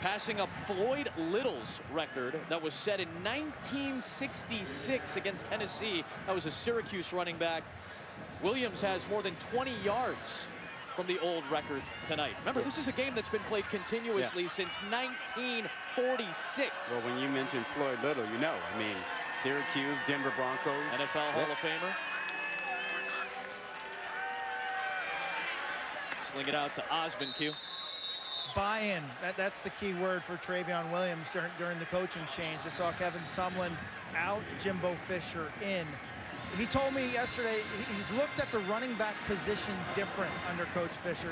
passing up Floyd Little's record that was set in 1966 against Tennessee. That was a Syracuse running back. Williams has more than 20 yards from the old record tonight. Remember, this is a game that's been played continuously since 1946. Well, when you mentioned Floyd Little, you know, I mean, Syracuse, Denver Broncos. NFL Hall of Famer. Sling it out to Osmond, Q. buy-in. That's the key word for Travion Williams during the coaching change. I saw Kevin Sumlin out, Jimbo Fisher in. He told me yesterday he's looked at the running back position different under Coach Fisher.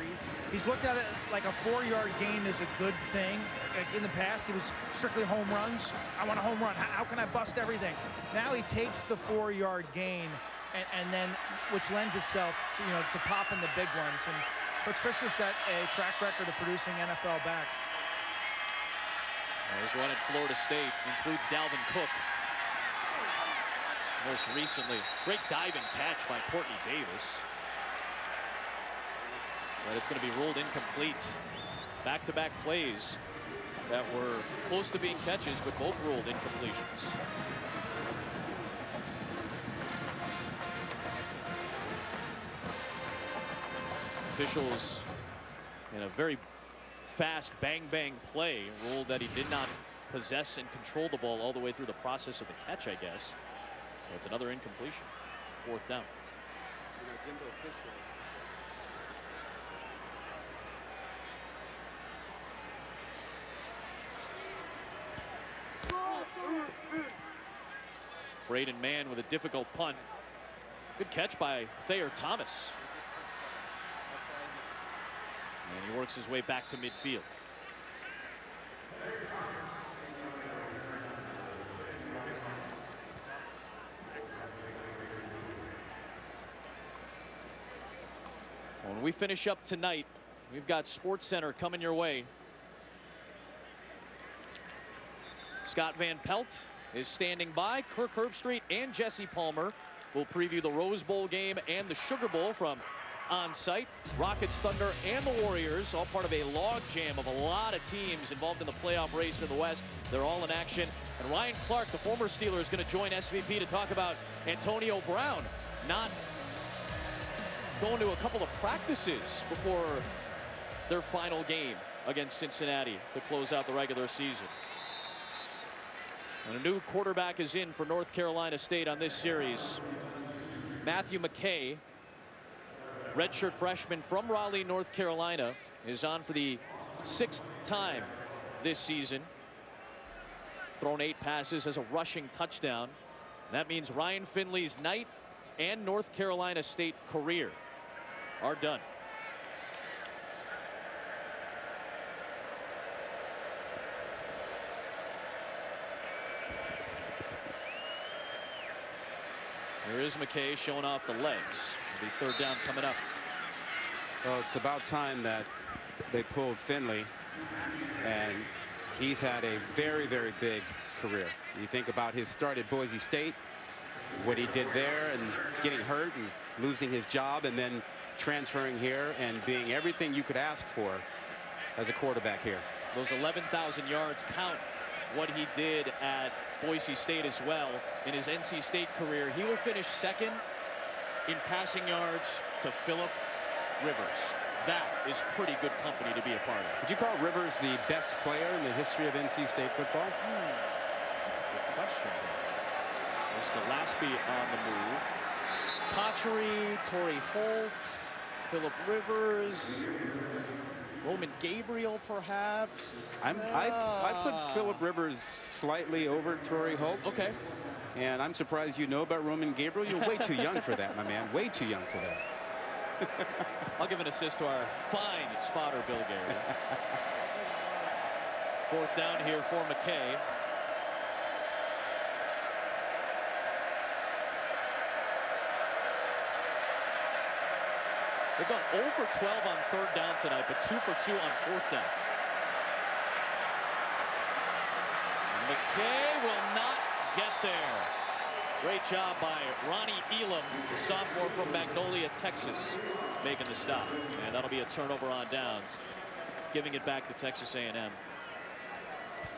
He's looked at it like a 4-yard gain is a good thing. Like in the past, he was strictly home runs. I want a home run. How can I bust everything? Now he takes the 4-yard gain and then, which lends itself to, to popping the big ones. And Coach Fisher's got a track record of producing NFL backs. His run at Florida State includes Dalvin Cook. Most recently, great diving catch by Courtney Davis. But it's going to be ruled incomplete. Back-to-back plays that were close to being catches, but both ruled incompletions. Officials in a very fast bang-bang play ruled that he did not possess and control the ball all the way through the process of the catch, I guess. So it's another incompletion. 4th down. Braden Mann with a difficult punt. Good catch by Thayer Thomas. And he works his way back to midfield. When we finish up tonight, we've got SportsCenter coming your way. Scott Van Pelt is standing by. Kirk Herbstreit and Jesse Palmer will preview the Rose Bowl game and the Sugar Bowl from on site. Rockets, Thunder, and the Warriors, all part of a log jam of a lot of teams involved in the playoff race in the West. They're all in action. And Ryan Clark, the former Steeler, is going to join SVP to talk about Antonio Brown not going to a couple of practices before their final game against Cincinnati to close out the regular season. And a new quarterback is in for North Carolina State on this series. Matthew McKay, redshirt freshman from Raleigh, North Carolina, is on for the 6th time this season. Thrown 8 passes as a rushing touchdown. That means Ryan Finley's night and North Carolina State career are done. Here is McKay showing off the legs. The 3rd down coming up. Well, it's about time that they pulled Finley, and he's had a very, very big career. You think about his start at Boise State, what he did there, and getting hurt and losing his job, and then transferring here and being everything you could ask for as a quarterback here. Those 11,000 yards count what he did at Boise State as well in his NC State career. He will finish 2nd in passing yards to Phillip Rivers. That is pretty good company to be a part of. Would you call Rivers the best player in the history of NC State football? That's a good question. There's Gillespie on the move. Cotchery, Torrey Holt, Phillip Rivers, Roman Gabriel, perhaps. I put Phillip Rivers slightly over Torrey Holt. Okay. And I'm surprised you know about Roman Gabriel. You're way too young for that, my man. Way too young for that. I'll give an assist to our fine spotter, Bill Gary. 4th down here for McKay. They've gone 0 for 12 on 3rd down tonight, but 2 for 2 on 4th down. McKay will not get there. Great job by Ronnie Elam, the sophomore from Magnolia, Texas, making the stop. And that'll be a turnover on downs, giving it back to Texas A&M.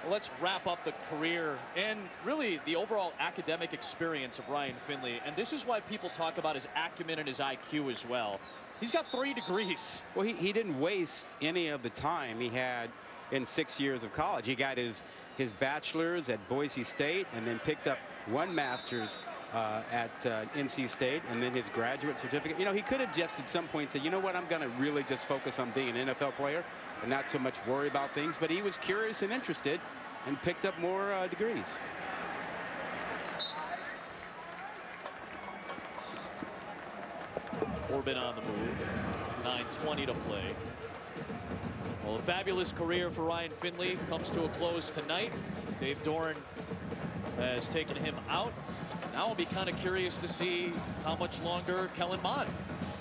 Well, let's wrap up the career and really the overall academic experience of Ryan Finley. And this is why people talk about his acumen and his IQ as well. He's got 3 degrees. Well, he didn't waste any of the time he had in 6 years of college. He got his bachelor's at Boise State and then picked up 1 master's at NC State, and then his graduate certificate. You know, he could have just at some point said, you know what, I'm going to really just focus on being an NFL player and not so much worry about things. But he was curious and interested and picked up more degrees. Corbin on the move. 9:20 to play. Well, a fabulous career for Ryan Finley comes to a close tonight. Dave Doran has taken him out. Now I'll be kind of curious to see how much longer Kellen Mond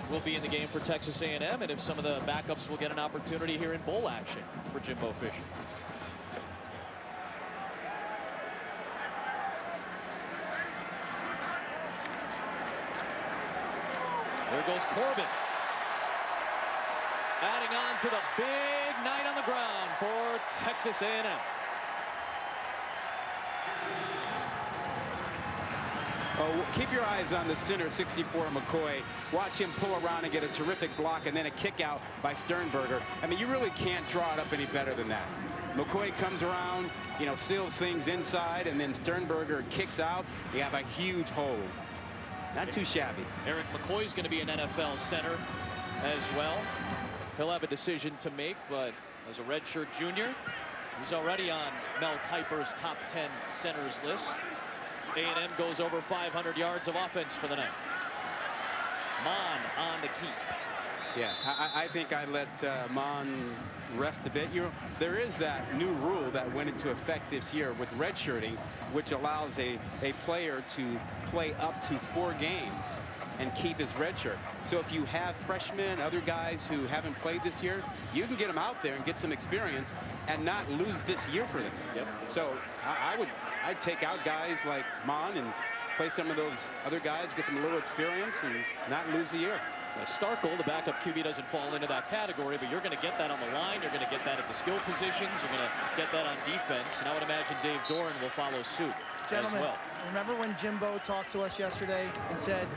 will be in the game for Texas A&M, and if some of the backups will get an opportunity here in bowl action for Jimbo Fisher. There goes Corbin. Adding on to the big night on the ground for Texas A&M. Oh, keep your eyes on the center, 64, McCoy. Watch him pull around and get a terrific block and then a kick out by Sternberger. I mean, you really can't draw it up any better than that. McCoy comes around, you know, seals things inside, and then Sternberger kicks out. You have a huge hole. Not too shabby. Eric McCoy's going to be an NFL center as well. He'll have a decision to make, but as a redshirt junior, he's already on Mel Kiper's top 10 centers list. A&M goes over 500 yards of offense for the night. Mond on the keep. Yeah, I think I let Mond rest a bit. There is that new rule that went into effect this year with redshirting, which allows a player to play up to 4 games and keep his red shirt. So if you have freshmen, other guys who haven't played this year, you can get them out there and get some experience and not lose this year for them. Yep. So I'd take out guys like Mond and play some of those other guys, get them a little experience and not lose the year. Starkle, the backup QB, doesn't fall into that category, but you're going to get that on the line. You're going to get that at the skill positions. You're going to get that on defense. And I would imagine Dave Doran will follow suit as well. Remember when Jimbo talked to us yesterday and said,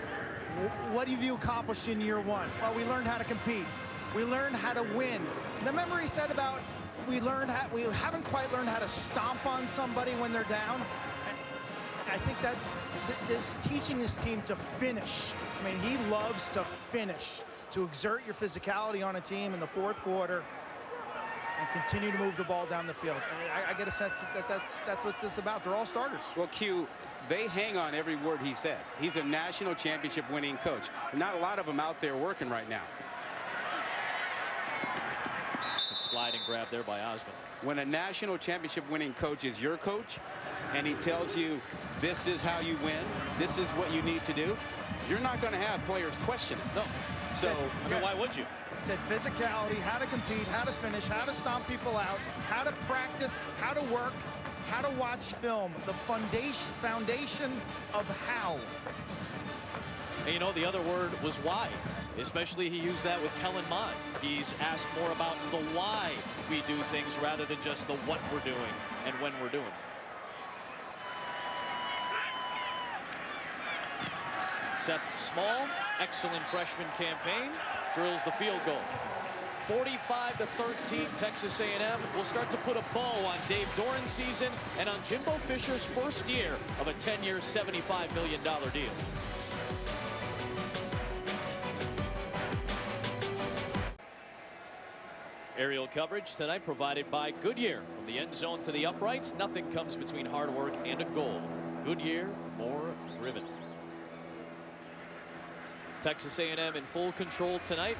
what have you accomplished in year 1? Well, we learned how to compete. We learned how to win. Remember he said about we haven't quite learned how to stomp on somebody when they're down. And I think that this teaching this team to finish. I mean, he loves to finish, to exert your physicality on a team in the 4th quarter and continue to move the ball down the field. I get a sense that that's what this is about. They're all starters. Well, Q, they hang on every word he says. He's a national championship winning coach. Not a lot of them out there working right now. Sliding grab there by Osmond. When a national championship winning coach is your coach and he tells you this is how you win, this is what you need to do, you're not going to have players question it. No. So, I mean, why would you? Said physicality, how to compete, how to finish, how to stomp people out, how to practice, how to work, how to watch film. The foundation of how. And you know, the other word was why. Especially he used that with Kellen Mond. He's asked more about the why we do things rather than just the what we're doing and when we're doing. Seth Small, excellent freshman campaign, drills the field goal. 45-13, Texas A&M will start to put a bow on Dave Doran's season and on Jimbo Fisher's first year of a 10-year, $75 million deal. Aerial coverage tonight provided by Goodyear. From the end zone to the uprights, nothing comes between hard work and a goal. Goodyear, more driven. Texas A&M in full control tonight.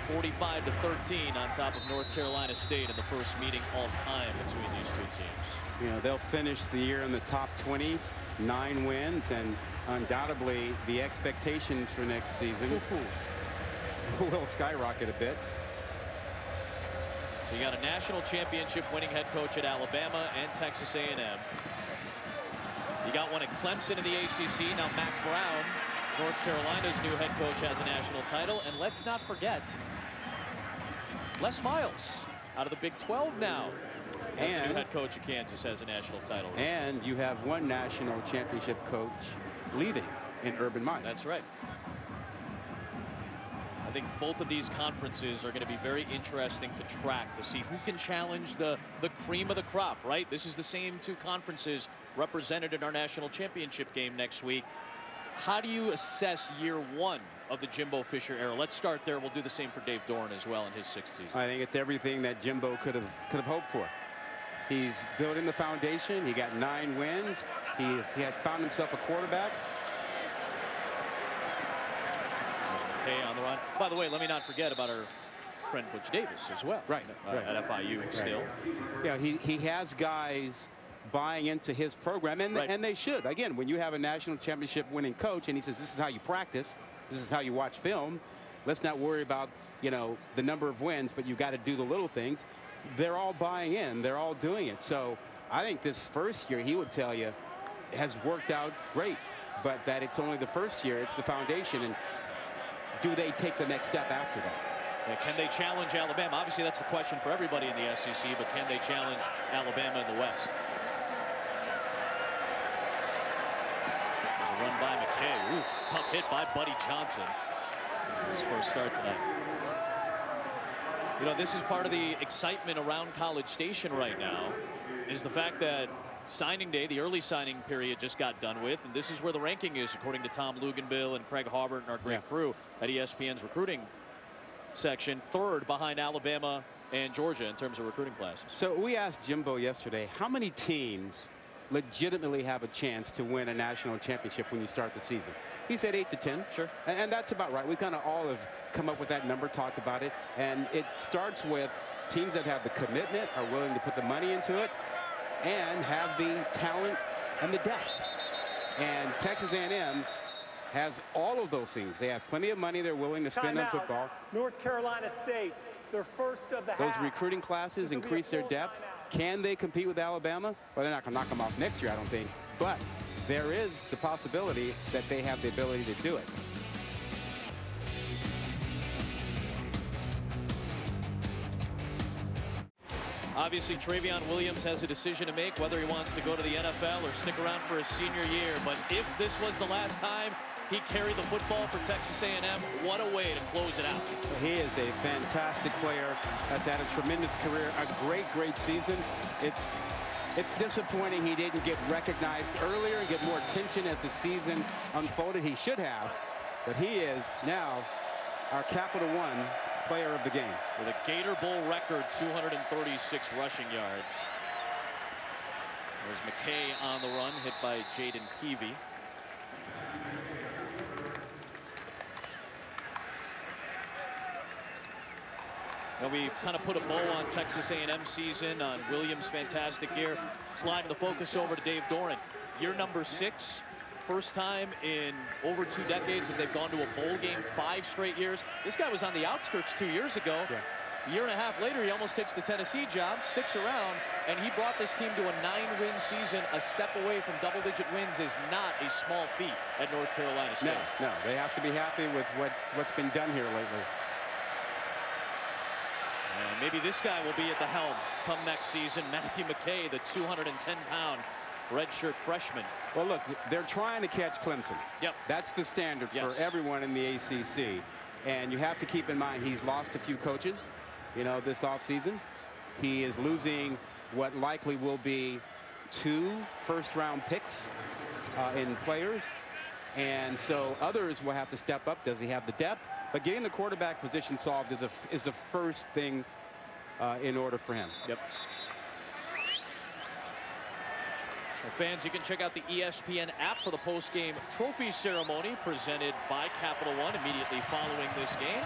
45-13 on top of North Carolina State in the first meeting all time between these two teams. You know, they'll finish the year in the top 20, 9 wins, and undoubtedly the expectations for next season will skyrocket a bit. So you got a national championship winning head coach at Alabama and Texas A&M. You got one at Clemson in the ACC. Now Mack Brown, North Carolina's new head coach, has a national title. And let's not forget, Les Miles out of the Big 12 now as the new head coach of Kansas has a national title. And you have one national championship coach leaving in Urban Meyer. That's right. think both of these conferences are going to be very interesting to track, to see who can challenge the cream of the crop, right? This is the same two conferences represented in our national championship game next week. How do you assess year one of the Jimbo Fisher era? Let's start there. We'll do the same for Dave Doran as well in his 6th season. I think it's everything that Jimbo could have hoped for. He's building the foundation. He got 9 wins. He has found himself a quarterback. There's McKay on the run. By the way, let me not forget about our friend Butch Davis as well. Right. At FIU still. Yeah, he has guys buying into his program, and they should. Again, when you have a national championship winning coach and he says this is how you practice, this is how you watch film, let's not worry about, you know, the number of wins, but you got to do the little things. They're all buying in, they're all doing it. So I think this first year, he would tell you, has worked out great, but that it's only the first year, it's the foundation, and do they take the next step after that? Yeah, can they challenge Alabama? Obviously that's the question for everybody in the SEC, but can they challenge Alabama in the West? There's a run by McKay. Ooh, tough hit by Buddy Johnson. His first start tonight. You know, this is part of the excitement around College Station right now, is the fact that signing day, the early signing period, just got done with, and this is where the ranking is according to Tom Luganbill and Craig Harbert and our great crew at ESPN's recruiting section, 3rd behind Alabama and Georgia in terms of recruiting classes. So we asked Jimbo yesterday, how many teams legitimately have a chance to win a national championship when you start the season? He said 8 to 10. Sure. And that's about right. We kind of all have come up with that number, talked about it. And it starts with teams that have the commitment, are willing to put the money into it, and have the talent and the depth. And Texas A&M has all of those things. They have plenty of money they're willing to spend on football. North Carolina State, their first of the Those half. recruiting classes increase their depth. Can they compete with Alabama? Well, they're not going to knock them off next year, I don't think. But there is the possibility that they have the ability to do it. Obviously, Travion Williams has a decision to make whether he wants to go to the NFL or stick around for his senior year. But if this was the last time he carried the football for Texas A&M, what a way to close it out. He is a fantastic player. Has had a tremendous career, a great season. It's disappointing he didn't get recognized earlier and get more attention as the season unfolded. He should have, but he is now our Capital One player of the game. With a Gator Bowl record 236 rushing yards. There's McKay on the run, hit by Jaden Peavy. And we kind of put a bow on Texas A&M season, on Williams' fantastic year. Sliding the focus over to Dave Doran. Year number 6. First time in over 2 decades that they've gone to a bowl game 5 straight years. This guy was on the outskirts 2 years ago. A year and a half later, he almost takes the Tennessee job, sticks around, and he brought this team to a 9-win season. A step away from double-digit wins is not a small feat at North Carolina State. No, they have to be happy with what's been done here lately. And maybe this guy will be at the helm come next season. Matthew McKay, the 210-pound redshirt freshman. Well, look, they're trying to catch Clemson. Yep. That's the standard for everyone in the ACC. And you have to keep in mind he's lost a few coaches, you know, this offseason. He is losing what likely will be 2 first-round picks in players. And so others will have to step up. Does he have the depth? But getting the quarterback position solved is the first thing in order for him. Yep. Well, fans, you can check out the ESPN app for the post-game trophy ceremony presented by Capital One immediately following this game.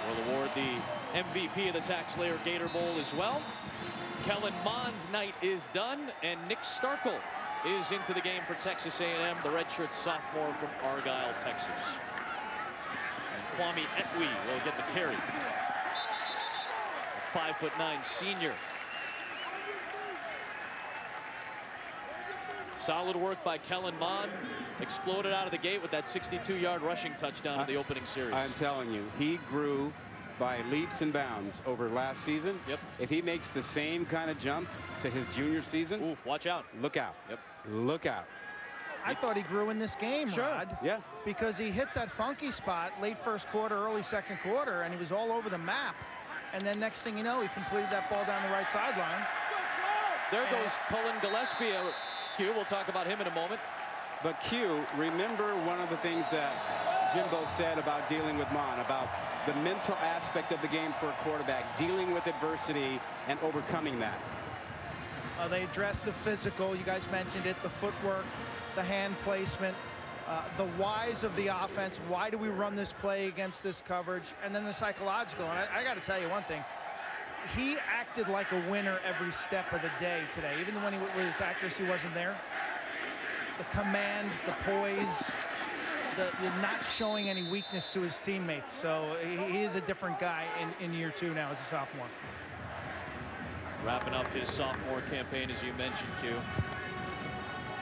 We'll award the MVP of the TaxSlayer Gator Bowl as well. Kellen Mond's night is done, and Nick Starkel is into the game for Texas A&M, the redshirt sophomore from Argyle, Texas. And Kwame Etwe will get the carry. A 5'9" senior. Solid work by Kellen Mond. Exploded out of the gate with that 62-yard rushing touchdown in the opening series. I'm telling you, he grew by leaps and bounds over last season. Yep. If he makes the same kind of jump to his junior season, watch out. Look out. Yep. Look out. I thought he grew in this game, Sure. Rod. Yeah. Because he hit that funky spot late first quarter, early second quarter, and he was all over the map. And then next thing you know, he completed that ball down the right sideline. There goes Cullen Gillespie. Q, we'll talk about him in a moment. But Q, remember one of the things that Jimbo said about dealing with Mon, about the mental aspect of the game for a quarterback, dealing with adversity and overcoming that. They addressed the physical. You guys mentioned it, the footwork, the hand placement, the whys of the offense. Why do we run this play against this coverage? And then the psychological. And I got to tell you one thing. He acted like a winner every step of the day today, even when his accuracy wasn't there. The command, the poise, the not showing any weakness to his teammates. So he is a different guy in year 2 now as a sophomore. Wrapping up his sophomore campaign, as you mentioned, Q.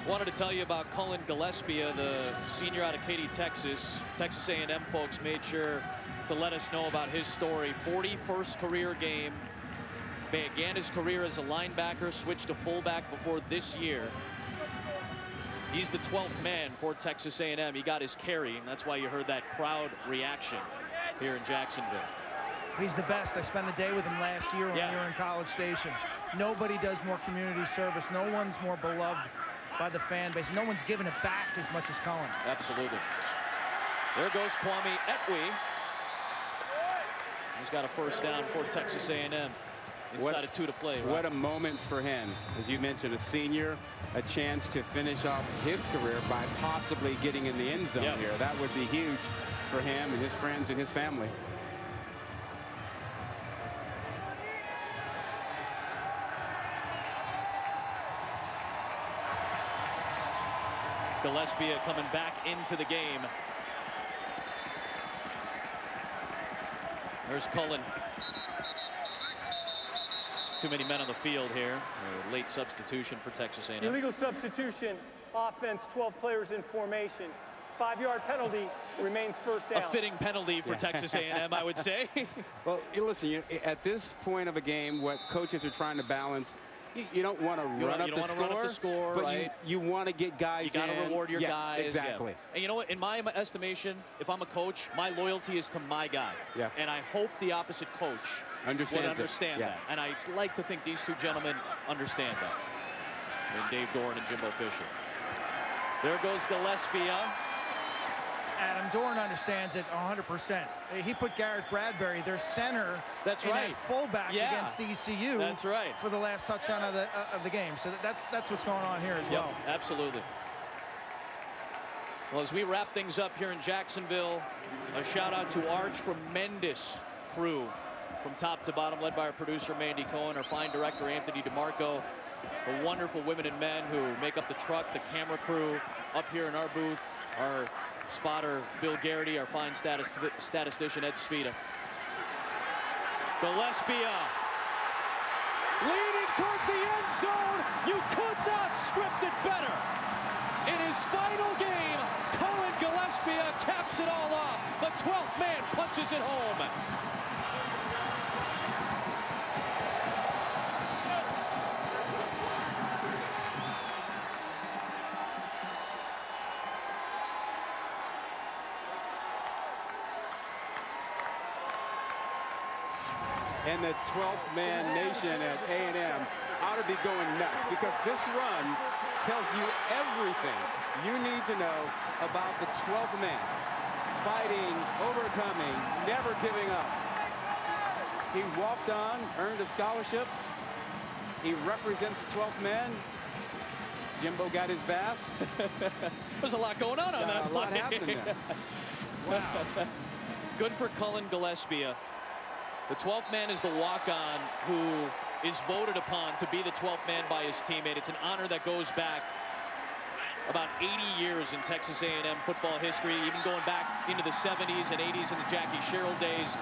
Wanted to tell you about Cullen Gillespie, the senior out of Katy, Texas. Texas A&M folks made sure to let us know about his story. 41st career game. Began his career as a linebacker, switched to fullback before this year. He's the 12th man for Texas A&M. He got his carry, and that's why you heard that crowd reaction here in Jacksonville. He's the best. I spent a day with him last year when we were in College Station. Nobody does more community service. No one's more beloved by the fan base. No one's given it back as much as Cullen. Absolutely. There goes Kwame Etwe. He's got a first down for Texas A&M. Inside of 2 to play. Right? What a moment for him. As you mentioned, a senior, a chance to finish off his career by possibly getting in the end zone here. That would be huge for him and his friends and his family. Gillespie coming back into the game. There's Cullen. Too many men on the field here. A late substitution for Texas A&M. Illegal substitution, offense, 12 players in formation. 5-yard penalty, remains first down. A fitting penalty for Texas A&M, I would say. Well, listen, at this point of a game, what coaches are trying to balance, you don't want to run up the score, but right? you want to get guys in. You got to reward your guys. Exactly. Yeah. And you know what? In my estimation, if I'm a coach, my loyalty is to my guy. Yeah. And I hope the opposite coach would understand that. And I like to think these two gentlemen understand that. And Dave Doran and Jimbo Fisher. There goes Gillespie. Adam Doran understands it 100%. He put Garrett Bradbury, their center, at fullback against ECU. That's right. For the last touchdown of the game. So that's what's going on here as well. Absolutely. Well, as we wrap things up here in Jacksonville, a shout out to our tremendous crew from top to bottom, led by our producer Mandy Cohen, our fine director Anthony DeMarco, the wonderful women and men who make up the truck, the camera crew up here in our booth, our spotter Bill Garrity, our fine statistician Ed Svita. Gillespie leading towards the end zone. You could not script it better. In his final game, Cullen Gillespie caps it all off. The 12th man punches it home. And the 12th man nation at A&M ought to be going nuts, because this run tells you everything you need to know about the 12th man. Fighting, overcoming, never giving up. He walked on, earned a scholarship. He represents the 12th man. Jimbo got his bath. There's a lot going on that play. A lot happening there. Wow. Good for Cullen Gillespie. The 12th man is the walk-on who is voted upon to be the 12th man by his teammate. It's an honor that goes back about 80 years in Texas A&M football history, even going back into the 70s and 80s in the Jackie Sherrill days.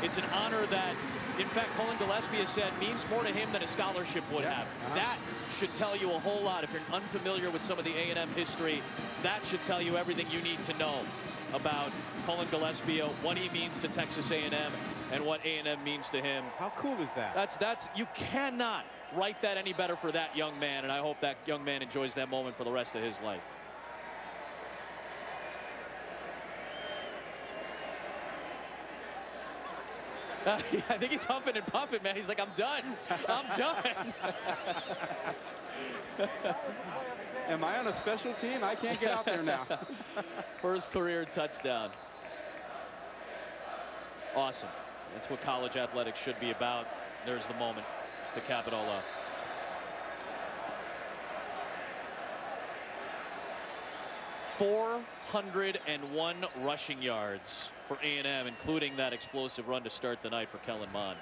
It's an honor that, in fact, Cullen Gillespie has said means more to him than a scholarship would have. That should tell you a whole lot. If you're unfamiliar with some of the A&M history, that should tell you everything you need to know about Cullen Gillespie, what he means to Texas A&M, and what A&M means to him. How cool is that? You cannot write that any better for that young man, and I hope that young man enjoys that moment for the rest of his life. I think he's huffing and puffing, man. He's like, I'm done. I'm done. Am I on a special team? I can't get out there now. First career touchdown. Awesome. That's what college athletics should be about. There's the moment to cap it all up. .401 rushing yards for A&M, including that explosive run to start the night for Kellen Mond.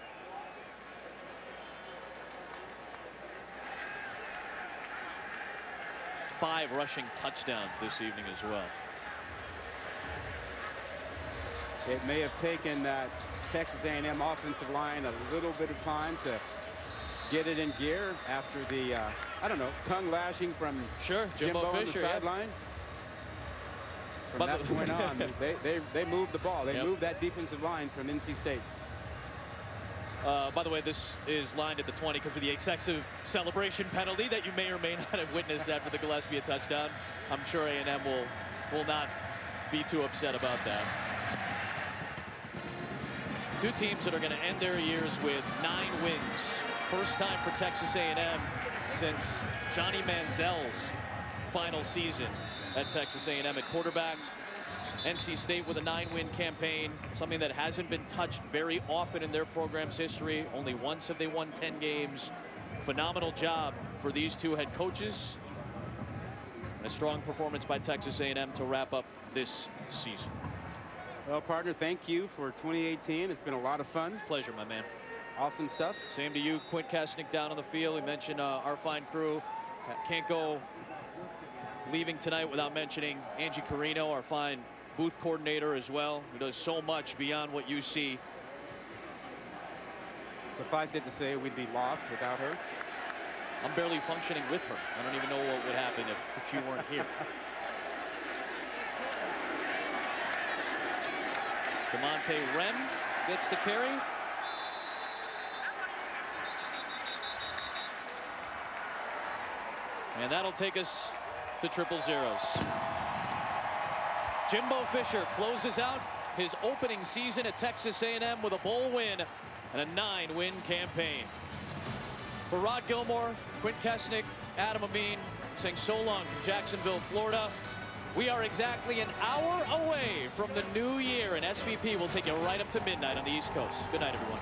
Five rushing touchdowns this evening as well. It may have taken that Texas A&M offensive line a little bit of time to get it in gear after the, I don't know, tongue lashing from Jimbo on Fisher, the sideline. From that point on, they moved the ball. They moved that defensive line from NC State. By the way, this is lined at the 20 because of the excessive celebration penalty that you may or may not have witnessed after the Gillespie touchdown. I'm sure A&M will not be too upset about that. Two teams that are going to end their years with 9 wins. First time for Texas A&M since Johnny Manziel's final season at Texas A&M at quarterback. NC State with a 9-win campaign, something that hasn't been touched very often in their program's history. Only once have they won 10 games. Phenomenal job for these two head coaches. A strong performance by Texas A&M to wrap up this season. Well, partner, thank you for 2018. It's been a lot of fun. Pleasure, my man. Awesome stuff. Same to you, Quint Kasnick down on the field. We mentioned our fine crew. Can't go leaving tonight without mentioning Angie Carino, our fine booth coordinator as well, who does so much beyond what you see. Suffice it to say, we'd be lost without her. I'm barely functioning with her. I don't even know what would happen if she weren't here. DeMonte Rem gets the carry. And that'll take us to 000s. Jimbo Fisher closes out his opening season at Texas A&M with a bowl win and a 9-win campaign. For Rod Gilmore, Quint Kasnick, Adam Amin, saying so long from Jacksonville, Florida. We are exactly an hour away from the new year, and SVP will take you right up to midnight on the East Coast. Good night, everyone.